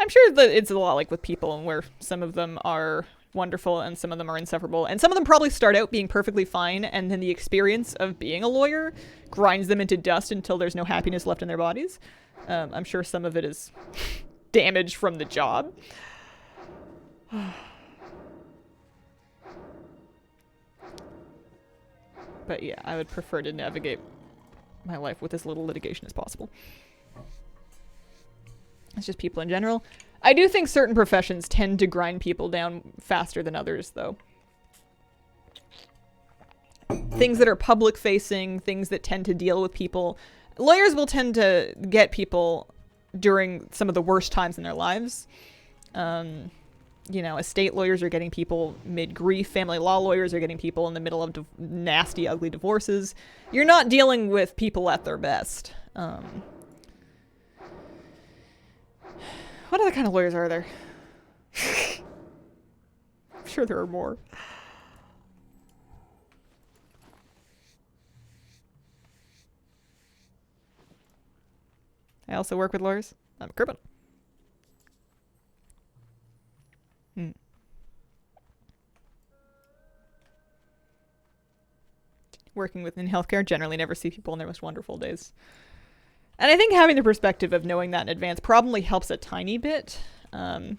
I'm sure that it's a lot like with people, and where some of them are wonderful and some of them are insufferable. And some of them probably start out being perfectly fine, and then the experience of being a lawyer grinds them into dust until there's no happiness left in their bodies. I'm sure some of it is damage from the job. But yeah, I would prefer to navigate my life with as little litigation as possible. It's just people in general. I do think certain professions tend to grind people down faster than others, though. Things that are public-facing, things that tend to deal with people. Lawyers will tend to get people during some of the worst times in their lives. You know, estate lawyers are getting people mid-grief. Family law lawyers are getting people in the middle of nasty, ugly divorces. You're not dealing with people at their best. What other kind of lawyers are there? I'm sure there are more. I also work with lawyers. I'm a criminal. Working within healthcare, generally never see people in their most wonderful days. And I think having the perspective of knowing that in advance probably helps a tiny bit. I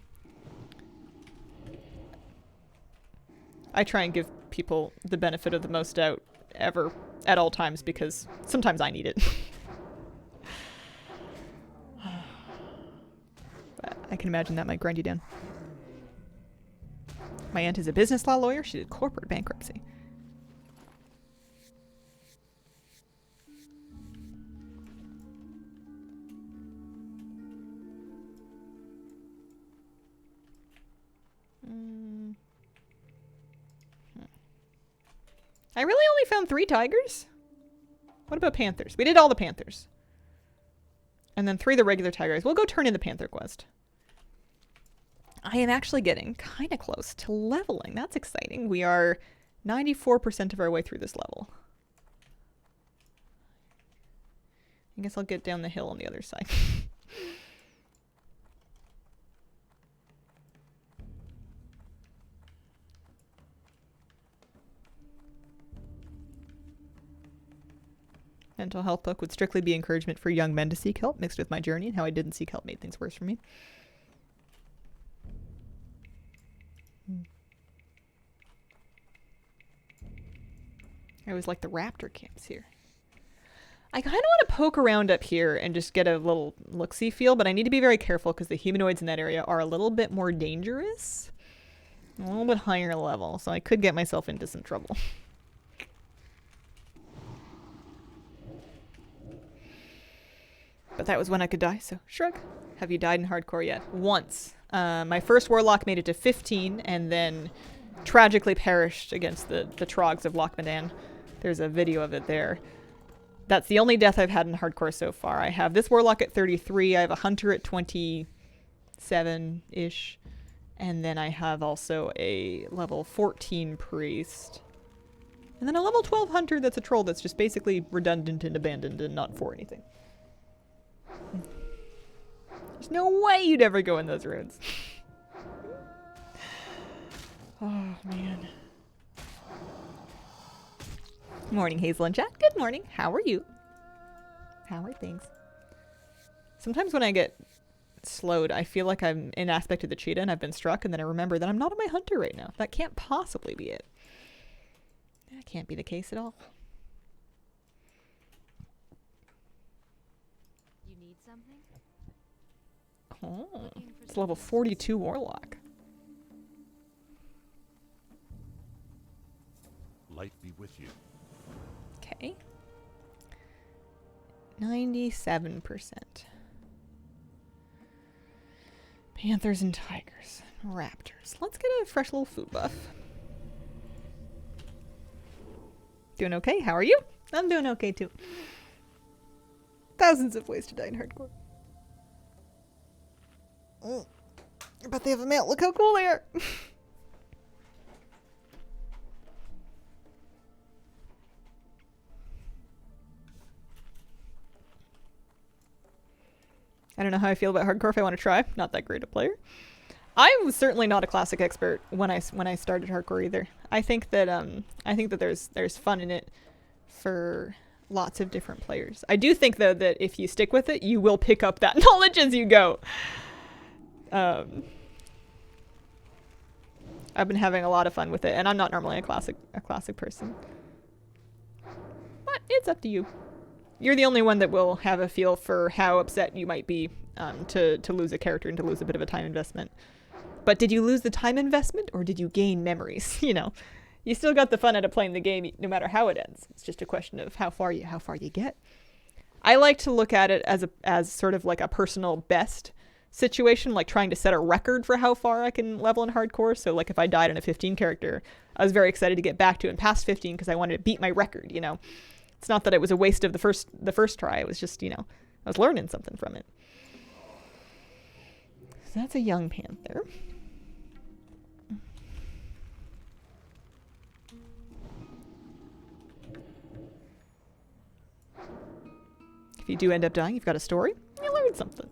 try and give people the benefit of the most doubt ever at all times because sometimes I need it. But I can imagine that might grind you down. My aunt is a business law lawyer. She did corporate bankruptcy. I really only found 3 tigers? What about panthers? We did all the panthers. And then 3 of the regular tigers. We'll go turn in the panther quest. I am actually getting kind of close to leveling. That's exciting. We are 94% of our way through this level. I guess I'll get down the hill on the other side. Mental health book would strictly be encouragement for young men to seek help, mixed with my journey and how I didn't seek help made things worse for me. I always like the raptor camps here. I kind of want to poke around up here and just get a little look-see feel, but I need to be very careful because the humanoids in that area are a little bit more dangerous. A little bit higher level, so I could get myself into some trouble. But that was when I could die, so shrug. Have you died in hardcore yet? Once. My first warlock made it to 15 and then tragically perished against the Trogs of Loch Modan. There's a video of it there. That's the only death I've had in hardcore so far. I have this warlock at 33, I have a hunter at 27-ish, and then I have also a level 14 priest. And then a level 12 hunter that's a troll that's just basically redundant and abandoned and not for anything. There's no way you'd ever go in those roads. Oh, man. Morning, Hazel and chat. Good morning. How are you? How are things? Sometimes when I get slowed, I feel like I'm in aspect of the cheetah and I've been struck, and then I remember that I'm not on my hunter right now. That can't possibly be it. That can't be the case at all. You need something? Oh, it's level 42 warlock. Light be with you. Okay. 97%. Panthers and tigers. Raptors. Let's get a fresh little food buff. Doing okay? How are you? I'm doing okay too. Thousands of ways to die in hardcore. But they have a male. Look how cool they are. I don't know how I feel about hardcore if I want to try. Not that great a player. I was certainly not a classic expert when I started hardcore either. I think that there's fun in it for lots of different players. I do think though that if you stick with it, you will pick up that knowledge as you go. I've been having a lot of fun with it, and I'm not normally a classic person. But it's up to you. You're the only one that will have a feel for how upset you might be to lose a character and to lose a bit of a time investment. But did you lose the time investment, or did you gain memories? You know, you still got the fun out of playing the game no matter how it ends. It's just a question of how far you get. I like to look at it as sort of like a personal best situation, like trying to set a record for how far I can level in hardcore. So like if I died in a 15 character, I was very excited to get back to and past 15 because I wanted to beat my record, you know. It's not that it was a waste of the first try. It was just, you know, I was learning something from it. So that's a young panther. If you do end up dying, you've got a story. You learned something.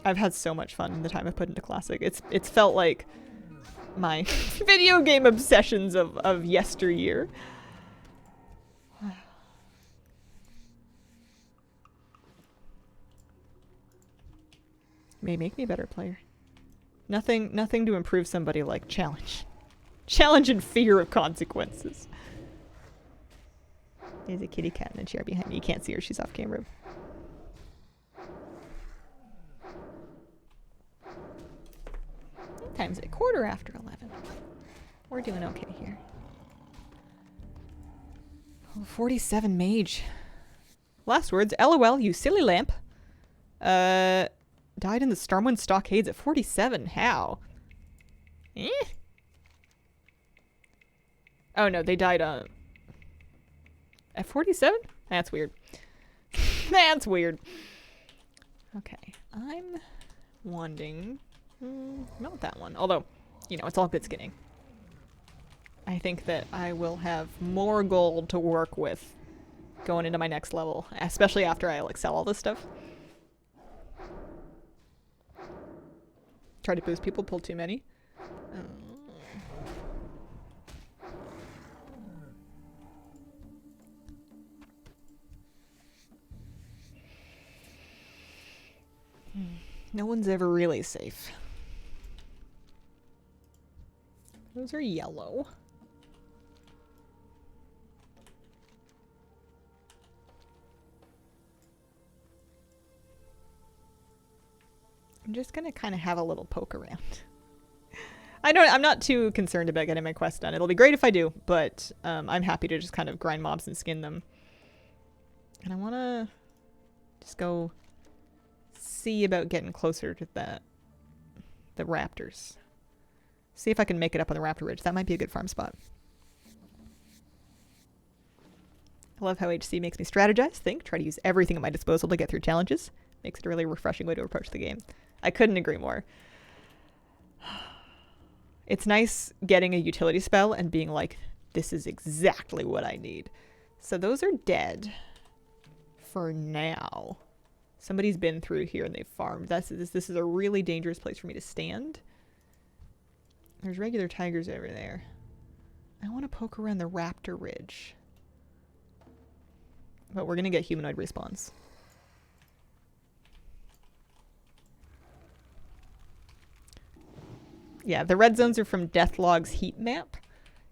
I've had so much fun in the time I've put into Classic. It's felt like my video game obsessions of yesteryear. May make me a better player. Nothing to improve somebody like challenge. Challenge and fear of consequences. There's a kitty cat in a chair behind me. You can't see her. She's off camera. Okay. time's it? 11:15. We're doing okay here. Oh, 47 mage. Last words. LOL, you silly lamp. Died in the Stormwind Stockades at 47. How? Eh? Oh no, they died at 47? That's weird. That's weird. Okay, I'm wanting... not that one. Although, you know, it's all good skinning. I think that I will have more gold to work with going into my next level, especially after I like sell all this stuff. Try to boost people, pull too many. No one's ever really safe. Those are yellow. I'm just gonna kind of have a little poke around. I'm not too concerned about getting my quest done. It'll be great if I do, but I'm happy to just kind of grind mobs and skin them. And I want to just go see about getting closer to the raptors. See if I can make it up on the Raptor Ridge. That might be a good farm spot. I love how HC makes me strategize, think, try to use everything at my disposal to get through challenges. Makes it a really refreshing way to approach the game. I couldn't agree more. It's nice getting a utility spell and being like, this is exactly what I need. So those are dead for now. Somebody's been through here and they've farmed. This is a really dangerous place for me to stand. There's regular tigers over there. I want to poke around the Raptor Ridge. But we're going to get humanoid respawns. Yeah, the red zones are from Deathlog's heat map.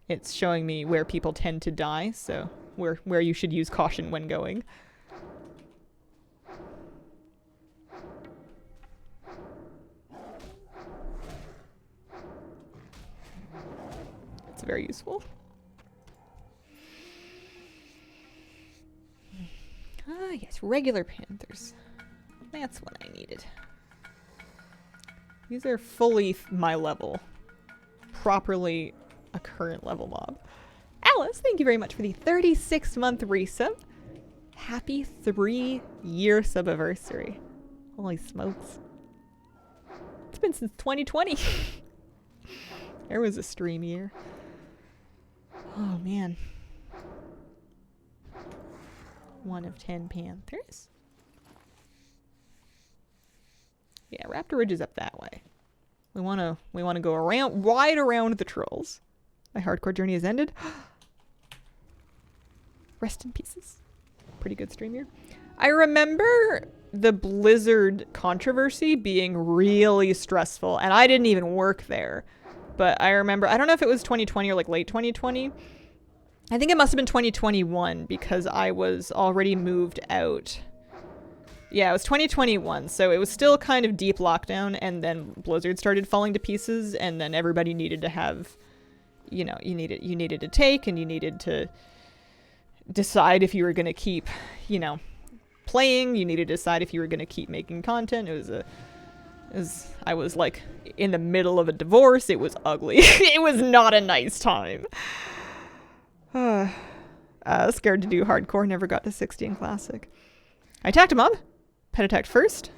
It's showing me where people tend to die, so where you should use caution when going. It's very useful. Ah, yes, regular panthers. That's what I needed. These are fully my level. Properly a current level mob. Alice, thank you very much for the 36-month resub. Happy 3-year subiversary. Holy smokes. It's been since 2020. There was a stream year. Oh, man. 1 of 10 panthers. Yeah, Raptor Ridge is up that way. We wanna go around, wide around the trolls. My hardcore journey has ended. Rest in pieces. Pretty good stream here. I remember the Blizzard controversy being really stressful, and I didn't even work there. But I remember, I don't know if it was 2020 or like late 2020. I think it must have been 2021 because I was already moved out. Yeah, it was 2021, so it was still kind of deep lockdown, and then Blizzard started falling to pieces, and then everybody needed to have, you know, you needed to take, and you needed to decide if you were going to keep, you know, playing. You needed to decide if you were going to keep making content. I was like in the middle of a divorce. It was ugly. It was not a nice time. Scared to do hardcore. Never got to 60 in classic. I attacked a mob. Pet attacked first.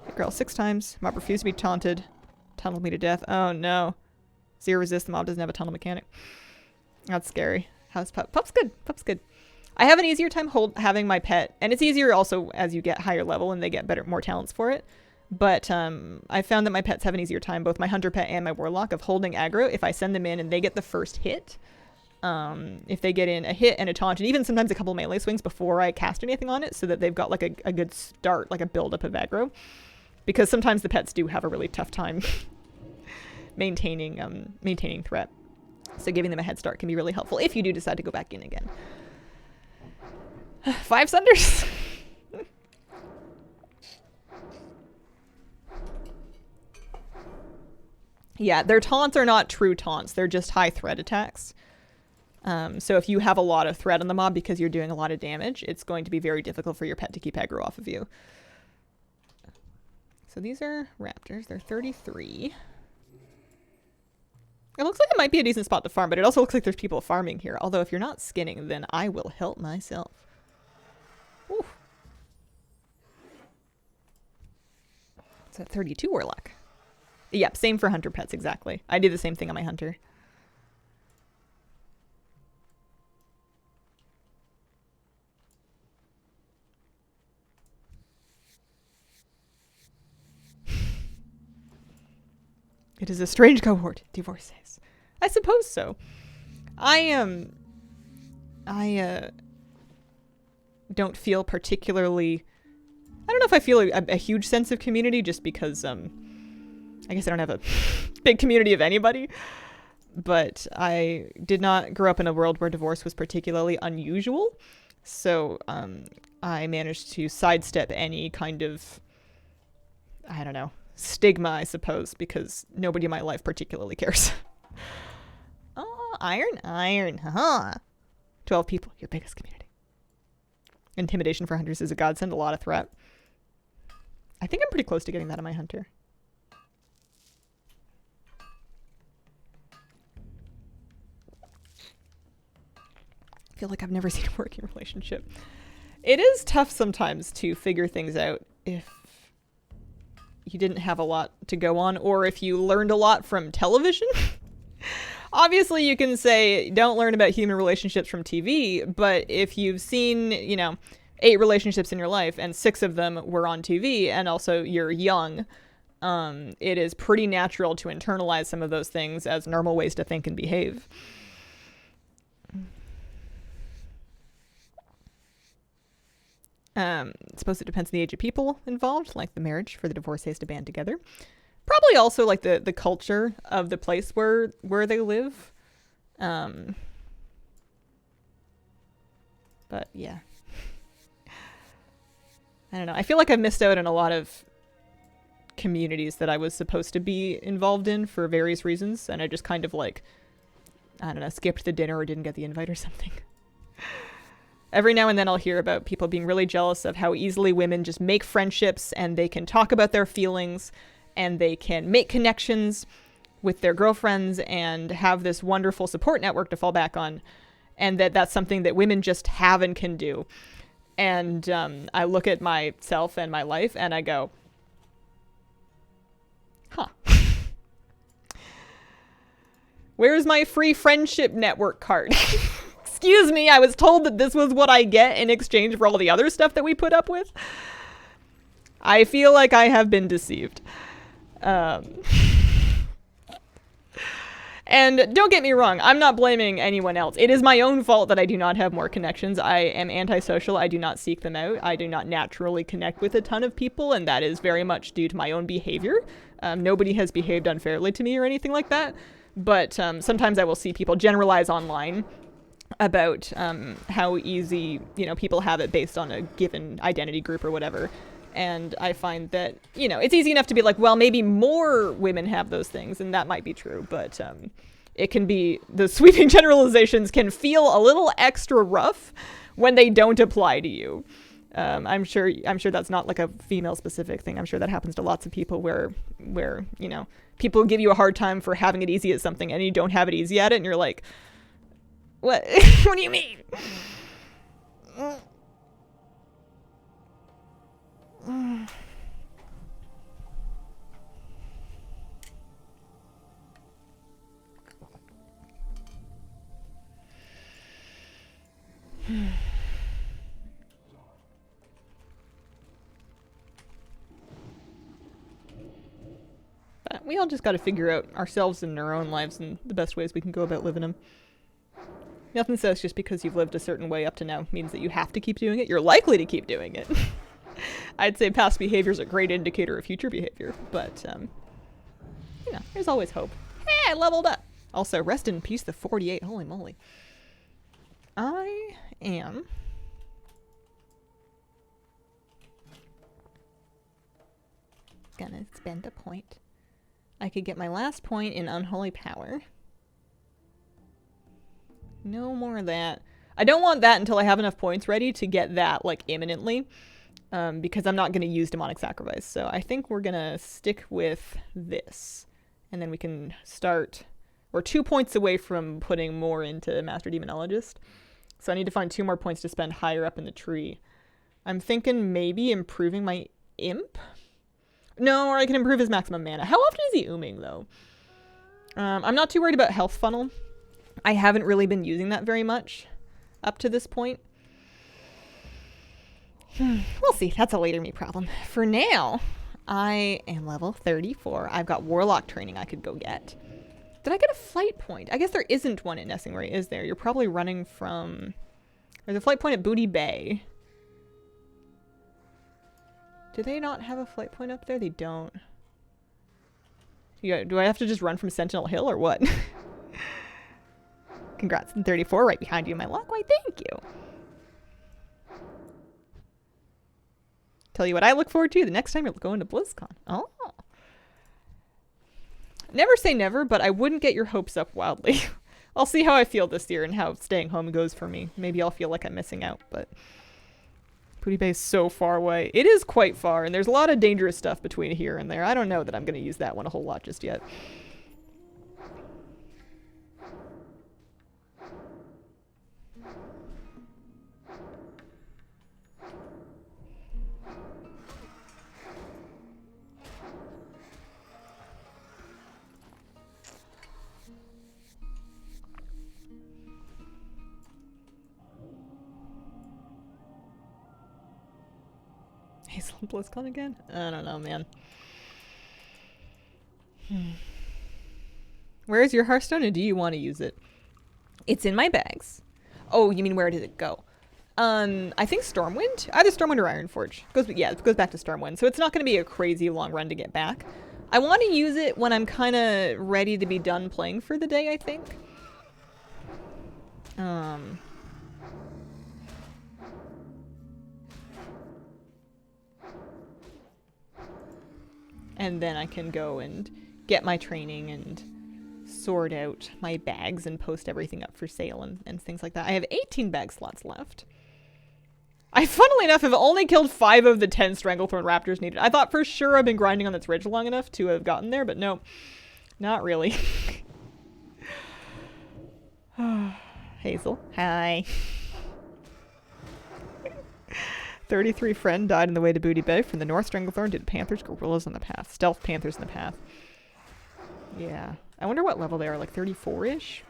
Hit girl 6 times. Mob refused to be taunted. Tunneled me to death. Oh no. 0 resist. The mob doesn't have a tunnel mechanic. That's scary. How's Pup? Pup's good. Pup's good. I have an easier time having my pet, and it's easier also as you get higher level and they get more talents for it. But I found that my pets have an easier time, both my hunter pet and my warlock, of holding aggro if I send them in and they get the first hit. If they get in a hit and a taunt, and even sometimes a couple melee swings before I cast anything on it, so that they've got like a good start, like a build-up of aggro. Because sometimes the pets do have a really tough time maintaining threat. So giving them a head start can be really helpful if you do decide to go back in again. 5 Sunders! Yeah, their taunts are not true taunts. They're just high threat attacks. So if you have a lot of threat on the mob because you're doing a lot of damage, it's going to be very difficult for your pet to keep aggro off of you. So these are raptors. They're 33. It looks like it might be a decent spot to farm, but it also looks like there's people farming here. Although if you're not skinning, then I will help myself. Ooh. It's at 32 warlock. Yep, same for hunter pets, exactly. I do the same thing on my hunter. It is a strange cohort, Divorce says. I suppose so. I don't feel particularly... I don't know if I feel a huge sense of community just because, I guess I don't have a big community of anybody. But I did not grow up in a world where divorce was particularly unusual. So, I managed to sidestep any kind of, I don't know, stigma, I suppose, because nobody in my life particularly cares. Oh, iron, haha. 12 people, your biggest community. Intimidation for hunters is a godsend, a lot of threat. I think I'm pretty close to getting that on my hunter. I feel like I've never seen a working relationship. It is tough sometimes to figure things out if you didn't have a lot to go on, or if you learned a lot from television. Obviously, you can say, don't learn about human relationships from TV, but if you've seen, you know, 8 relationships in your life, and 6 of them were on TV, and also you're young, it is pretty natural to internalize some of those things as normal ways to think and behave. I suppose it depends on the age of people involved, like the marriage for the divorcees to band together. Probably also like the culture of the place where they live. But yeah. I don't know. I feel like I've missed out on a lot of communities that I was supposed to be involved in for various reasons, and I just kind of like, I don't know, skipped the dinner or didn't get the invite or something. Every now and then I'll hear about people being really jealous of how easily women just make friendships and they can talk about their feelings and they can make connections with their girlfriends and have this wonderful support network to fall back on, and that's something that women just have and can do. And I look at myself and my life and I go, huh. Where's my free friendship network card? Excuse me, I was told that this was what I get in exchange for all the other stuff that we put up with. I feel like I have been deceived. And don't get me wrong, I'm not blaming anyone else. It is my own fault that I do not have more connections. I am antisocial. I do not seek them out. I do not naturally connect with a ton of people, and that is very much due to my own behavior. Nobody has behaved unfairly to me or anything like that. But sometimes I will see people generalize online about how easy, you know, people have it based on a given identity group or whatever. And I find that, you know, it's easy enough to be like, well, maybe more women have those things, and that might be true, but it can be, the sweeping generalizations can feel a little extra rough when they don't apply to you. I'm sure that's not like a female specific thing. I'm sure that happens to lots of people where, you know, people give you a hard time for having it easy at something and you don't have it easy at it, and you're like, what? What do you mean? But we all just got to figure out ourselves and our own lives and the best ways we can go about living them. Nothing says just because you've lived a certain way up to now means that you have to keep doing it. You're likely to keep doing it. I'd say past behavior is a great indicator of future behavior, but, you know, there's always hope. Hey, I leveled up! Also, rest in peace, the 48. Holy moly. I am... gonna spend a point. I could get my last point in Unholy Power. No more of that. I don't want that until I have enough points ready to get that, like, imminently. Because I'm not going to use Demonic Sacrifice. So I think we're going to stick with this. And then we can start... We're 2 points away from putting more into Master Demonologist. So I need to find 2 more points to spend higher up in the tree. I'm thinking maybe improving my Imp? No, or I can improve his maximum mana. How often is he ooming, though? I'm not too worried about Health Funnel. I haven't really been using that very much up to this point. We'll see. That's a later me problem. For now, I am level 34. I've got Warlock training I could go get. Did I get a flight point? I guess there isn't one at Nessingray, is there? You're probably running from... There's a flight point at Booty Bay. Do they not have a flight point up there? They don't. Do I have to just run from Sentinel Hill or what? Congrats, 34 right behind you, my luck. Why, thank you. Tell you what I look forward to the next time you're going to BlizzCon. Oh. Never say never, but I wouldn't get your hopes up wildly. I'll see how I feel this year and how staying home goes for me. Maybe I'll feel like I'm missing out, but... Booty Bay is so far away. It is quite far, and there's a lot of dangerous stuff between here and there. I don't know that I'm going to use that one a whole lot just yet. Hazel and BlizzCon again? I don't know, man. Where is your Hearthstone, and do you want to use it? It's in my bags. Oh, you mean where did it go? I think Stormwind? Either Stormwind or Ironforge. It goes back to Stormwind, so it's not going to be a crazy long run to get back. I want to use it when I'm kind of ready to be done playing for the day, I think. And then I can go and get my training and sort out my bags and post everything up for sale and things like that. I have 18 bag slots left. I, funnily enough, have only killed 5 of the 10 Stranglethorn Raptors needed. I thought for sure I've been grinding on this ridge long enough to have gotten there, but no. Not really. Hazel. Hi. 33 friend died on the way to Booty Bay from the North. Stranglethorn did Panthers, Gorillas on the path. Stealth Panthers in the path. Yeah. I wonder what level they are, like 34-ish?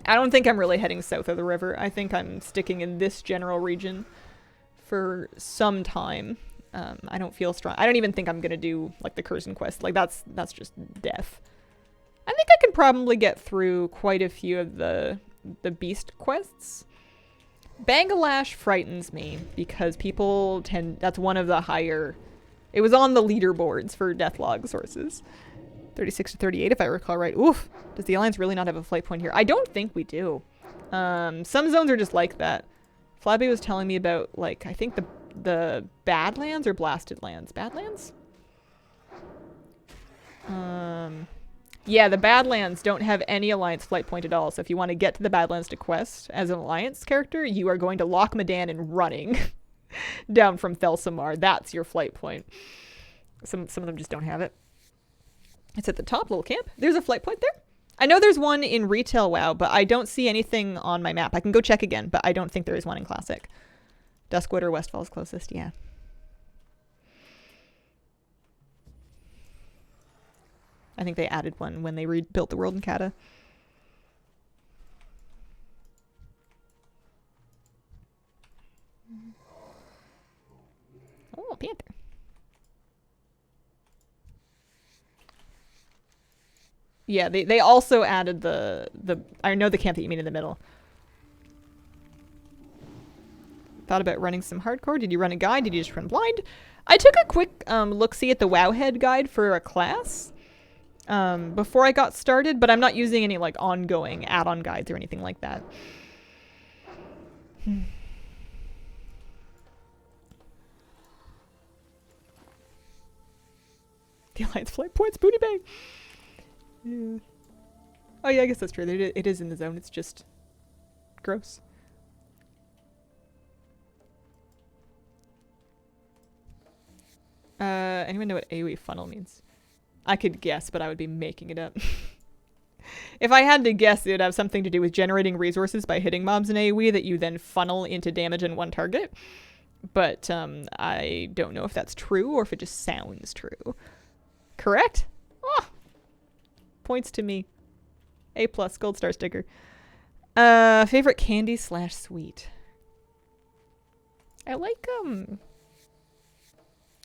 I don't think I'm really heading south of the river. I think I'm sticking in this general region for some time. I don't feel strong. I don't even think I'm going to do, like, the Curzon quest. Like, that's just death. I think I can probably get through quite a few of the beast quests. Bangalash frightens me because people tend... That's one of the higher... It was on the leaderboards for Deathlog sources. 36 to 38, if I recall right. Oof. Does the Alliance really not have a flight point here? I don't think we do. Some zones are just like that. Flabby was telling me about, like, I think the Badlands or Blasted Lands? Badlands? Yeah, the Badlands don't have any Alliance flight point at all, so if you want to get to the Badlands to quest as an Alliance character, you are going to Loch Modan and running down from Thelsamar. That's your flight point. Some of them just don't have it. It's at the top, little camp. There's a flight point there. I know there's one in Retail WoW, but I don't see anything on my map. I can go check again, but I don't think there is one in Classic. Duskwood or Westfall's closest, yeah. I think they added one when they rebuilt the world in Kata. Oh, Panther. Yeah, they also added the I know the camp that you mean in the middle. Thought about running some hardcore. Did you run a guide? Did you just run blind? I took a quick look-see at the Wowhead guide for a class before I got started, but I'm not using any like ongoing add-on guides or anything like that. The Alliance flight points, booty bang. Yeah. Oh yeah, I guess that's true. It is in the zone. It's just gross. Anyone know what AoE funnel means? I could guess, but I would be making it up. If I had to guess, it would have something to do with generating resources by hitting mobs in AoE that you then funnel into damage in one target. But I don't know if that's true or if it just sounds true. Correct? Oh! Points to me. A+, gold star sticker. Favorite candy / sweet. I like,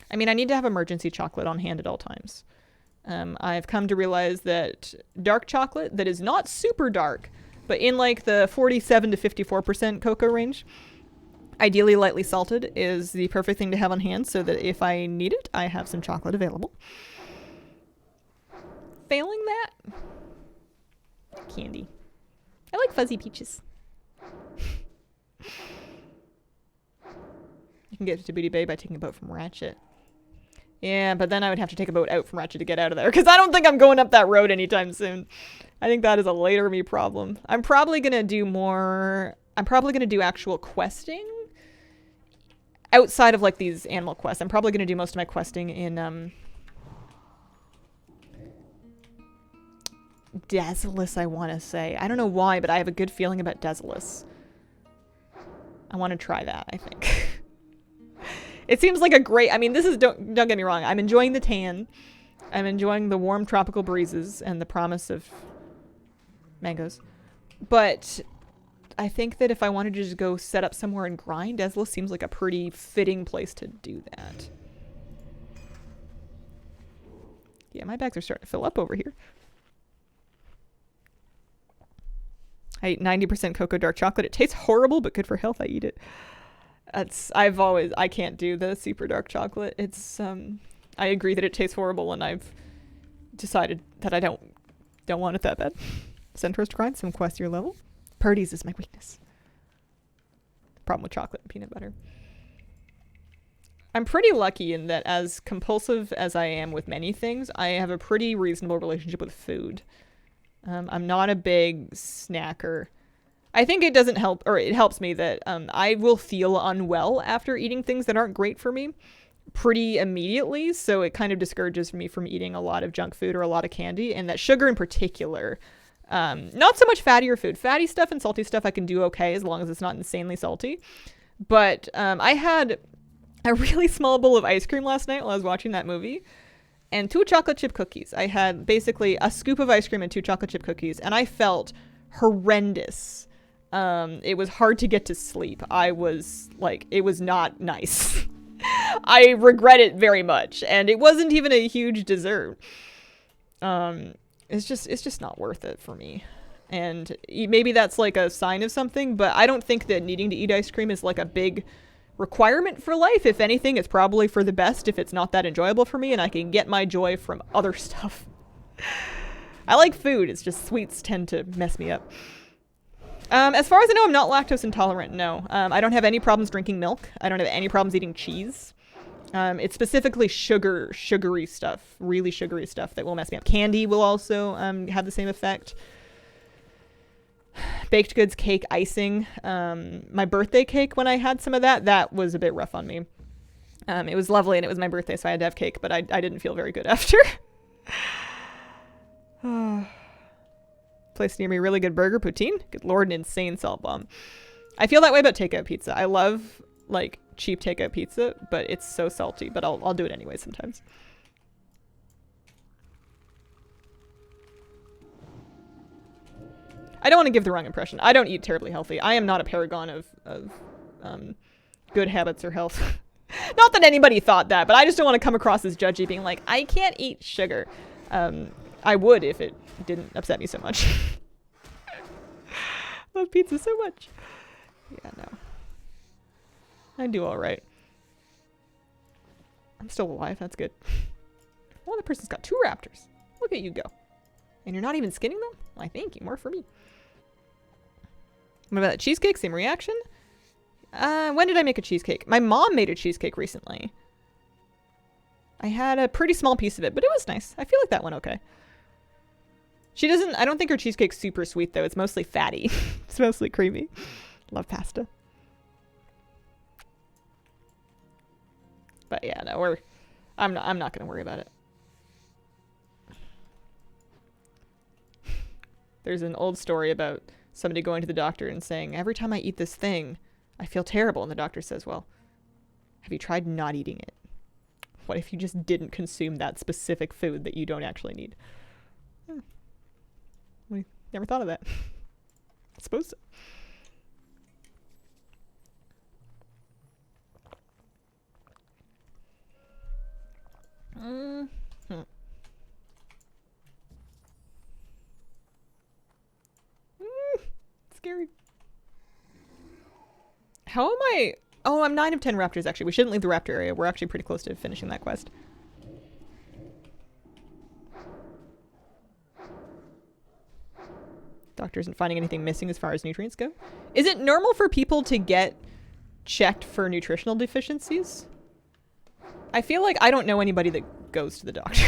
I mean, I need to have emergency chocolate on hand at all times. I've come to realize that dark chocolate that is not super dark, but in like the 47 to 54% cocoa range, ideally lightly salted, is the perfect thing to have on hand so that if I need it, I have some chocolate available. Failing that, candy. I like fuzzy peaches. You can get to Booty Bay by taking a boat from Ratchet. Yeah, but then I would have to take a boat out from Ratchet to get out of there, because I don't think I'm going up that road anytime soon. I think that is a later me problem. I'm probably going to do more... I'm probably going to do actual questing outside of, like, these animal quests. I'm probably going to do most of my questing in, Desolus, I want to say. I don't know why, but I have a good feeling about Desolus. I want to try that, I think. It seems like a great... I mean, this is... Don't get me wrong. I'm enjoying the tan. I'm enjoying the warm tropical breezes and the promise of mangoes. But I think that if I wanted to just go set up somewhere and grind, Desolus seems like a pretty fitting place to do that. Yeah, my bags are starting to fill up over here. I eat 90% cocoa dark chocolate. It tastes horrible, but good for health. I eat it. I can't do the super dark chocolate. It's, I agree that it tastes horrible, and I've decided that I don't want it that bad. Centros to grind, some questier level. Purdy's is my weakness. Problem with chocolate and peanut butter. I'm pretty lucky in that, as compulsive as I am with many things, I have a pretty reasonable relationship with food. I'm not a big snacker. I think it doesn't help, or it helps me that I will feel unwell after eating things that aren't great for me pretty immediately, so it kind of discourages me from eating a lot of junk food or a lot of candy, and that sugar in particular. Not so much fattier food. Fatty stuff and salty stuff I can do okay as long as it's not insanely salty. But I had a really small bowl of ice cream last night while I was watching that movie, and 2 chocolate chip cookies. I had basically a scoop of ice cream and 2 chocolate chip cookies, and I felt horrendous. It was hard to get to sleep. I was like, it was not nice. I regret it very much, and it wasn't even a huge dessert. It's just not worth it for me. And maybe that's like a sign of something, but I don't think that needing to eat ice cream is like a big requirement for life. If anything, it's probably for the best if it's not that enjoyable for me and I can get my joy from other stuff. I like food, it's just sweets tend to mess me up. As far as I know, I'm not lactose intolerant, no. I don't have any problems drinking milk. I don't have any problems eating cheese. It's specifically sugary stuff, really sugary stuff that will mess me up. Candy will also have the same effect. Baked goods, cake, icing. My birthday cake, when I had some of that was a bit rough on me. It was lovely and it was my birthday, so I had to have cake, but I didn't feel very good after. Place near me, really good burger, poutine. Good lord, an insane salt bomb. I feel that way about takeout pizza. I love like cheap takeout pizza, but it's so salty. But I'll do it anyway sometimes. I don't want to give the wrong impression. I don't eat terribly healthy. I am not a paragon of good habits or health. Not that anybody thought that, but I just don't want to come across as judgy, being like, I can't eat sugar. I would if it didn't upset me so much. Love pizza so much. Yeah, no. I do all right. I'm still alive. That's good. One other person's got 2 raptors. Look at you go. And you're not even skinning them? Why, thank you. More for me. What about that cheesecake? Same reaction? When did I make a cheesecake? My mom made a cheesecake recently. I had a pretty small piece of it, but it was nice. I feel like that went okay. She doesn't, I don't think her cheesecake's super sweet though. It's mostly fatty. It's mostly creamy. Love pasta. But yeah, no, I'm not gonna worry about it. There's an old story about somebody going to the doctor and saying, every time I eat this thing, I feel terrible. And the doctor says, well, have you tried not eating it? What if you just didn't consume that specific food that you don't actually need? We never thought of that. I suppose so. Scary. How am I? Oh, I'm 9 of 10 raptors, actually. We shouldn't leave the raptor area. We're actually pretty close to finishing that quest. Doctor isn't finding anything missing as far as nutrients go. Is it normal for people to get checked for nutritional deficiencies? I feel like I don't know anybody that goes to the doctor.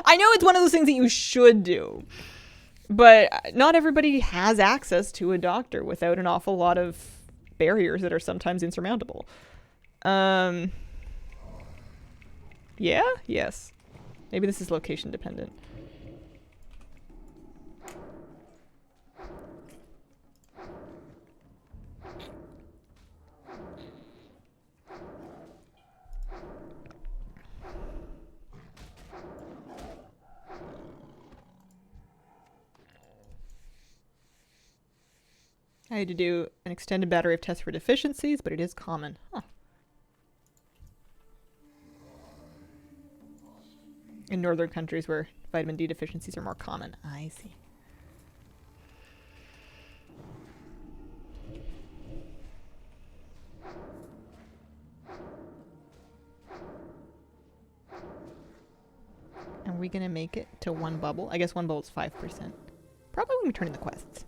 I know it's one of those things that you should do, but not everybody has access to a doctor without an awful lot of barriers that are sometimes insurmountable. Yeah? Yes. Maybe this is location dependent. I had to do an extended battery of tests for deficiencies, but it is common. Huh. In northern countries where vitamin D deficiencies are more common. I see. Are we gonna make it to 1 bubble? I guess 1 bubble is 5%. Probably when we turn in the quests.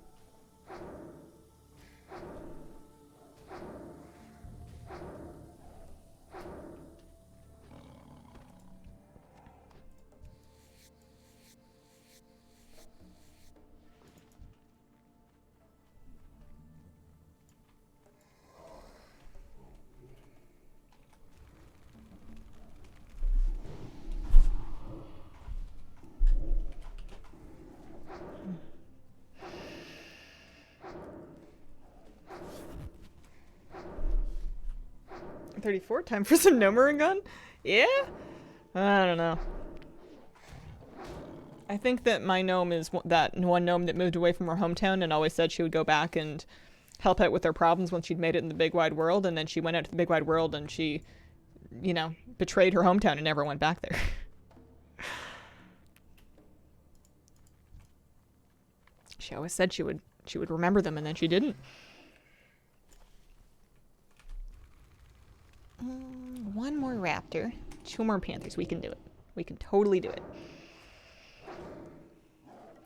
Time for some Gnomeregan? Yeah? I don't know. I think that my gnome is that one gnome that moved away from her hometown and always said she would go back and help out with their problems once she'd made it in the big wide world, and then she went out to the big wide world and she, you know, betrayed her hometown and never went back there. She always said she would remember them, and then she didn't. One more raptor, 2 more panthers. We can do it. We can totally do it.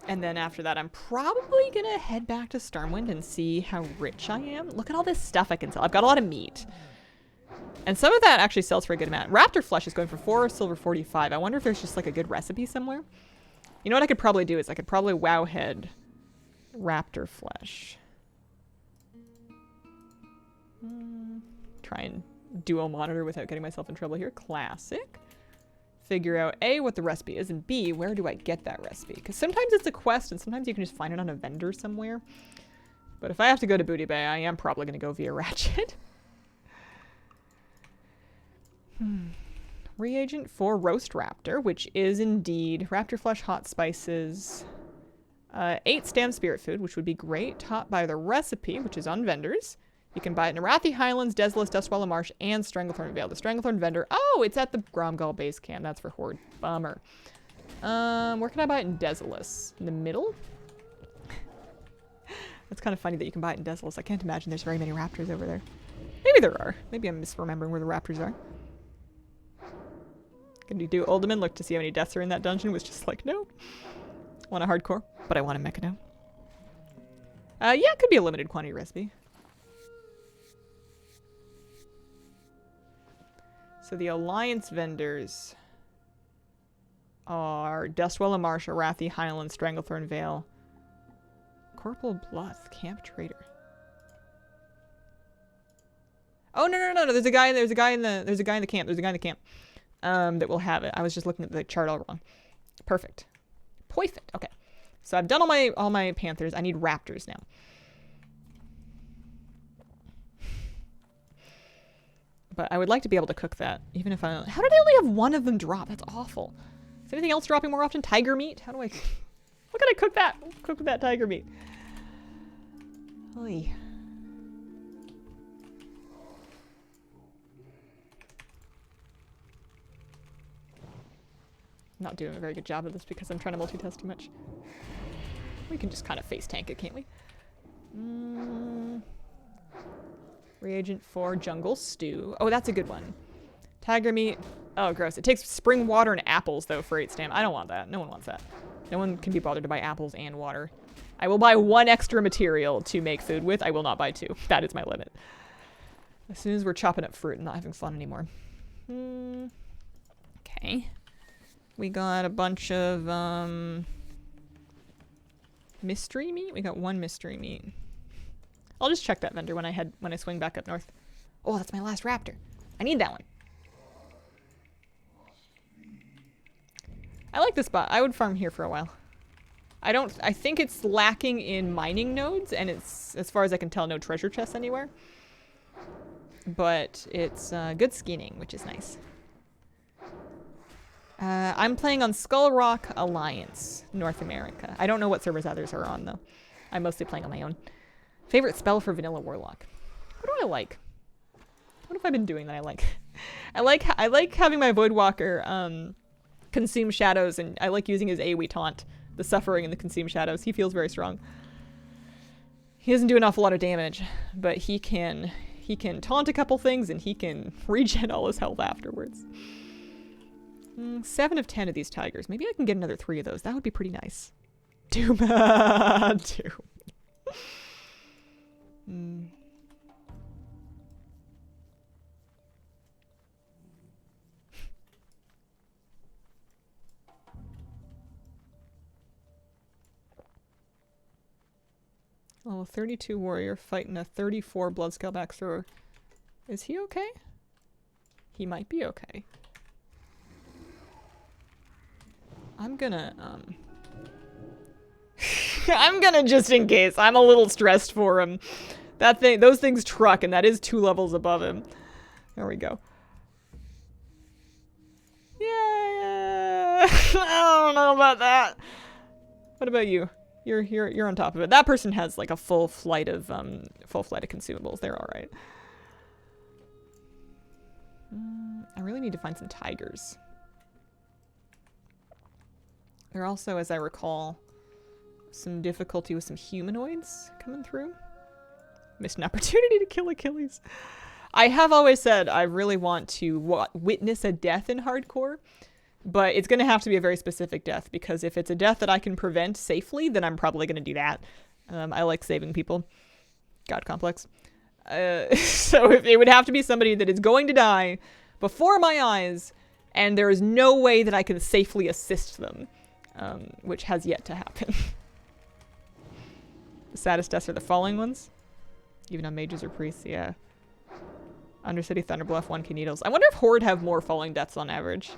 And then after that, I'm probably gonna head back to Stormwind and see how rich I am. Look at all this stuff I can sell. I've got a lot of meat. And some of that actually sells for a good amount. Raptor flesh is going for 4 silver 45. I wonder if there's just like a good recipe somewhere. You know what I could probably do is I could probably wowhead raptor flesh. Try and dual monitor without getting myself in trouble here. Classic. Figure out A, what the recipe is, and B, where do I get that recipe? Because sometimes it's a quest and sometimes you can just find it on a vendor somewhere. But if I have to go to Booty Bay, I am probably going to go via Ratchet. Reagent for roast raptor, which is indeed raptor flesh, hot spices, 8 stam spirit food, which would be great, taught by the recipe, which is on vendors. You can buy it in Arathi Highlands, Desolus, Dustwallow Marsh, and Stranglethorn Vale. The Stranglethorn vendor. Oh, it's at the Gromgal base camp. That's for Horde. Bummer. Where can I buy it in Desolus? In the middle? That's kind of funny that you can buy it in Desolus. I can't imagine there's very many raptors over there. Maybe there are. Maybe I'm misremembering where the raptors are. Can you do Uldaman? Look to see how many deaths are in that dungeon. Was just like, no. Want a hardcore, but I want a Mechano. Yeah, it could be a limited quantity recipe. So the Alliance vendors are Dustwell and Marsh, Arathi, Highland, Stranglethorn Vale, Corporal Bluth, Camp Trader. Oh no! There's a guy in the camp. That will have it. I was just looking at the chart all wrong. Perfect. Perfect. Okay. So I've done all my panthers. I need raptors now. But I would like to be able to cook that, even if I... How did I only have one of them drop? That's awful. Is anything else dropping more often? Tiger meat? How do I... How can I cook that? Cook with that tiger meat. Oy. I'm not doing a very good job of this because I'm trying to multitask too much. We can just kind of face tank it, can't we? Reagent for jungle stew. Oh, that's a good one. Tiger meat. Oh, gross. It takes spring water and apples, though, for 8 stam. I don't want that. No one wants that. No one can be bothered to buy apples and water. I will buy 1 extra material to make food with. I will not buy 2. That is my limit. As soon as we're chopping up fruit and not having fun anymore. Okay. We got a bunch of, mystery meat? We got 1 mystery meat. I'll just check that vendor when I swing back up north. Oh, that's my last raptor. I need that one. I like this spot. I would farm here for a while. I think it's lacking in mining nodes, and it's, as far as I can tell, no treasure chests anywhere. But it's good skinning, which is nice. I'm playing on Skull Rock Alliance, North America. I don't know what servers others are on, though. I'm mostly playing on my own. Favorite spell for Vanilla Warlock. What do I like? What have I been doing that I like? I like having my Voidwalker consume shadows, and I like using his AoE taunt, the Suffering and the Consume Shadows. He feels very strong. He doesn't do an awful lot of damage, but he can taunt a couple things, and he can regen all his health afterwards. 7 of 10 of these tigers. Maybe I can get another 3 of those. That would be pretty nice. Doom. Doom. Level 32 warrior fighting a 34 Bloodscaleback thrower. Is he okay? He might be okay. I'm gonna, I'm gonna just in case. I'm a little stressed for him. Those things truck, and that is 2 levels above him. There we go. Yeah. I don't know about that. What about you? You're on top of it. That person has like a full flight of consumables. They're all right. I really need to find some tigers. There are also, as I recall, some difficulty with some humanoids coming through. Missed an opportunity to kill Achilles. I have always said I really want to witness a death in hardcore, but it's going to have to be a very specific death, because if it's a death that I can prevent safely, then I'm probably going to do that. I like saving people. God complex. So it would have to be somebody that is going to die before my eyes, and there is no way that I can safely assist them. Which has yet to happen. The saddest deaths are the falling ones. Even on mages or priests, yeah. Undercity, Thunderbluff, 1k needles. I wonder if Horde have more falling deaths on average.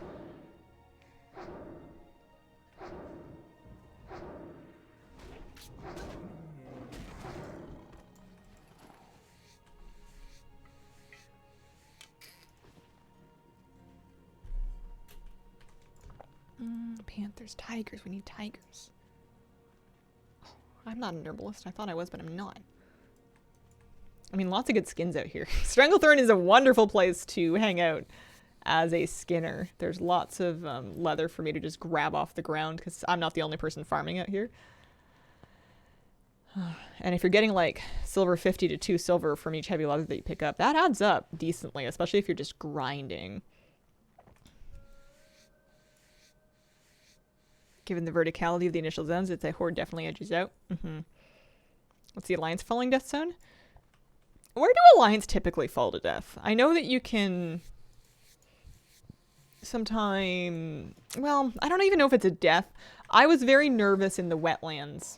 Panthers, tigers. We need tigers. Oh, I'm not an herbalist. I thought I was, but I'm not. I mean, lots of good skins out here. Stranglethorn is a wonderful place to hang out as a skinner. There's lots of leather for me to just grab off the ground, because I'm not the only person farming out here. And if you're getting like silver 50 to 2 silver from each heavy leather that you pick up, that adds up decently, especially if you're just grinding. Given the verticality of the initial zones, it's a Horde definitely edges out. What's the Alliance falling death zone? Where do Alliance typically fall to death? I know that you can sometime, well, I don't even know if it's a death. I was very nervous in the wetlands.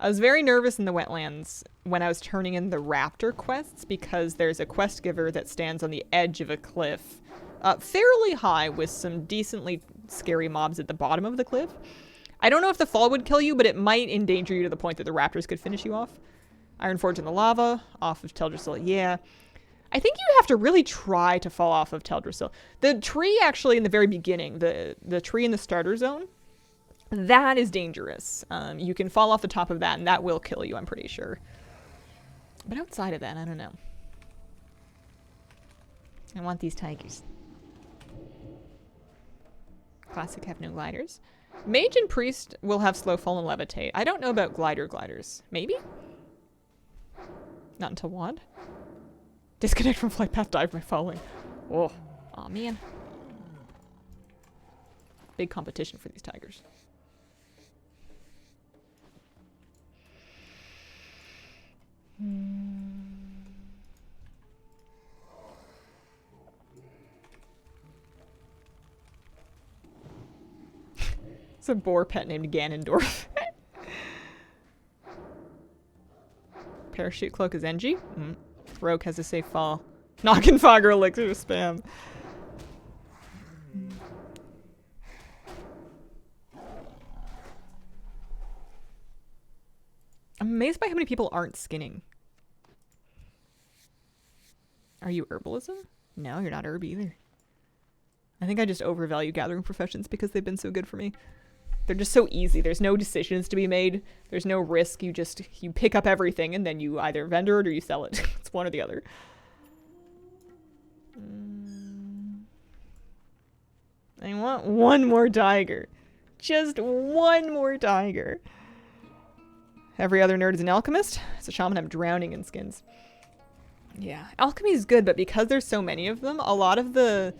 I was very nervous in the wetlands when I was turning in the raptor quests because there's a quest giver that stands on the edge of a cliff, fairly high with some decently scary mobs at the bottom of the cliff. I don't know if the fall would kill you, but it might endanger you to the point that the raptors could finish you off. Ironforge in the lava, off of Teldrassil, yeah. I think you have to really try to fall off of Teldrassil. The tree actually in the very beginning, the tree in the starter zone, that is dangerous. You can fall off the top of that and that will kill you, I'm pretty sure. But outside of that, I don't know. I want these tigers. Classic have no gliders. Mage and Priest will have slow fall and levitate. I don't know about gliders. Maybe? Not until WoD. Disconnect from flight path, dive by falling. Oh, aw man. Big competition for these tigers. It's a boar pet named Ganondorf. Parachute cloak is NG. Rogue has a safe fall. Knockenfogger elixir spam. I'm amazed by how many people aren't skinning. Are you herbalism? No, you're not herb either. I think I just overvalue gathering professions because they've been so good for me. They're just so easy. There's no decisions to be made. There's no risk. You pick up everything and then you either vendor it or you sell it. It's one or the other. I want one more tiger. Just one more tiger. Every other nerd is an alchemist. As a shaman, I'm drowning in skins. Yeah, alchemy is good, but because there's so many of them, a lot of the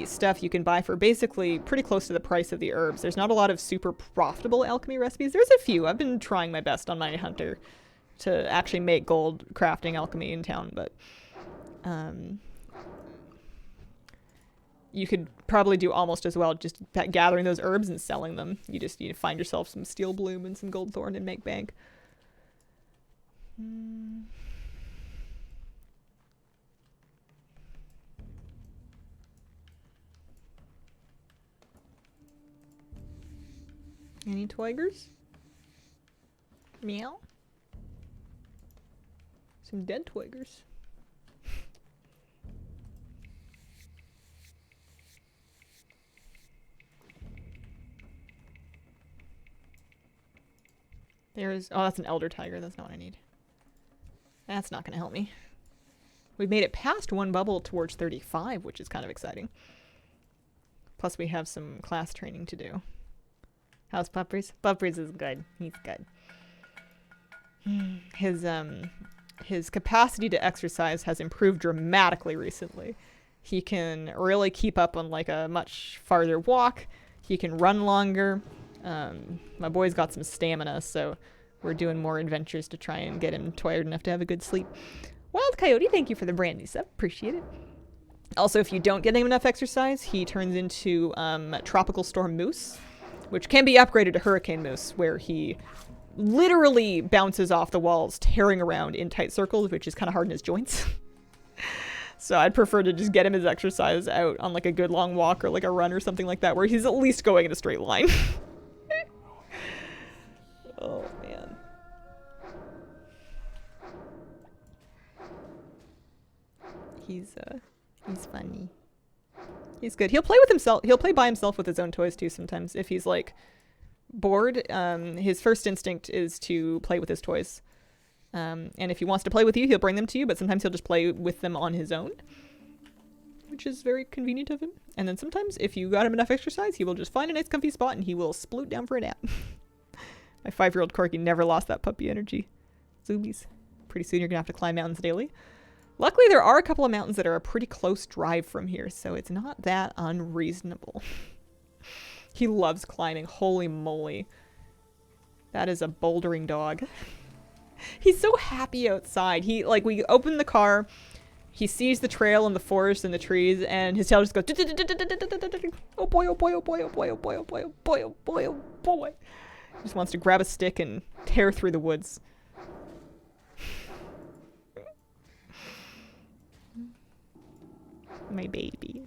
stuff you can buy for basically pretty close to the price of the herbs. There's not a lot of super profitable alchemy recipes. There's a few. I've been trying my best on my hunter to actually make gold crafting alchemy in town, but you could probably do almost as well just gathering those herbs and selling them. You just need to find yourself some steel bloom and some gold thorn and make bank. Any twigers? Meow? Some dead twigers. There's... Oh, that's an elder tiger. That's not what I need. That's not going to help me. We've made it past one bubble towards 35, which is kind of exciting. Plus we have some class training to do. How's Puppers? Puppers is good. He's good. His capacity to exercise has improved dramatically recently. He can really keep up on like a much farther walk. He can run longer. My boy's got some stamina, so we're doing more adventures to try and get him tired enough to have a good sleep. Wild Coyote, thank you for the brand new sub. Appreciate it. Also, if you don't get him enough exercise, he turns into Tropical Storm Moose, which can be upgraded to Hurricane Moose, where he literally bounces off the walls, tearing around in tight circles, which is kind of hard in his joints. So I'd prefer to just get him his exercise out on like a good long walk or like a run or something like that, where he's at least going in a straight line. Oh, man. He's funny. He's good. He'll play with himself. He'll play by himself with his own toys too sometimes. If he's like bored, his first instinct is to play with his toys. And if he wants to play with you, he'll bring them to you, but sometimes he'll just play with them on his own, which is very convenient of him. And then sometimes if you got him enough exercise, he will just find a nice comfy spot and he will sploot down for a nap. My 5-year-old Corky never lost that puppy energy. Zoomies. Pretty soon you're gonna have to climb mountains daily. Luckily, there are a couple of mountains that are a pretty close drive from here, so it's not that unreasonable. He loves climbing. Holy moly. That is a bouldering dog. He's so happy outside. We open the car, he sees the trail in the forest and the trees, and his tail just goes, oh boy, oh boy, oh boy, oh boy, oh boy, oh boy, oh boy, oh boy, oh boy. He just wants to grab a stick and tear through the woods. My baby.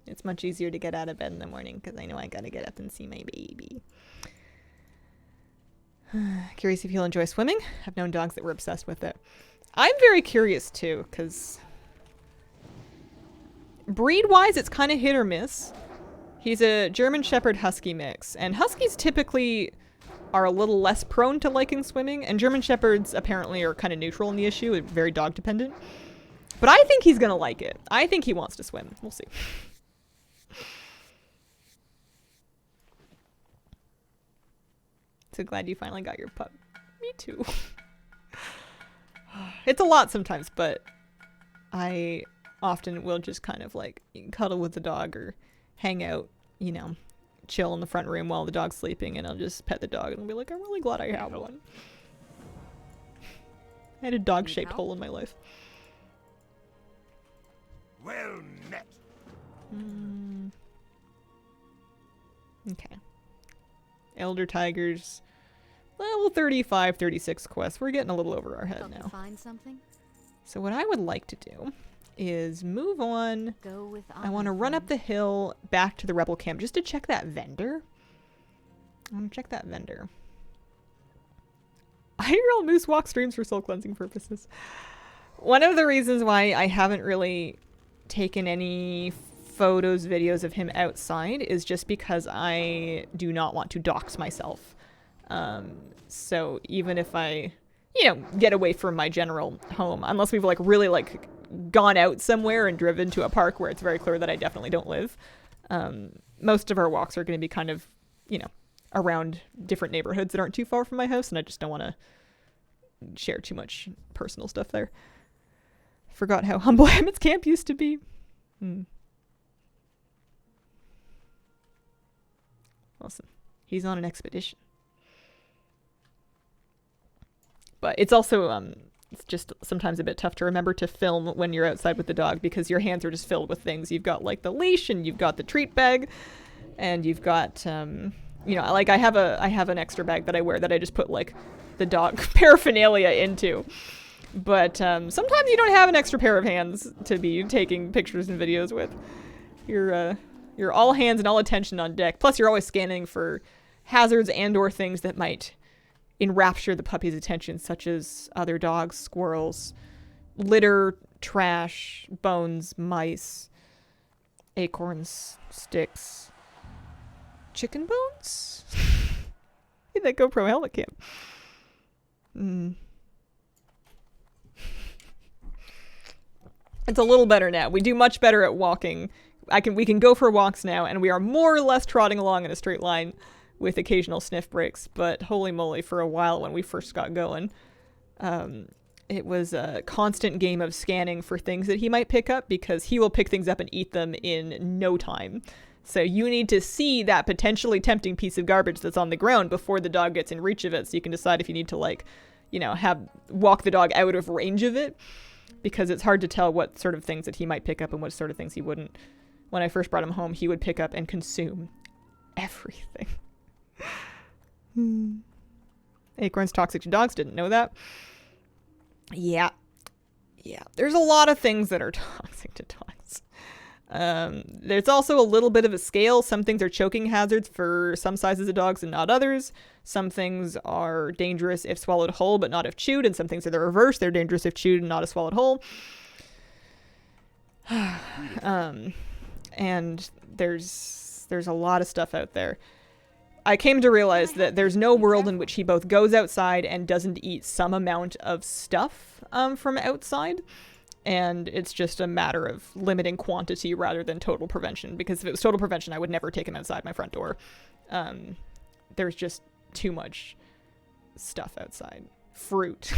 It's much easier to get out of bed in the morning because I know I gotta get up and see my baby. Curious if you'll enjoy swimming? I've known dogs that were obsessed with it. I'm very curious too, because breed-wise, it's kind of hit or miss. He's a German Shepherd Husky mix, and Huskies typically are a little less prone to liking swimming, and German Shepherds apparently are kind of neutral in the issue, very dog-dependent. But I think he's gonna like it. I think he wants to swim. We'll see. So glad you finally got your pup. Me too. It's a lot sometimes, but I often will just kind of like cuddle with the dog or hang out, you know, chill in the front room while the dog's sleeping, and I'll just pet the dog and I'll be like, I'm really glad I have one. I had a dog-shaped hole in my life. Well met. Okay. Elder Tigers. Level 35, 36 quests. We're getting a little over our head now. Find something? So what I would like to do is move on. Go with I want to run up the hill back to the rebel camp just to check that vendor. I want to check that vendor. IRL Moose Walk streams for soul cleansing purposes. One of the reasons why I haven't really taken any photos, videos of him outside is just because I do not want to dox myself. So even if I, you know, get away from my general home, unless we've like really like gone out somewhere and driven to a park where it's very clear that I definitely don't live, most of our walks are going to be kind of, you know, around different neighborhoods that aren't too far from my house, and I just don't want to share too much personal stuff there. Forgot how humble Emmett's camp used to be. Listen, he's on an expedition. But it's also, it's just sometimes a bit tough to remember to film when you're outside with the dog because your hands are just filled with things. You've got like the leash, and you've got the treat bag, and you've got, you know, like I have an extra bag that I wear that I just put like the dog paraphernalia into. But sometimes you don't have an extra pair of hands to be taking pictures and videos with. You're all hands and all attention on deck. Plus, you're always scanning for hazards and/or things that might enrapture the puppy's attention, such as other dogs, squirrels, litter, trash, bones, mice, acorns, sticks, chicken bones. In that GoPro helmet cam. It's a little better now. We do much better at walking. We can go for walks now, and we are more or less trotting along in a straight line with occasional sniff breaks. But holy moly, for a while when we first got going, it was a constant game of scanning for things that he might pick up, because he will pick things up and eat them in no time. So you need to see that potentially tempting piece of garbage that's on the ground before the dog gets in reach of it, so you can decide if you need to, like, you know, walk the dog out of range of it, because it's hard to tell what sort of things that he might pick up and what sort of things he wouldn't. When I first brought him home, he would pick up and consume everything. Acorns toxic to dogs, didn't know that. Yeah, there's a lot of things that are toxic to dogs. There's also a little bit of a scale. Some things are choking hazards for some sizes of dogs and not others. Some things are dangerous if swallowed whole but not if chewed, and some things are the reverse. They're dangerous if chewed and not if swallowed whole. And there's a lot of stuff out there. I came to realize that there's no world in which he both goes outside and doesn't eat some amount of stuff from outside. And it's just a matter of limiting quantity rather than total prevention. Because if it was total prevention, I would never take him outside my front door. There's just too much stuff outside. Fruit.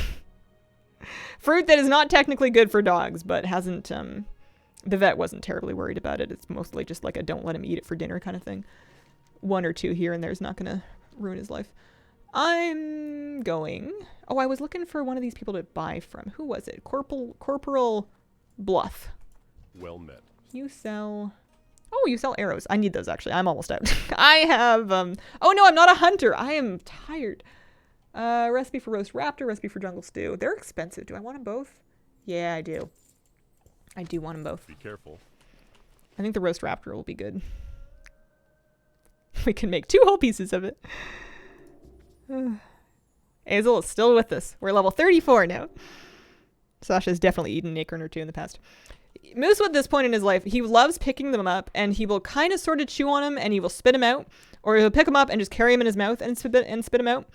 Fruit that is not technically good for dogs, but hasn't... the vet wasn't terribly worried about it. It's mostly just like a don't let him eat it for dinner kind of thing. One or two here and there is not going to ruin his life. I'm going Oh, I was looking for one of these people to buy from. Who was it? Corporal Bluff. Well met. You sell... Oh, you sell arrows. I need those, actually. I'm almost out. I have, Oh, no, I'm not a hunter. I am tired. Recipe for roast raptor, recipe for jungle stew. They're expensive. Do I want them both? Yeah, I do. I do want them both. Be careful. I think the roast raptor will be good. We can make 2 whole pieces of it. Hazel is still with us. We're level 34 now. Sasha's definitely eaten an acorn or 2 in the past. Moose, at this point in his life, he loves picking them up, and he will kind of sort of chew on them, and he will spit them out, or he'll pick them up and just carry them in his mouth and spit them out.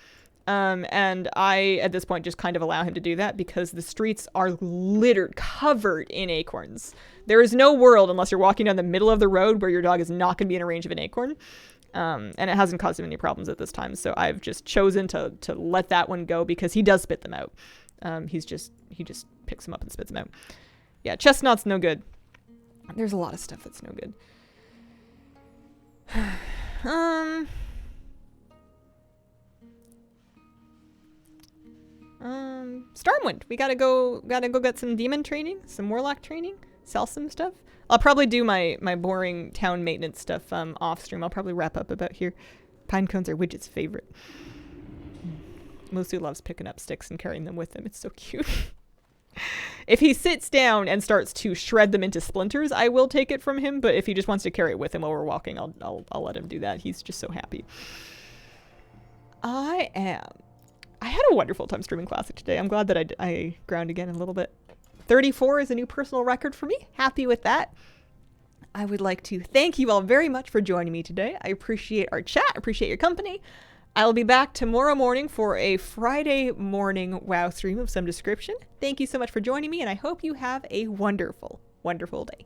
And I, at this point, just kind of allow him to do that because the streets are littered, covered in acorns. There is no world, unless you're walking down the middle of the road, where your dog is not going to be in a range of an acorn. And it hasn't caused him any problems at this time, so I've just chosen to let that one go because he does spit them out. He just picks them up and spits them out. Yeah, chestnut's no good. There's a lot of stuff that's no good. Stormwind. We gotta go get some demon training, some warlock training, sell some stuff. I'll probably do my boring town maintenance stuff off stream. I'll probably wrap up about here. Pine cones are Widget's favorite. Mosu loves picking up sticks and carrying them with him. It's so cute. If he sits down and starts to shred them into splinters, I will take it from him. But if he just wants to carry it with him while we're walking, I'll let him do that. He's just so happy. I had a wonderful time streaming Classic today. I'm glad that I ground again a little bit. 34 is a new personal record for me. Happy with that. I would like to thank you all very much for joining me today. I appreciate our chat. Appreciate your company. I'll be back tomorrow morning for a Friday morning WoW stream of some description. Thank you so much for joining me, and I hope you have a wonderful, wonderful day.